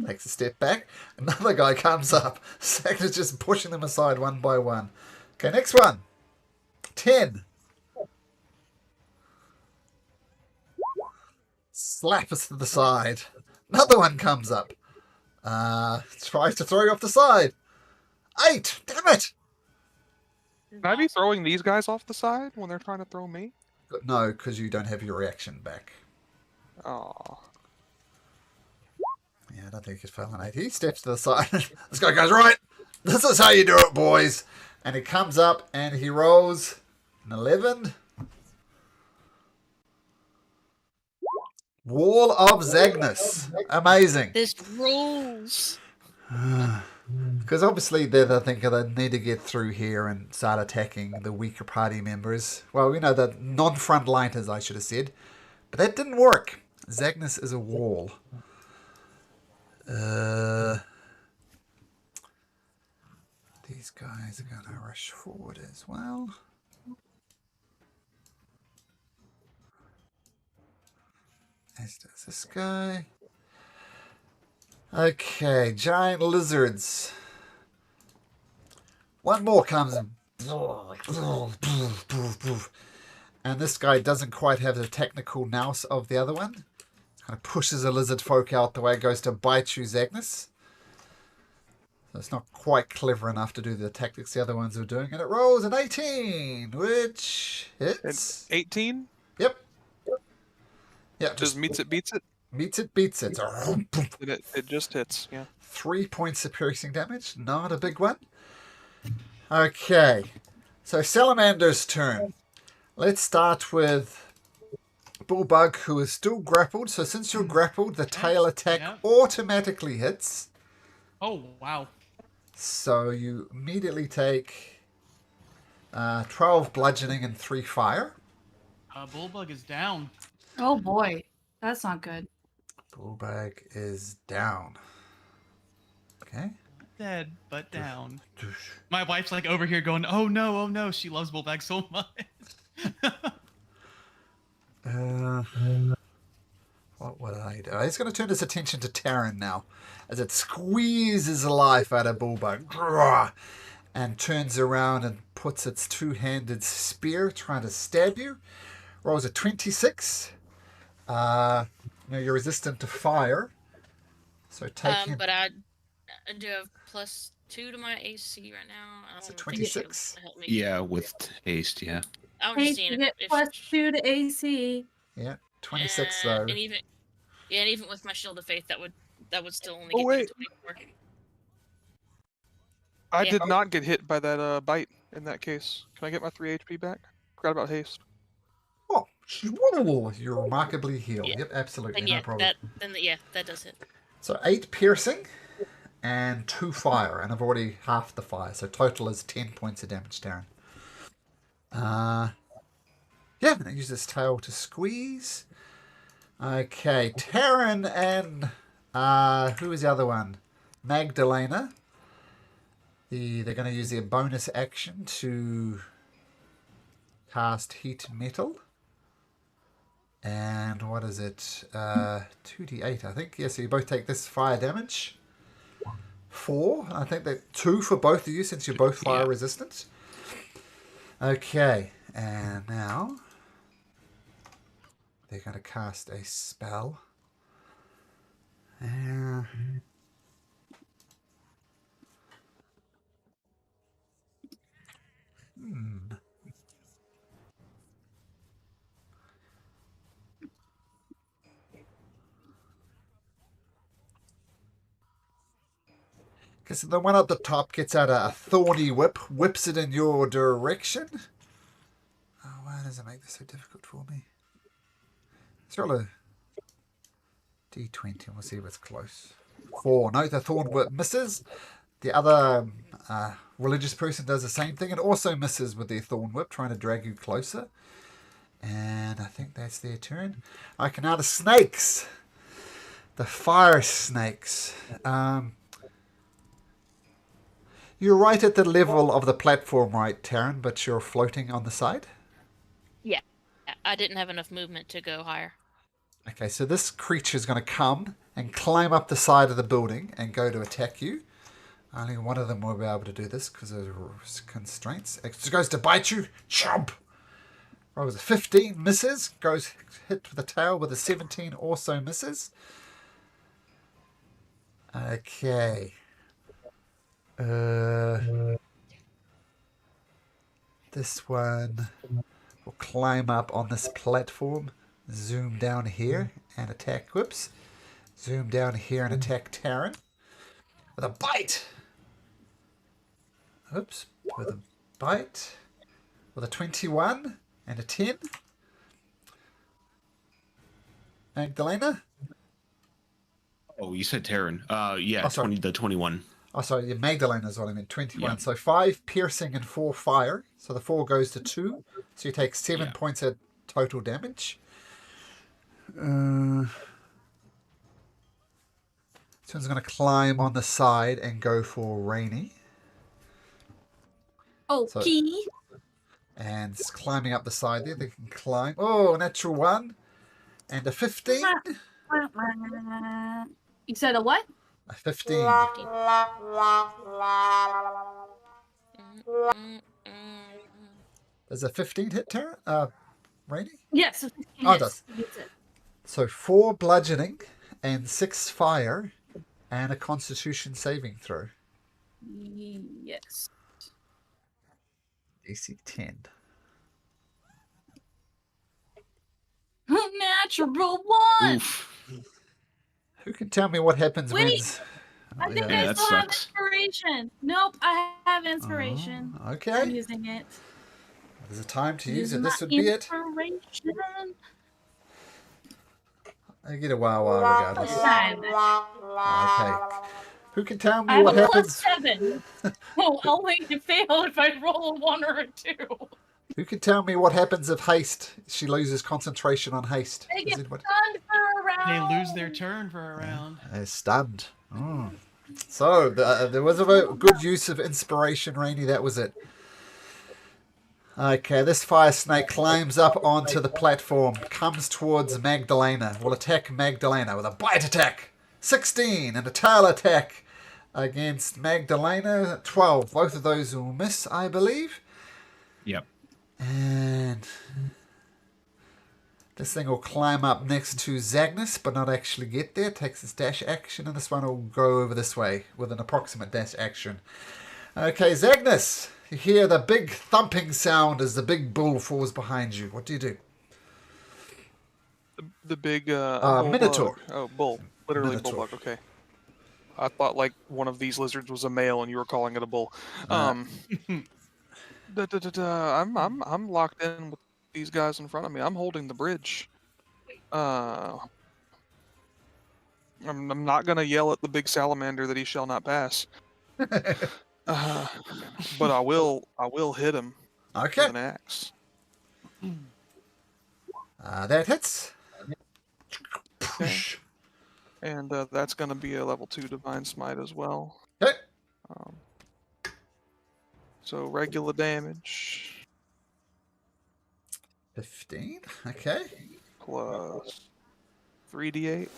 Takes a step back. Another guy comes up. Zagnus just pushing them aside one by one. Okay, next one. 10. Slap us to the side. Another one comes up. Tries to throw you off the side. 8. Damn it. Can I be throwing these guys off the side when they're trying to throw me? No, because you don't have your reaction back. Oh. Yeah, I don't think he's failing 8. He steps to the side. This guy goes, right, this is how you do it, boys. And he comes up and he rolls an 11. Wall of Zagnus. Amazing. This rules. Because obviously they're thinking they need to get through here and start attacking the weaker party members. Well, the non-frontliners, I should have said. But that didn't work. Zagnus is a wall. These guys are going to rush forward as well. As does this guy. Okay, giant lizards. One more comes in. And this guy doesn't quite have the technical nous of the other one. Kind of pushes a lizard folk out the way, goes to bite you, Zagnus. So it's not quite clever enough to do the tactics the other ones are doing. And it rolls an 18, which hits. 18? Yep. Yeah, Just meets it, beats it? Meets it, beats it. It just hits, yeah. 3 points of piercing damage. Not a big one. Okay. So Salamander's turn. Let's start with Bullbug, who is still grappled. So since you're grappled, the tail attack automatically hits. Oh, wow. So you immediately take 12 bludgeoning and 3 fire. Bullbug is down. Oh boy, that's not good. Bullbug is down. Okay. dead, but down. My wife's like over here going, oh no, she loves Bullbag so much. What would I do? He's going to turn his attention to Terran now, as it squeezes the life out of Bullbug, and turns around and puts its two-handed spear, trying to stab you. Rolls a 26. Now you're resistant to fire, so taking. But I do have +2 to my AC right now. I Is it don't think she'll 26? help me. Yeah, with haste, yeah. I was Hey, just seeing you get if +2 to AC. Yeah, 26 though. and even with my shield of faith, that would still only Oh, get me wait. to 24. I Yeah. did not get hit by that bite in that case. Can I get my 3 HP back? Forgot about haste. Oh, you're remarkably healed. Yeah. Yep, absolutely, Then no yeah, problem. that does it. So 8 piercing and 2 fire, and I've already halved the fire, so total is 10 points of damage, Darren. Yeah, and use this tail to squeeze. Okay, Terran and who is the other one? Magdalena. They're going to use their bonus action to cast Heat Metal. And what is it? 2d8, I think. Yeah, so you both take this fire damage. 4. I think that 2 for both of you since you're both fire resistant. Okay, and now they're going to cast a spell. Because the one at the top gets out a thorny whip, whips it in your direction. Oh, why does it make this so difficult for me? Let's roll a d20 and we'll see if it's close. 4. No, the thorn whip misses. The other religious person does the same thing and also misses with their thorn whip, trying to drag you closer. And I think that's their turn. Okay, now the snakes. The fire snakes. You're right at the level of the platform, right, Taryn, but you're floating on the side? Yeah, I didn't have enough movement to go higher. Okay, so this creature is going to come and climb up the side of the building and go to attack you. Only one of them will be able to do this because of constraints. It goes to bite you. Chomp! Rolls a 15, misses. Goes hit with the tail with a 17, also misses. Okay. This one will climb up on this platform, zoom down here and attack. Whoops. Zoom down here and attack Taryn with a bite. Oops. With a bite. With a 21 and a 10. Magdalena? Oh, you said Terran. Yeah, Oh, sorry. 21. Oh, sorry, yeah, Magdalena is what I meant. 21. Yeah. So 5 piercing and 4 fire. So the 4 goes to 2. So you take 7 points of total damage. This one's going to climb on the side and go for Rainy. Okay. And it's climbing up the side there. They can climb. Oh, natural 1. And a 15. You said a what? A 15. Does a 15 hit Tara? Rainy? Yes. Oh, it does. So 4 bludgeoning and 6 fire and a constitution saving throw. Yes. AC 10. Natural 1. Oof. Who can tell me what happens when... Wait. I think yeah, I that still have sucks. inspiration. Nope, I have inspiration. Oh, I'm okay. using it. There's a time to use it. Using This my would be it. inspiration. I get a wow regardless. Fine. Okay. Who can tell I me have what a happens? +7. Oh, I'll make it fail if I roll a 1 or a 2. Who can tell me what happens if haste? She loses concentration on haste. They Is get it what? stunned for a round. They lose their turn for a round. Stunned. Oh. So there was a good use of inspiration, Rainy. That was it. Okay, this fire snake climbs up onto the platform, comes towards Magdalena. Will attack Magdalena with a bite attack. 16 and a tail attack against Magdalena. 12. Both of those will miss, I believe. Yep. And this thing will climb up next to Zagnus, but not actually get there. Takes its dash action, and this one will go over this way with an approximate dash action. Okay, Zagnus, you hear the big thumping sound as the big bull falls behind you. What do you do? The big Minotaur. Oh, bull. Literally Minotaur. bulldog. Okay. I thought like one of these lizards was a male and you were calling it a bull. I'm locked in with these guys in front of me. I'm holding the bridge. I'm not gonna yell at the big salamander that he shall not pass. But I will hit him Okay, with an axe. that hits. Okay. And that's gonna be a level 2 divine smite as well. Okay. So regular damage 15. Okay. plus 3d8.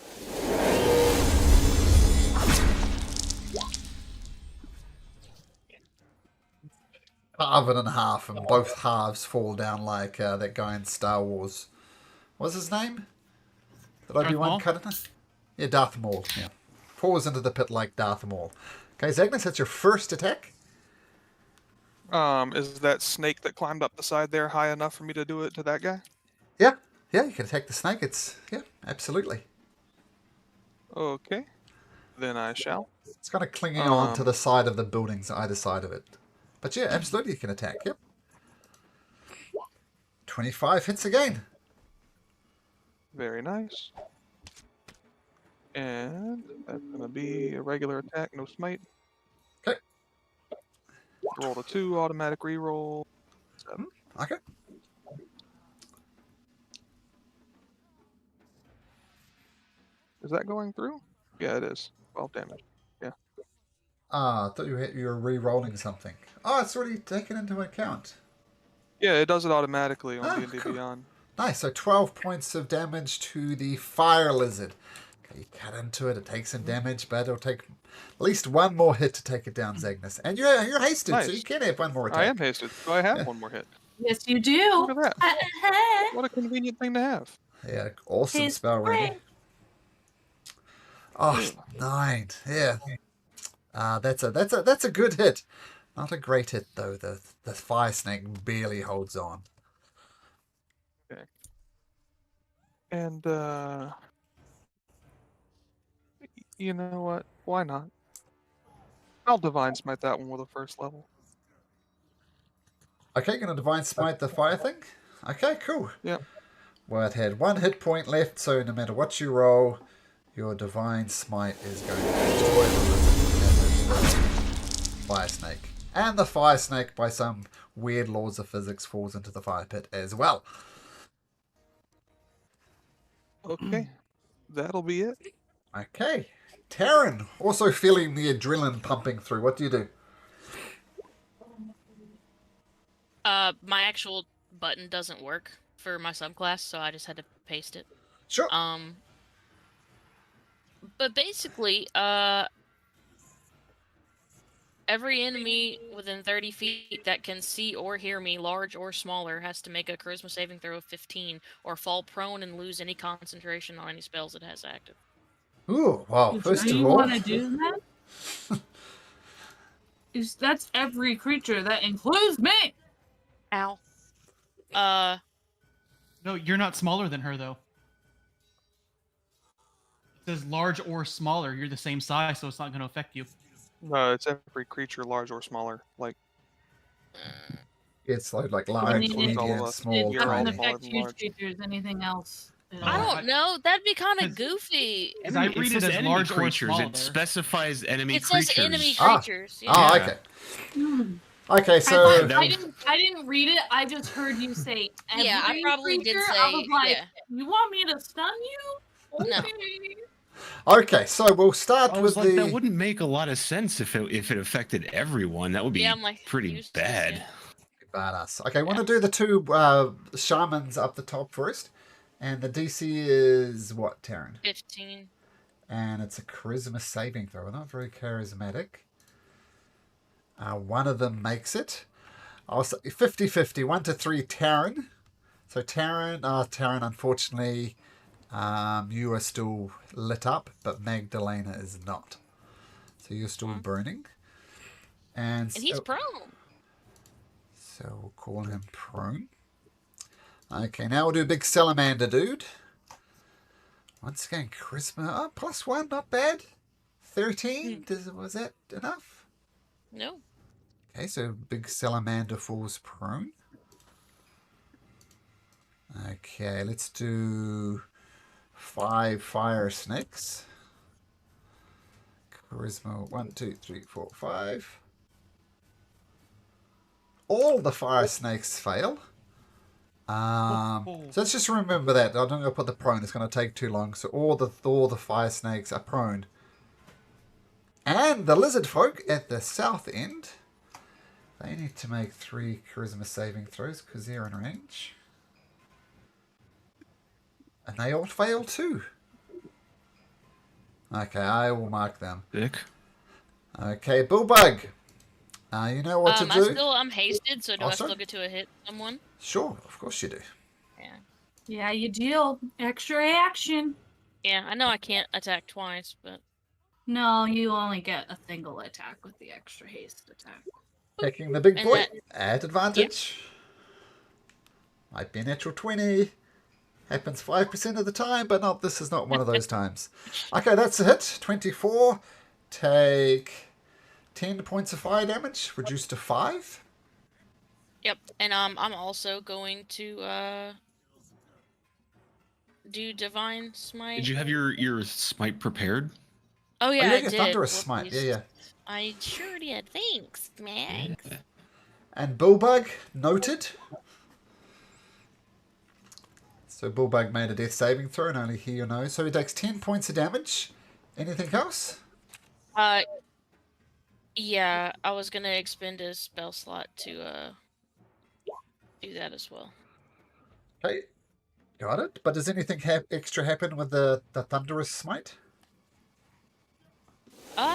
Halve it in half, and both halves fall down like that guy in Star Wars. What's his name? Did Obi-Wan Maul? cut it? Yeah, Darth Maul. Yeah. Falls into the pit like Darth Maul. Okay, Zagnus, that's your first attack. Is that snake that climbed up the side there high enough for me to do it to that guy? Yeah, you can attack the snake. Yeah, absolutely. Okay. Then I shall. It's kind of clinging on to the side of the buildings, either side of it. But yeah, absolutely, you can attack. Yep. 25 hits again. Very nice. And that's gonna be a regular attack, no smite. Okay. Roll a 2, automatic reroll. 7. Okay. Is that going through? Yeah, it is. 12 damage. Yeah. Ah, I thought you were re-rolling something. Oh, it's already taken into account. Yeah, it does it automatically on D&D cool. Beyond. Nice, so 12 points of damage to the fire lizard. Okay, you cut into it, it takes some damage, but it'll take at least one more hit to take it down, Zagnus. And you're hasted, so Nice. you can have one more attack. I am hasted, so I have Yeah. one more hit. Yes, you do. Look at that. What a convenient thing to have. Yeah, awesome His spell, Randy. friend. Oh, 9. Yeah. That's a good hit. Not a great hit though. The fire snake barely holds on. And, you know what? Why not? I'll Divine Smite that one with a first level. Okay, gonna divine smite the fire thing. Okay, cool. Yep. Well, it had 1 hit point left, so no matter what you roll, your divine smite is going to destroy the lizard and the fire snake. And the fire snake, by some weird laws of physics, falls into the fire pit as well. Okay. That'll be it. Okay. Taryn, also feeling the adrenaline pumping through. What do you do? My actual button doesn't work for my subclass, so I just had to paste it. Sure. But basically, every enemy within 30 feet that can see or hear me, large or smaller, has to make a charisma saving throw of 15 or fall prone and lose any concentration on any spells it has active. Ooh, wow. First do of you all, want to do that? That's every creature. That includes me. Ow. No, you're not smaller than her, though. It says large or smaller. You're the same size, so it's not going to affect you. No, it's every creature, large or smaller. Like, it's like large, mean, medium, all of us. small, It You're all doesn't tiny. smaller affect than huge large. creatures. Anything else? I don't know. That'd be kind of 'cause- goofy. Because I It read it says as enemy large or creatures. smaller. It specifies enemy It creatures. says enemy Ah. creatures. Oh, Yeah. okay. Hmm. Okay, so I didn't read it. I just heard you say every Yeah, I probably did creature. say. I was like, Yeah. you want me to stun you? No. Okay. Okay, so we'll start I with was like, the. that wouldn't make a lot of sense if it affected everyone. That would be Yeah, I'm like, pretty useless, bad. yeah. Badass. Okay, I want to do the two shamans up the top first. And the DC is what, Taryn? 15. And it's a charisma saving throw. Not very charismatic. One of them makes it. I'll say 50-50. 1 to 3, Taryn. So Taryn, unfortunately, you are still lit up, but Magdalena is not. So you're still burning. And he's prone. So we'll call him prone. Okay, now we'll do big salamander dude. Once again, charisma. Oh, +1, not bad. 13. Was that enough? No. Okay, so big salamander falls prone. Okay, let's do 5 fire snakes. Charisma 1, 2, 3, 4, 5. All the fire snakes fail. So let's just remember that. I'm not going to put the prone. It's going to take too long. So all the fire snakes are prone. And the lizard folk at the south end, they need to make 3 charisma saving throws because they're in range. And they all fail too. Okay, I will mark them. Dick. Okay, Bullbug. You know what to do? I'm hasted, so do Oh, I sorry? still get to a hit someone? Sure, of course you do. Yeah. Yeah, you do. Extra action. Yeah, I know I can't attack twice, but No, you only get a single attack with the extra haste attack. Taking the big And boy that- at advantage. Might be a natural 20. Happens 5% of the time, but not. This is not one of those times. Okay, that's a hit. 24. Take 10 points of fire damage, reduced to 5. Yep, and I'm also going to do divine smite. Did you have your smite prepared? Oh yeah, yeah, I your did. thunderous smite. Yeah, yeah. I sure did. Thanks, Max. Yeah. And Bullbug, noted. So Bullbug made a death saving throw, and only he or no. So he takes 10 points of damage. Anything else? Yeah, I was gonna expend a spell slot to do that as well. Okay, got it. But does anything extra happen with the thunderous smite? Just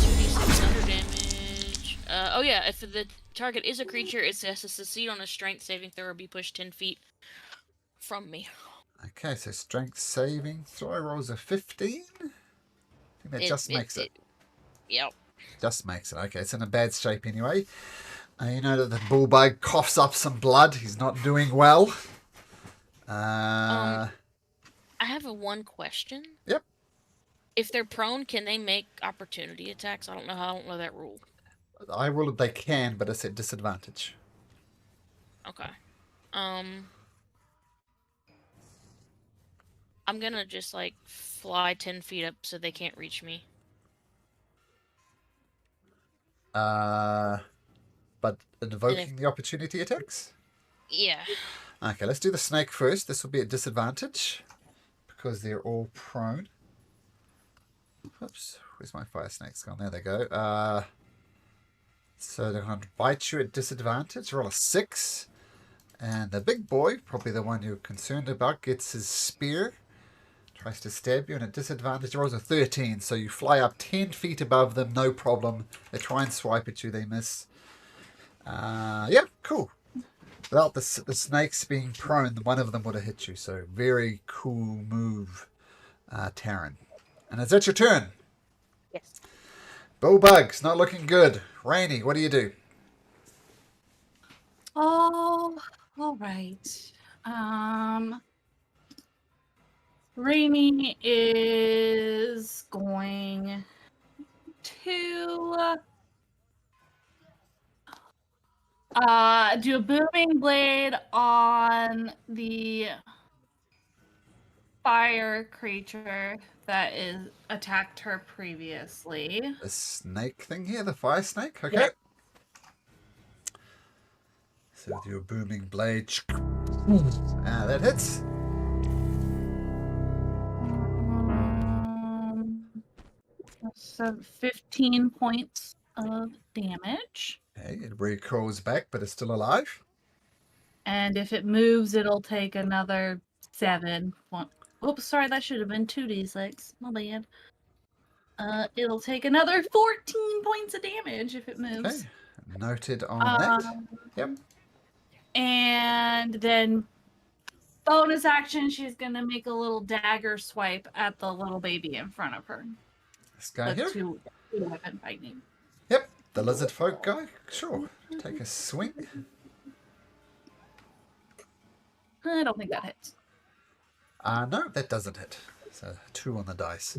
2d6 thunder damage. Oh yeah, if the target is a creature, it has to succeed on a strength saving throw or be pushed 10 feet from me. Okay, so strength saving throw rolls a 15. I think that just makes it. Yep. Just makes it. Okay, it's in a bad shape anyway. You know that the Bullbug coughs up some blood. He's not doing well. I have one question. Yep. If they're prone, can they make opportunity attacks? I don't know that rule. I roll if they can, but it's at disadvantage. Okay. I'm gonna just like fly 10 feet up so they can't reach me. But invoking the opportunity attacks? Yeah. Okay, let's do the snake first. This will be at disadvantage because they're all prone. Oops, where's my fire snakes gone? There they go. So they're going to bite you at disadvantage. Roll a 6. And the big boy, probably the one you're concerned about, gets his spear. Tries to stab you, and at disadvantage rolls a 13. So you fly up 10 feet above them, no problem. They try and swipe at you, they miss. Yeah, cool. Without the snakes being prone, one of them would have hit you. So very cool move, Taryn. And is that your turn? Yes. Bullbug's not looking good. Rainy, what do you do? Oh, all right. Rainy is going to do a booming blade on the fire creature that is attacked her previously. The snake thing here, the fire snake? Okay. Yep. So with your booming blade, that hits. So 15 points of damage. Okay, it recalls back, but it's still alive. And if it moves, it'll take another 7. Oops, sorry, that should have been 2d6. My bad. It'll take another 14 points of damage if it moves. Okay, noted on that. Yep. And then bonus action, she's gonna make a little dagger swipe at the little baby in front of her. This guy The here. two weapon fighting. Yep, the lizard folk guy. Sure, take a swing. I don't think that hits. No, that doesn't hit. So 2 on the dice.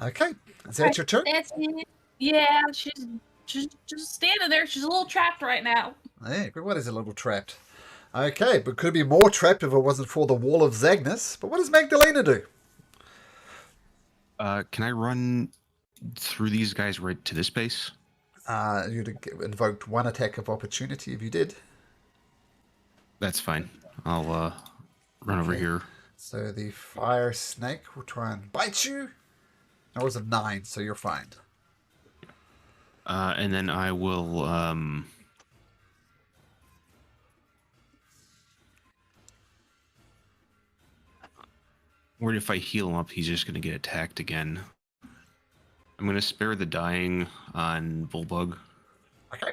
Okay, is that your turn? That's it. Yeah, she's just standing there. She's a little trapped right now. Hey, what is a little trapped? Okay, but could be more trapped if it wasn't for the wall of Zagnus. But what does Magdalena do? Can I run through these guys right to this base? You'd invoked 1 attack of opportunity if you did. That's fine. I'll run over here. So the fire snake will try and bite you. That was a 9, so you're fine. And then I will worried if I heal him up, he's just gonna get attacked again. I'm gonna spare the dying on Bullbug. Okay.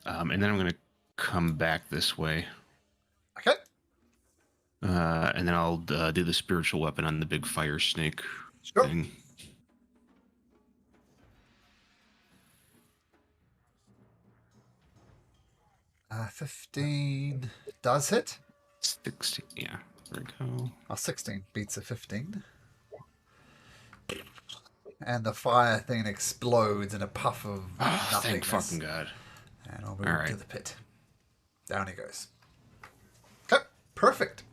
And then I'm gonna come back this way. Okay. And then I'll do the spiritual weapon on the big fire snake Sure. thing. Uh, 15 does hit. 16, yeah. There we go. 16 beats a 15. And the fire thing explodes in a puff of Oh, nothingness. thank fucking God. And I'll move All to right. the pit. Down he goes. Okay, perfect.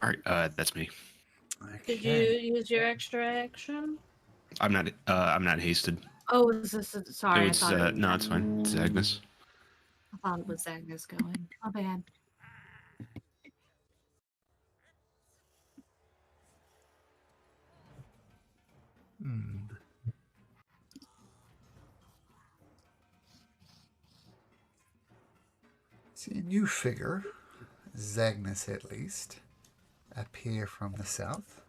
All right, that's me. Okay. Did you use your extra action? I'm not hasted. Oh, sorry. It's no, it's fine. It's Agnes. I thought it was Agnes going. My bad. See a new figure, Zagnus at least, appear from the south.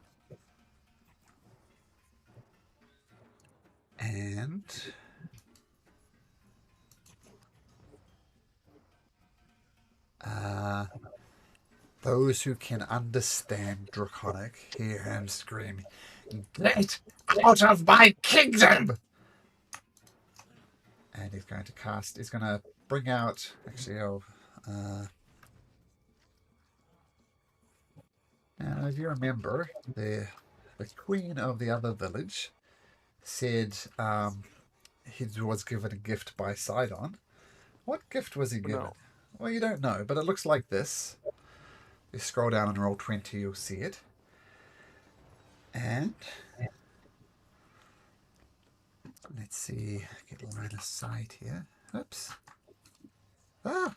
And those who can understand Draconic hear him scream, "Get out of my kingdom!" And he's going to bring out, actually, now if you remember, the queen of the other village said he was given a gift by Sidon. What gift was he given? No. Well, you don't know, but it looks like this. You scroll down and roll 20, you'll see it. And let's see, get line of sight here. Oops. Ah!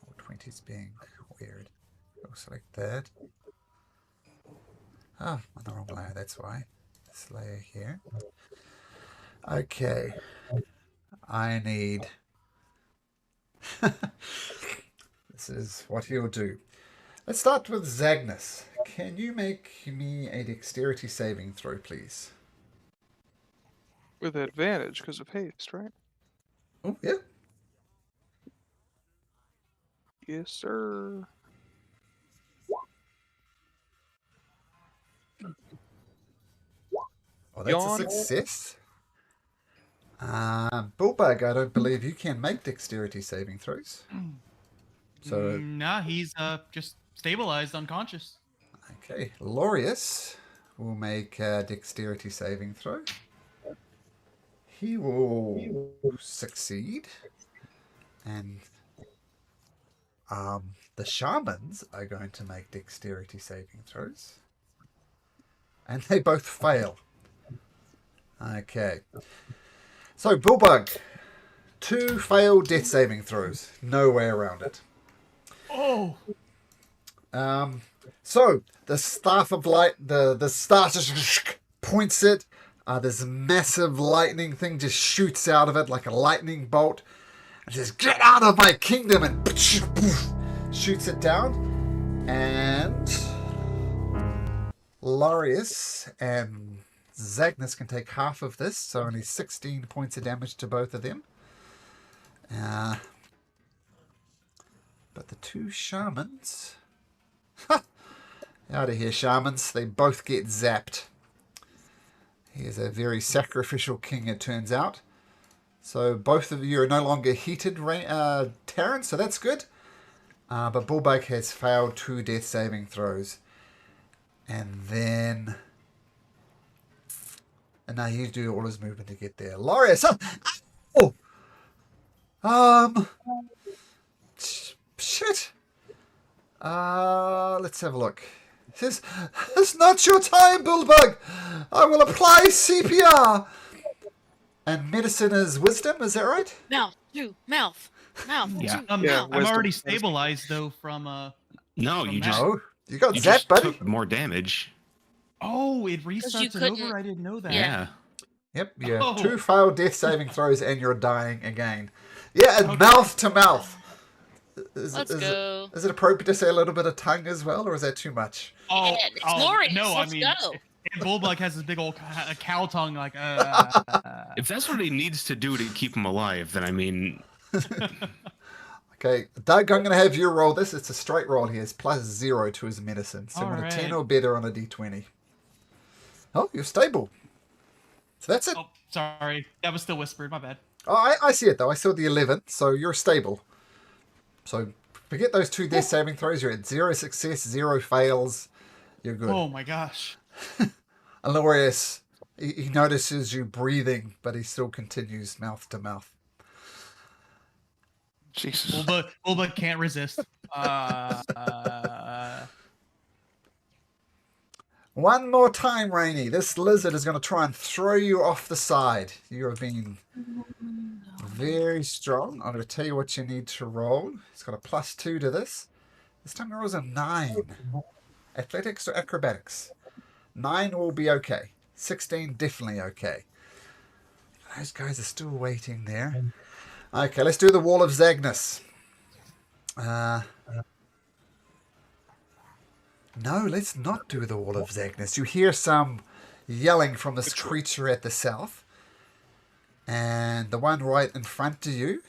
Roll 20's being weird. Go select that. Ah, on the wrong layer, that's why. This layer here. Okay. I need... This is what he'll do. Let's start with Zagnus. Can you make me a dexterity saving throw, please? With advantage because of haste, right? Oh, yeah. Yes, sir. Oh, that's Yawn. a success. Bullbug, I don't believe you can make dexterity saving throws. So, Nah, he's just stabilized, unconscious. okay. Laureus will make a dexterity saving throw. He will succeed. And the shamans are going to make dexterity saving throws. And they both fail. Okay. So, Bullbug. 2 failed death saving throws. No way around it. Oh, So, the Staff of Light, the star just points it. This massive lightning thing just shoots out of it like a lightning bolt. And says, "Get out of my kingdom!" And shoots it down. And Larius and Zagnus can take half of this, so only 16 points of damage to both of them. But the 2 shamans... Out of here, shamans. They both get zapped. He is a very sacrificial king, it turns out. So both of you are no longer heated, Terran, so that's good. But Bullbug has failed 2 death saving throws. And then... And now he's doing all his movement to get there. Larius! Oh! Shit! Let's have a look. It says, "It's not your time, Bullbug! I will apply CPR!" And medicine is wisdom, is that right? Mouth, two, mouth, mouth, Yeah. two, I'm mouth. already wisdom. stabilized though from No, you just No. You got you zapped, just buddy. took more damage. Oh, it you restarts it couldn't- over. I didn't know that. Yeah. Yep, you have Oh. 2 failed death saving throws and you're dying again. Yeah, and Okay. mouth to mouth. Let's go. Is it appropriate to say a little bit of tongue as well, or is that too much? Oh, Yeah, it's glorious. no, Let's I mean, go. and Bullbug has this big old cow tongue, like. If that's what he needs to do to keep him alive, then I mean, Okay, Doug, I'm going to have you roll this. It's a straight roll here. It's +0 to his medicine. So on a 10 Alright. or better on a d20. Oh, you're stable. So that's it. Oh, sorry, that was still whispered. My bad. Oh, I see it though. I saw the 11, so you're stable. So forget those 2 death saving throws. You're at 0 success, 0 fails. You're good. Oh my gosh. Alorius, he notices you breathing, but he still continues mouth to mouth. Jesus. Bullbug can't resist. One more time, Rainy. This lizard is going to try and throw you off the side. You have been very strong. I'm going to tell you what you need to roll. It's got a +2 to this. This time it rolls a 9. Athletics or acrobatics? 9 will be okay. 16 definitely okay. Those guys are still waiting there. Okay, let's do the Wall of Zagnus. No, let's not do the Wall of Zagnus. You hear some yelling from this creature at the south. And the one right in front of you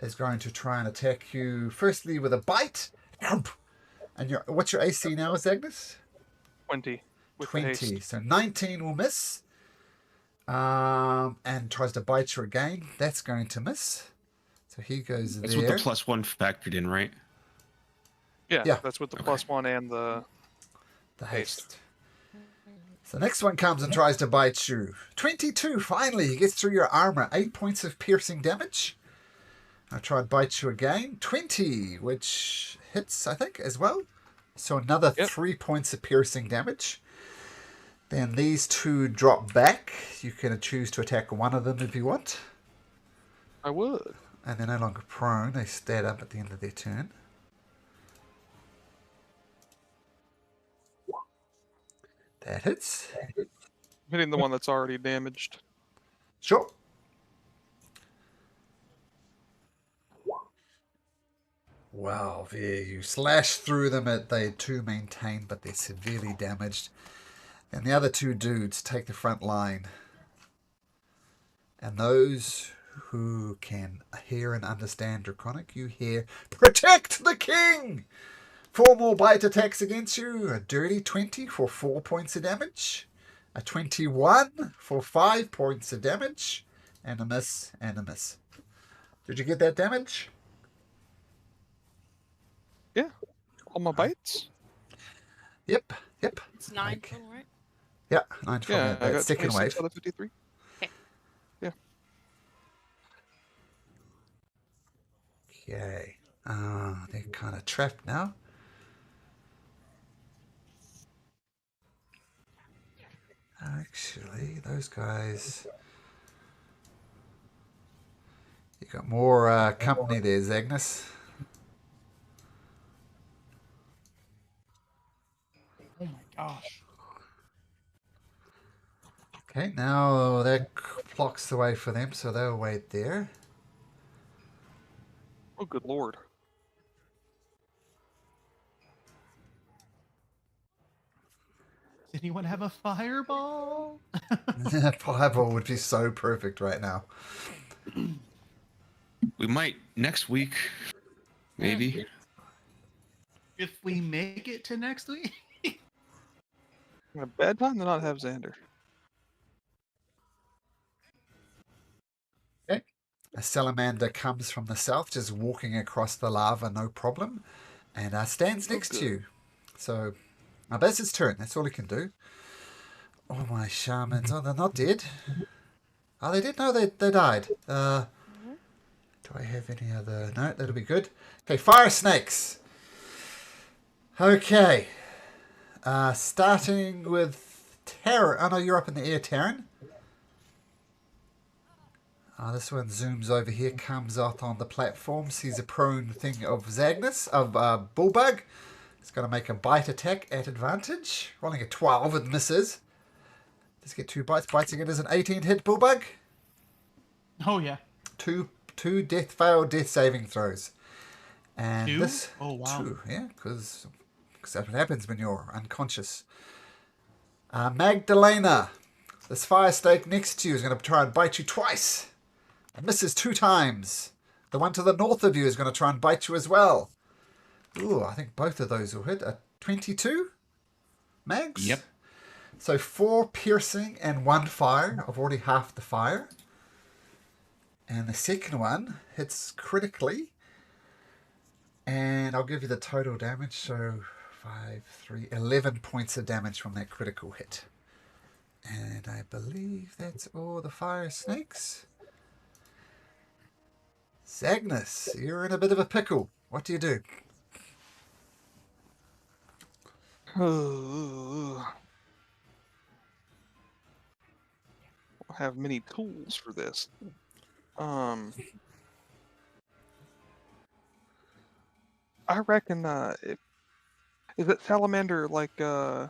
is going to try and attack you firstly with a bite. And what's your AC now, Zagnus? 20. With the 20. haste. So 19 will miss. And tries to bite you again. That's going to miss. So he goes that's there. with the +1 factored in, right? Yeah. That's with the Okay. +1 and the The haste. haste. So the next one comes and tries to bite you. 22, finally. He gets through your armor. 8 points of piercing damage. I'll try and bite you again. 20, which hits, I think, as well. So another Yep. 3 points of piercing damage. Then these 2 drop back. You can choose to attack one of them if you want. I would. And they're no longer prone. They stand up at the end of their turn. That hits. Hitting the one that's already damaged. Sure. Wow, there you slash through them. They too maintain, but they're severely damaged. And the other 2 dudes take the front line. And those who can hear and understand Draconic, you hear, "Protect the king!" 4 more bite attacks against you. A dirty 20 for 4 points of damage. A 21 for 5 points of damage. And a miss and a miss. Did you get that damage? Yeah. All my bites? Yep. It's 9 Okay. total, right? Yeah, 9 from Yeah, I that got second 26 wave. out of 53. Okay. They're kind of trapped now. Actually, those guys... You got more company there, Zagnus. Oh my gosh. Okay, now that blocks the way for them, so they'll wait there. Oh, good lord. Does anyone have a fireball? Fireball would be so perfect right now. We might next week, maybe. If we make it to next week. A bad time to not have Xander. A salamander comes from the south, just walking across the lava, no problem, and stands Oh, next to good. you. So, that's his turn. That's all he can do. Oh, my shamans. Oh, they're not dead. Oh, they did? No, they died. Do I have any other? No, that'll be good. Okay, fire snakes. Okay. Starting with Terran. Oh, no, you're up in the air, Terran. This one zooms over here, comes out on the platform, sees a prone thing of Zagnus, of Bullbug. It's going to make a bite attack at advantage. Rolling a 12 and misses. Let's get 2 bites. Bites again is an 18 hit Bullbug. Oh yeah. Two failed death saving throws. And 2? this... Oh wow. 2, yeah, because that's what happens when you're unconscious. Magdalena. This fire snake next to you is going to try and bite you twice. And misses 2 times. The one to the north of you is going to try and bite you as well. Ooh, I think both of those will hit. A 22? Mags? Yep. So 4 piercing and 1 fire. I've already half the fire. And the second one hits critically. And I'll give you the total damage. So 11 points of damage from that critical hit. And I believe that's all the fire snakes. Zagnus, you're in a bit of a pickle. What do you do? I don't have many tools for this. I reckon is that salamander like up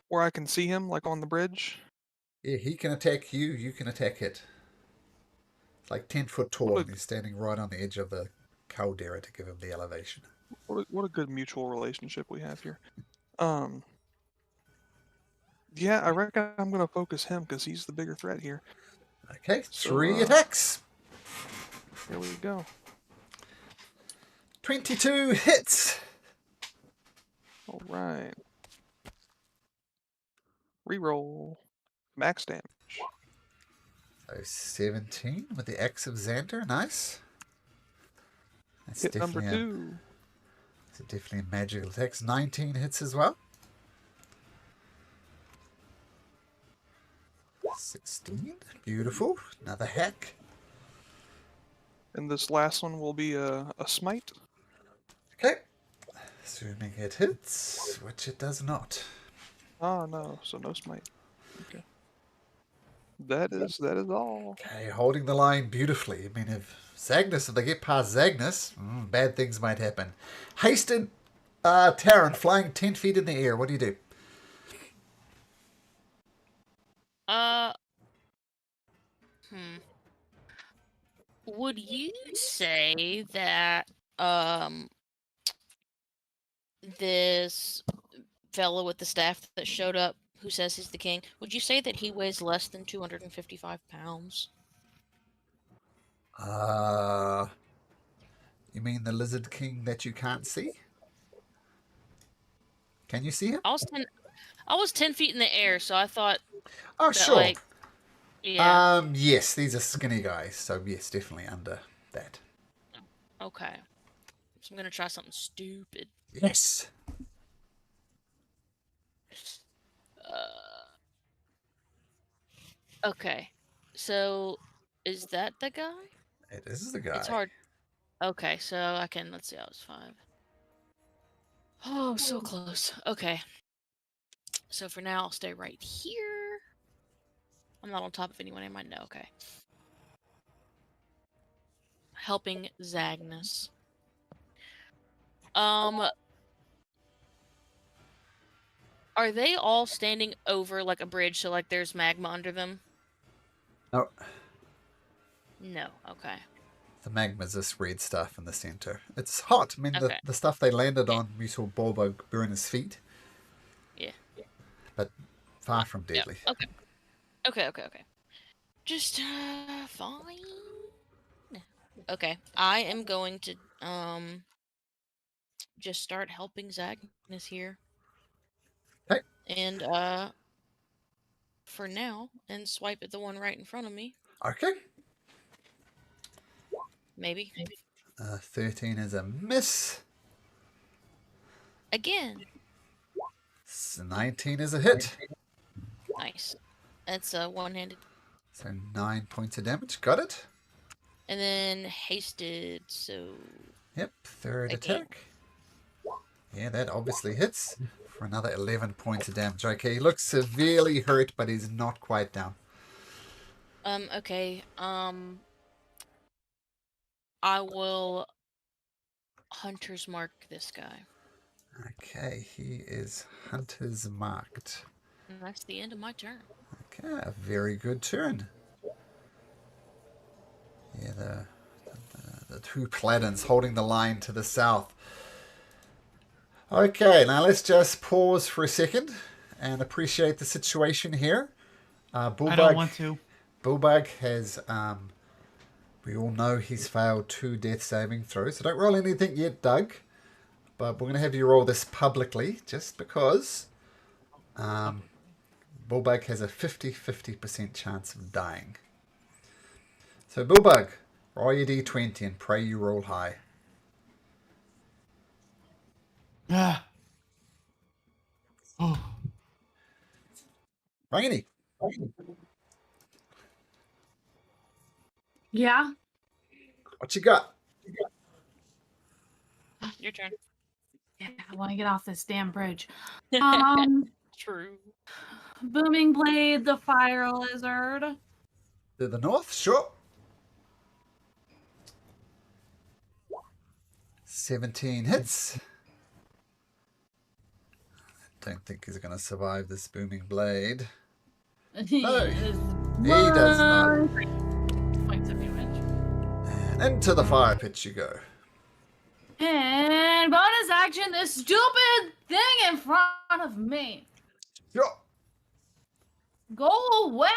where I can see him, like on the bridge? Yeah, he can attack you, you can attack it. It's like 10 foot tall, What a- and he's standing right on the edge of the caldera to give him the elevation. What a good mutual relationship we have here. Yeah, I reckon I'm gonna focus him because he's the bigger threat here. Okay, So, 3 attacks. Here we go. 22 hits. All right. Reroll. Max damage. So 17 with the Axe of Xander. Nice. That's Hit number definitely 2. It's definitely a magical attack. 19 hits as well. 16. Beautiful. Another hack. And this last one will be a smite. Okay. Assuming it hits, which it does not. Oh no, so no smite. Okay. That is all. Okay, holding the line beautifully. I mean, if they get past Zagnus, bad things might happen. Hasted Terran flying 10 feet in the air. What do you do? Would you say that this fellow with the staff that showed up, who says he's the king, would you say that he weighs less than 255 pounds? You mean the Lizard King that you can't see? Can you see him? I was 10 feet in the air, so I thought Oh, that, sure. like, yeah. Yes, these are skinny guys, so yes, definitely under that. Okay. So I'm gonna try something stupid. Yes. Okay. So, is that the guy? It is the guy. It's hard. Okay, so let's see, I was 5. Oh, so close. Okay. So for now, I'll stay right here. I'm not on top of anyone, am I? No, okay. helping Zagnus. Are they all standing over like a bridge, so like there's magma under them? No, No. Okay. the magma's this red stuff in the center. It's hot. I mean, Okay. the stuff they landed on, we saw Bulbo burn his feet, Yeah. but far from Yeah. deadly. Okay. Just fine. Okay. I am going to just start helping Zagnus here. Okay. And for now, and swipe at the one right in front of me. Okay. Maybe. 13 is a miss. Again. 19 is a hit. Nice. That's one-handed. So 9 points of damage. Got it. And then hasted, so Yep. Third Again. attack. Yeah, that obviously hits for another 11 points of damage. Okay, he looks severely hurt, but he's not quite down. Okay. I will hunter's mark this guy. Okay, he is hunter's marked. And that's the end of my turn. Okay, a very good turn. Yeah, the two Paladins holding the line to the south. Okay, now let's just pause for a second and appreciate the situation here. Bulbug, I don't want to. Bulbug has, we all know he's failed 2 death saving throws. So don't roll anything yet, Doug. But we're going to have you roll this publicly just because Bulbug has a 50% chance of dying. So Bulbug, roll your d20 and pray you roll high. Ah. Oh. Rainy, Yeah. what you got? Your turn. Yeah, I want to get off this damn bridge. True. Booming Blade, the Fire Lizard. To the north, sure. 17 hits. I don't think he's going to survive this booming blade. No, he does not. Points of damage. And into the fire pit you go. And bonus action, this stupid thing in front of me. Sure. Go away.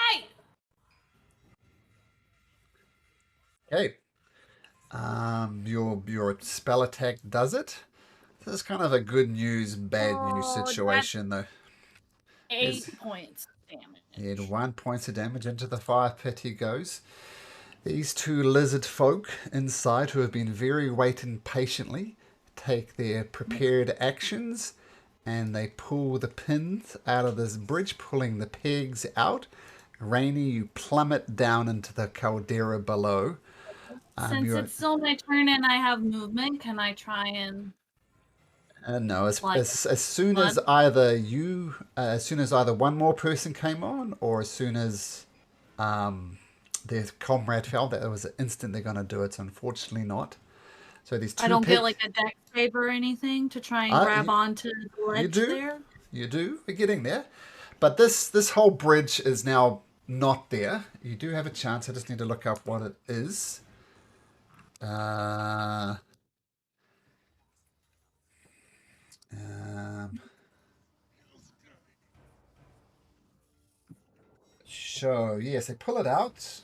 Okay. Your spell attack does it. This is kind of a good news, bad news Oh, situation, though. 8 points damage. He had 1 point of damage into the fire pit he goes. These two lizard folk inside who have been very waiting patiently take their prepared actions and they pull the pins out of this bridge, pulling the pegs out. Rainy, you plummet down into the caldera below. Since you're- it's still my turn and I have movement, can I try and... No, as Like, soon as either you, as soon as either one more person came on, or as soon as their comrade fell, that was the instant they're going to do it. So unfortunately not. So these two I don't get pigs- like a deck save or anything to try and grab onto the ledge do. there? You do. We're getting there. But this whole bridge is now not there. You do have a chance. I just need to look up what it is. So, yes, they pull it out.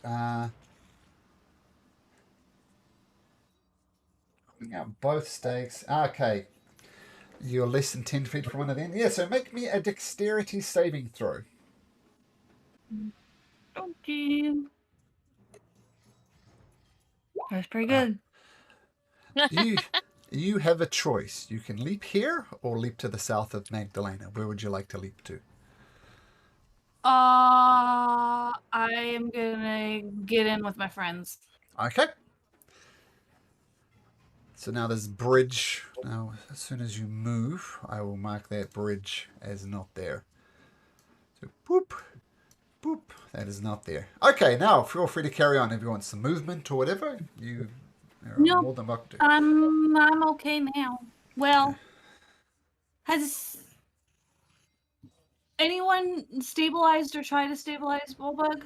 Pulling out both stakes. Okay. You're less than 10 feet from one of them. Yeah, so make me a dexterity saving throw. Okay. That's pretty good. You have a choice. You can leap here or leap to the south of Magdalena. Where would you like to leap to? I am gonna get in with my friends. Okay. So now this bridge. Now, as soon as you move, I will mark that bridge as not there. So, boop, boop. That is not there. Okay, now feel free to carry on if you want some movement or whatever. You You're No, more than welcome to. I'm okay now. Well, has anyone stabilized or tried to stabilize Bullbug?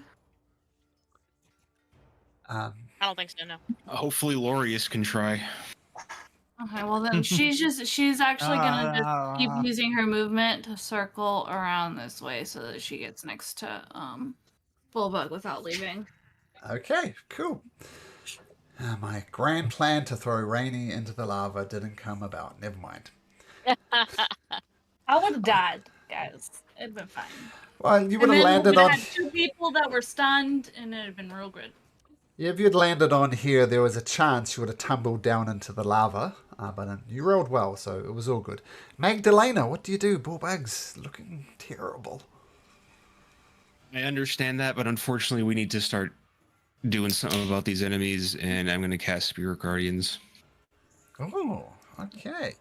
I don't think so. No. Hopefully, Lorius can try. Okay, well then she's actually gonna just keep Ah. using her movement to circle around this way so that she gets next to Bullbug without leaving. Okay, cool. My grand plan to throw Rainy into the lava didn't come about. Never mind. I would have died, guys. It'd been fine. Well, you would And have then we landed would on. have had 2 people that were stunned, and it'd have been real good. If you'd landed on here, there was a chance you would have tumbled down into the lava. But you rolled well, so it was all good. Magdalena, what do you do? Bullbug's looking terrible. I understand that, but unfortunately, we need to start doing something about these enemies, and I'm going to cast Spirit Guardians. Oh, okay.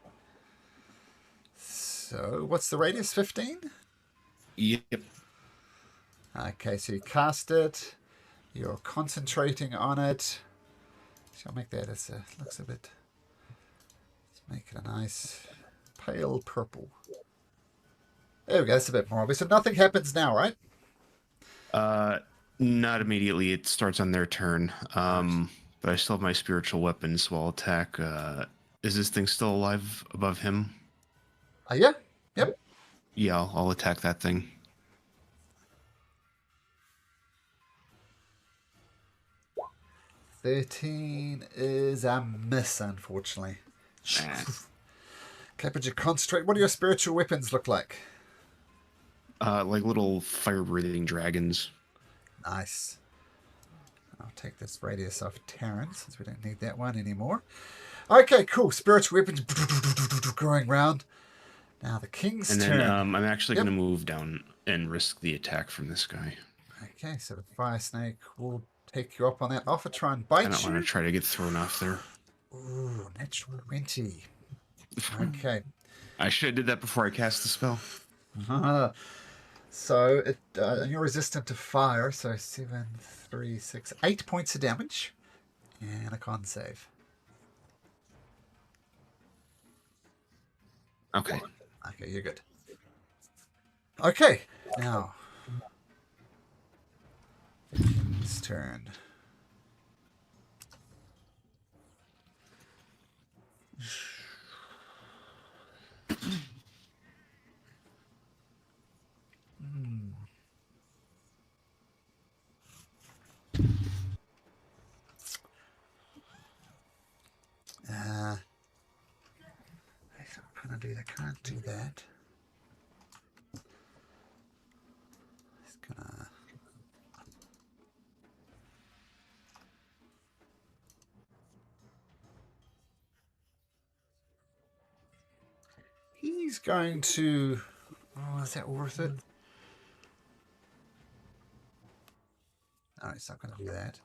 So, what's the radius? 15? Yep. Okay, so you cast it. You're concentrating on it. Shall make that as a looks a bit. Let's make it a nice pale purple. There we go. It's a bit more obvious. So nothing happens now, right? Not immediately. It starts on their turn. But I still have my spiritual weapons, so I'll attack. Is this thing still alive above him? Yeah. Yep. Yeah, I'll attack that thing. $13 is a miss, unfortunately. Ah. Okay, but you concentrate. What do your spiritual weapons look like? Like little fire-breathing dragons. Nice. I'll take this radius off Terran since we don't need that one anymore. Okay, cool. Spiritual weapons going round. Now the king's And then turn. I'm actually Yep. going to move down and risk the attack from this guy. Okay, so the fire snake will take you up on that offer. Try and I bite don't you. want to try to get thrown off there. Ooh, natural 20. Okay. I should have did that before I cast the spell. So it you're resistant to fire, so 7, 3, 6, 8 points of damage. And a con save. Okay. Okay, you're good. Okay, now his turn. I'm gonna do that. Can't do that. He's gonna. He's going to. Oh, is that worth it? No, he's not going to do that.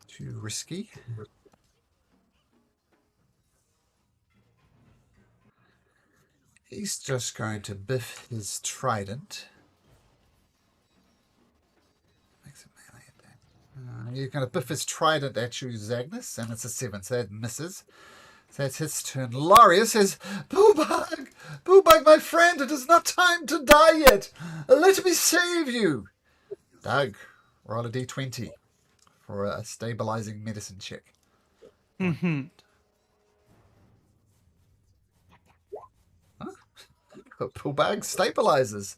Too risky. He's just going to biff his trident. Makes it melee attack. He's going to biff his trident at you, Zagnus, and it's a 7, so that misses. So that's his turn. Laria says, Boobag! Boobag, my friend, it is not time to die yet. Let me save you. Doug, roll a d20 for a stabilizing medicine check. Boobag stabilizes.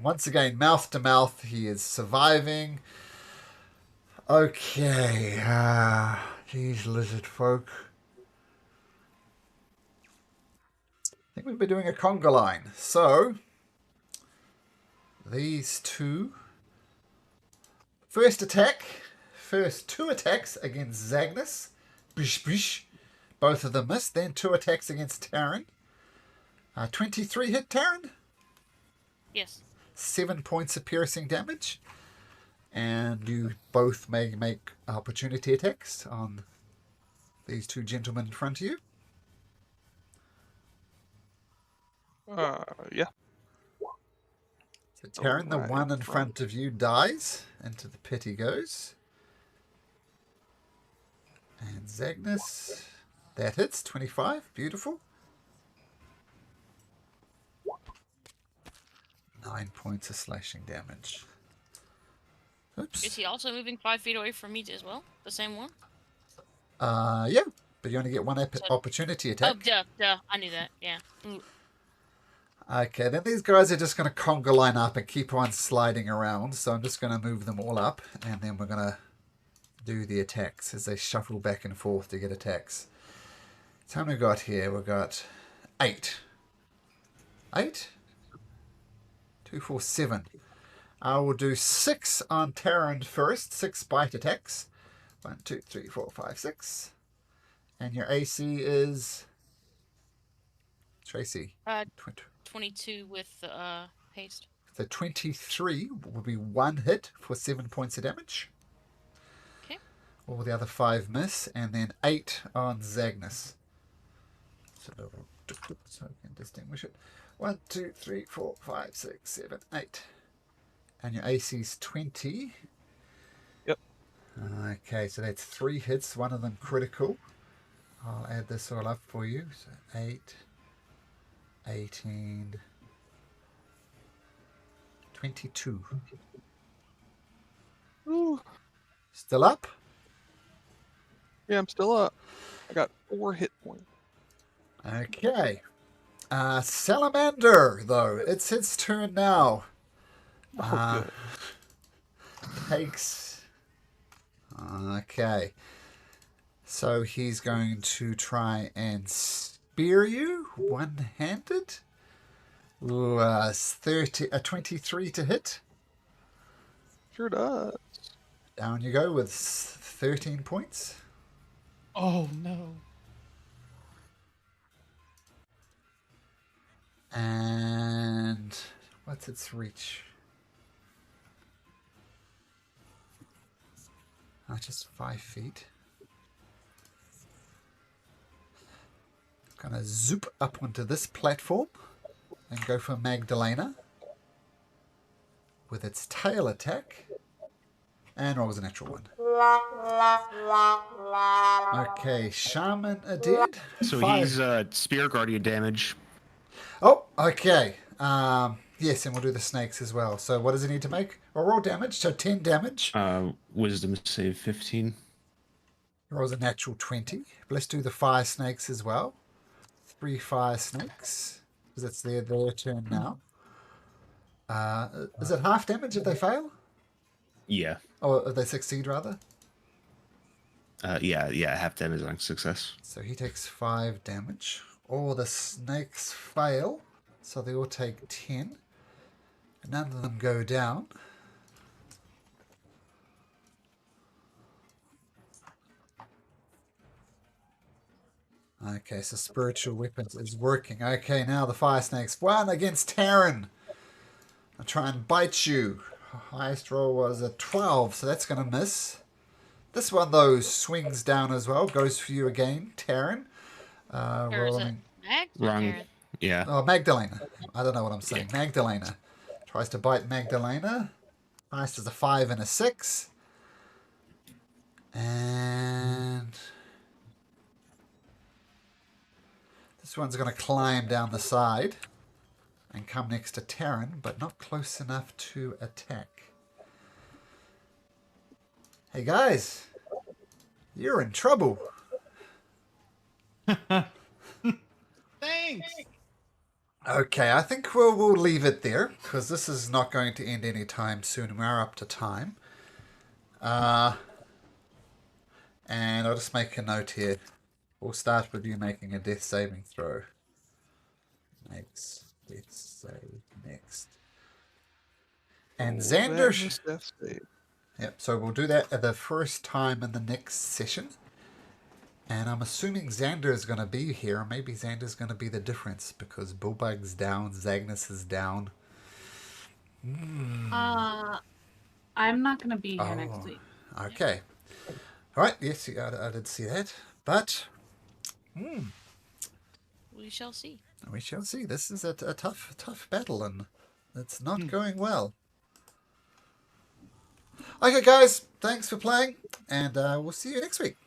Once again, mouth to mouth, he is surviving. Okay. These lizard folk. I think we'll be doing a conga line. So, these two. First 2 attacks against Zagnus. Bish bish. Both of them missed. Then 2 attacks against Taryn. 23 hit Taryn. Yes. 7 points of piercing damage. And you both may make opportunity attacks on these 2 gentlemen in front of you. Yeah. So Taryn, the Right one in in front of you, dies. Into the pit he goes. And Zagnus. That hits. 25. Beautiful. 9 points of slashing damage. Oops. Is he also moving 5 feet away from me as well? The same one? Yeah. But you only get one So- opportunity Oh, attack. duh. I knew that. Yeah. Mm. Okay, then these guys are just going to conga line up and keep on sliding around. So I'm just going to move them all up, and then we're going to do the attacks as they shuffle back and forth to get attacks. So how many we got here? We've got 8. 8? 2, 4, 7. I will do 6 on Terran first. 6 bite attacks. 1, 2, 3, 4, 5, 6. And your AC is... Tracy. 22 with haste. So 23 will be 1 hit for 7 points of damage. Okay. All the other 5 miss. And then 8 on Zagnus. So I can distinguish it. 1, 2, 3, 4, 5, 6, 7, 8. And your AC's 20. Yep. Okay, so that's 3 hits, one of them critical. I'll add this all up for you. So 8, 18, 22. Ooh. Still up? Yeah, I'm still up. I got 4 hit points. Okay. Salamander, though. It's its turn now. Oh, good. Takes... Okay. So he's going to try and spear you one-handed. Ooh, 23 to hit. Sure does. Down you go with 13 points. Oh no. And what's its reach? Just 5 feet. Gonna zoop up onto this platform and go for Magdalena with its tail attack. And rolls a natural 1. Okay, Shaman dead. So 5. he's Spear Guardian damage. Oh, okay. Yes, and we'll do the snakes as well. So what does it need to make? Well, roll damage, so 10 damage. Wisdom save 15. Rolls a natural 20. But let's do the fire snakes as well. 3 fire snakes. Because it's their turn now. Is it half damage if they fail? Yeah. Or if they succeed, rather? Yeah, half damage on success. So he takes 5 damage. All the snakes fail. So they all take 10. None of them go down. Okay, so spiritual weapons is working. Okay, now the fire snakes. 1 against Terran. I'll try and bite you. Highest roll was a 12, so that's going to miss. This one, though, swings down as well. Goes for you again, Terran. Or is it Rolling. Mag? Wrong. Aaron? Yeah. Oh, Magdalena. I don't know what I'm saying. Magdalena. Tries to bite Magdalena. Highest is a 5 and a 6. And this one's going to climb down the side and come next to Terran, but not close enough to attack. Hey guys, you're in trouble. Thanks. Okay, I think we'll leave it there because this is not going to end anytime soon. We're up to time. And I'll just make a note here. We'll start with you making a death saving throw. Makes death save next. And Xander. Magnus death save. Yep, so we'll do that at the first time in the next session. And I'm assuming Xander is going to be here. Maybe Xander's going to be the difference because Bullbug's down, Zagnus is down. I'm not gonna be here next week. Okay. All right, yes, I did see that. But We shall see. we shall see. This is a tough battle, and it's not going well. Okay, guys, thanks for playing, and we'll see you next week.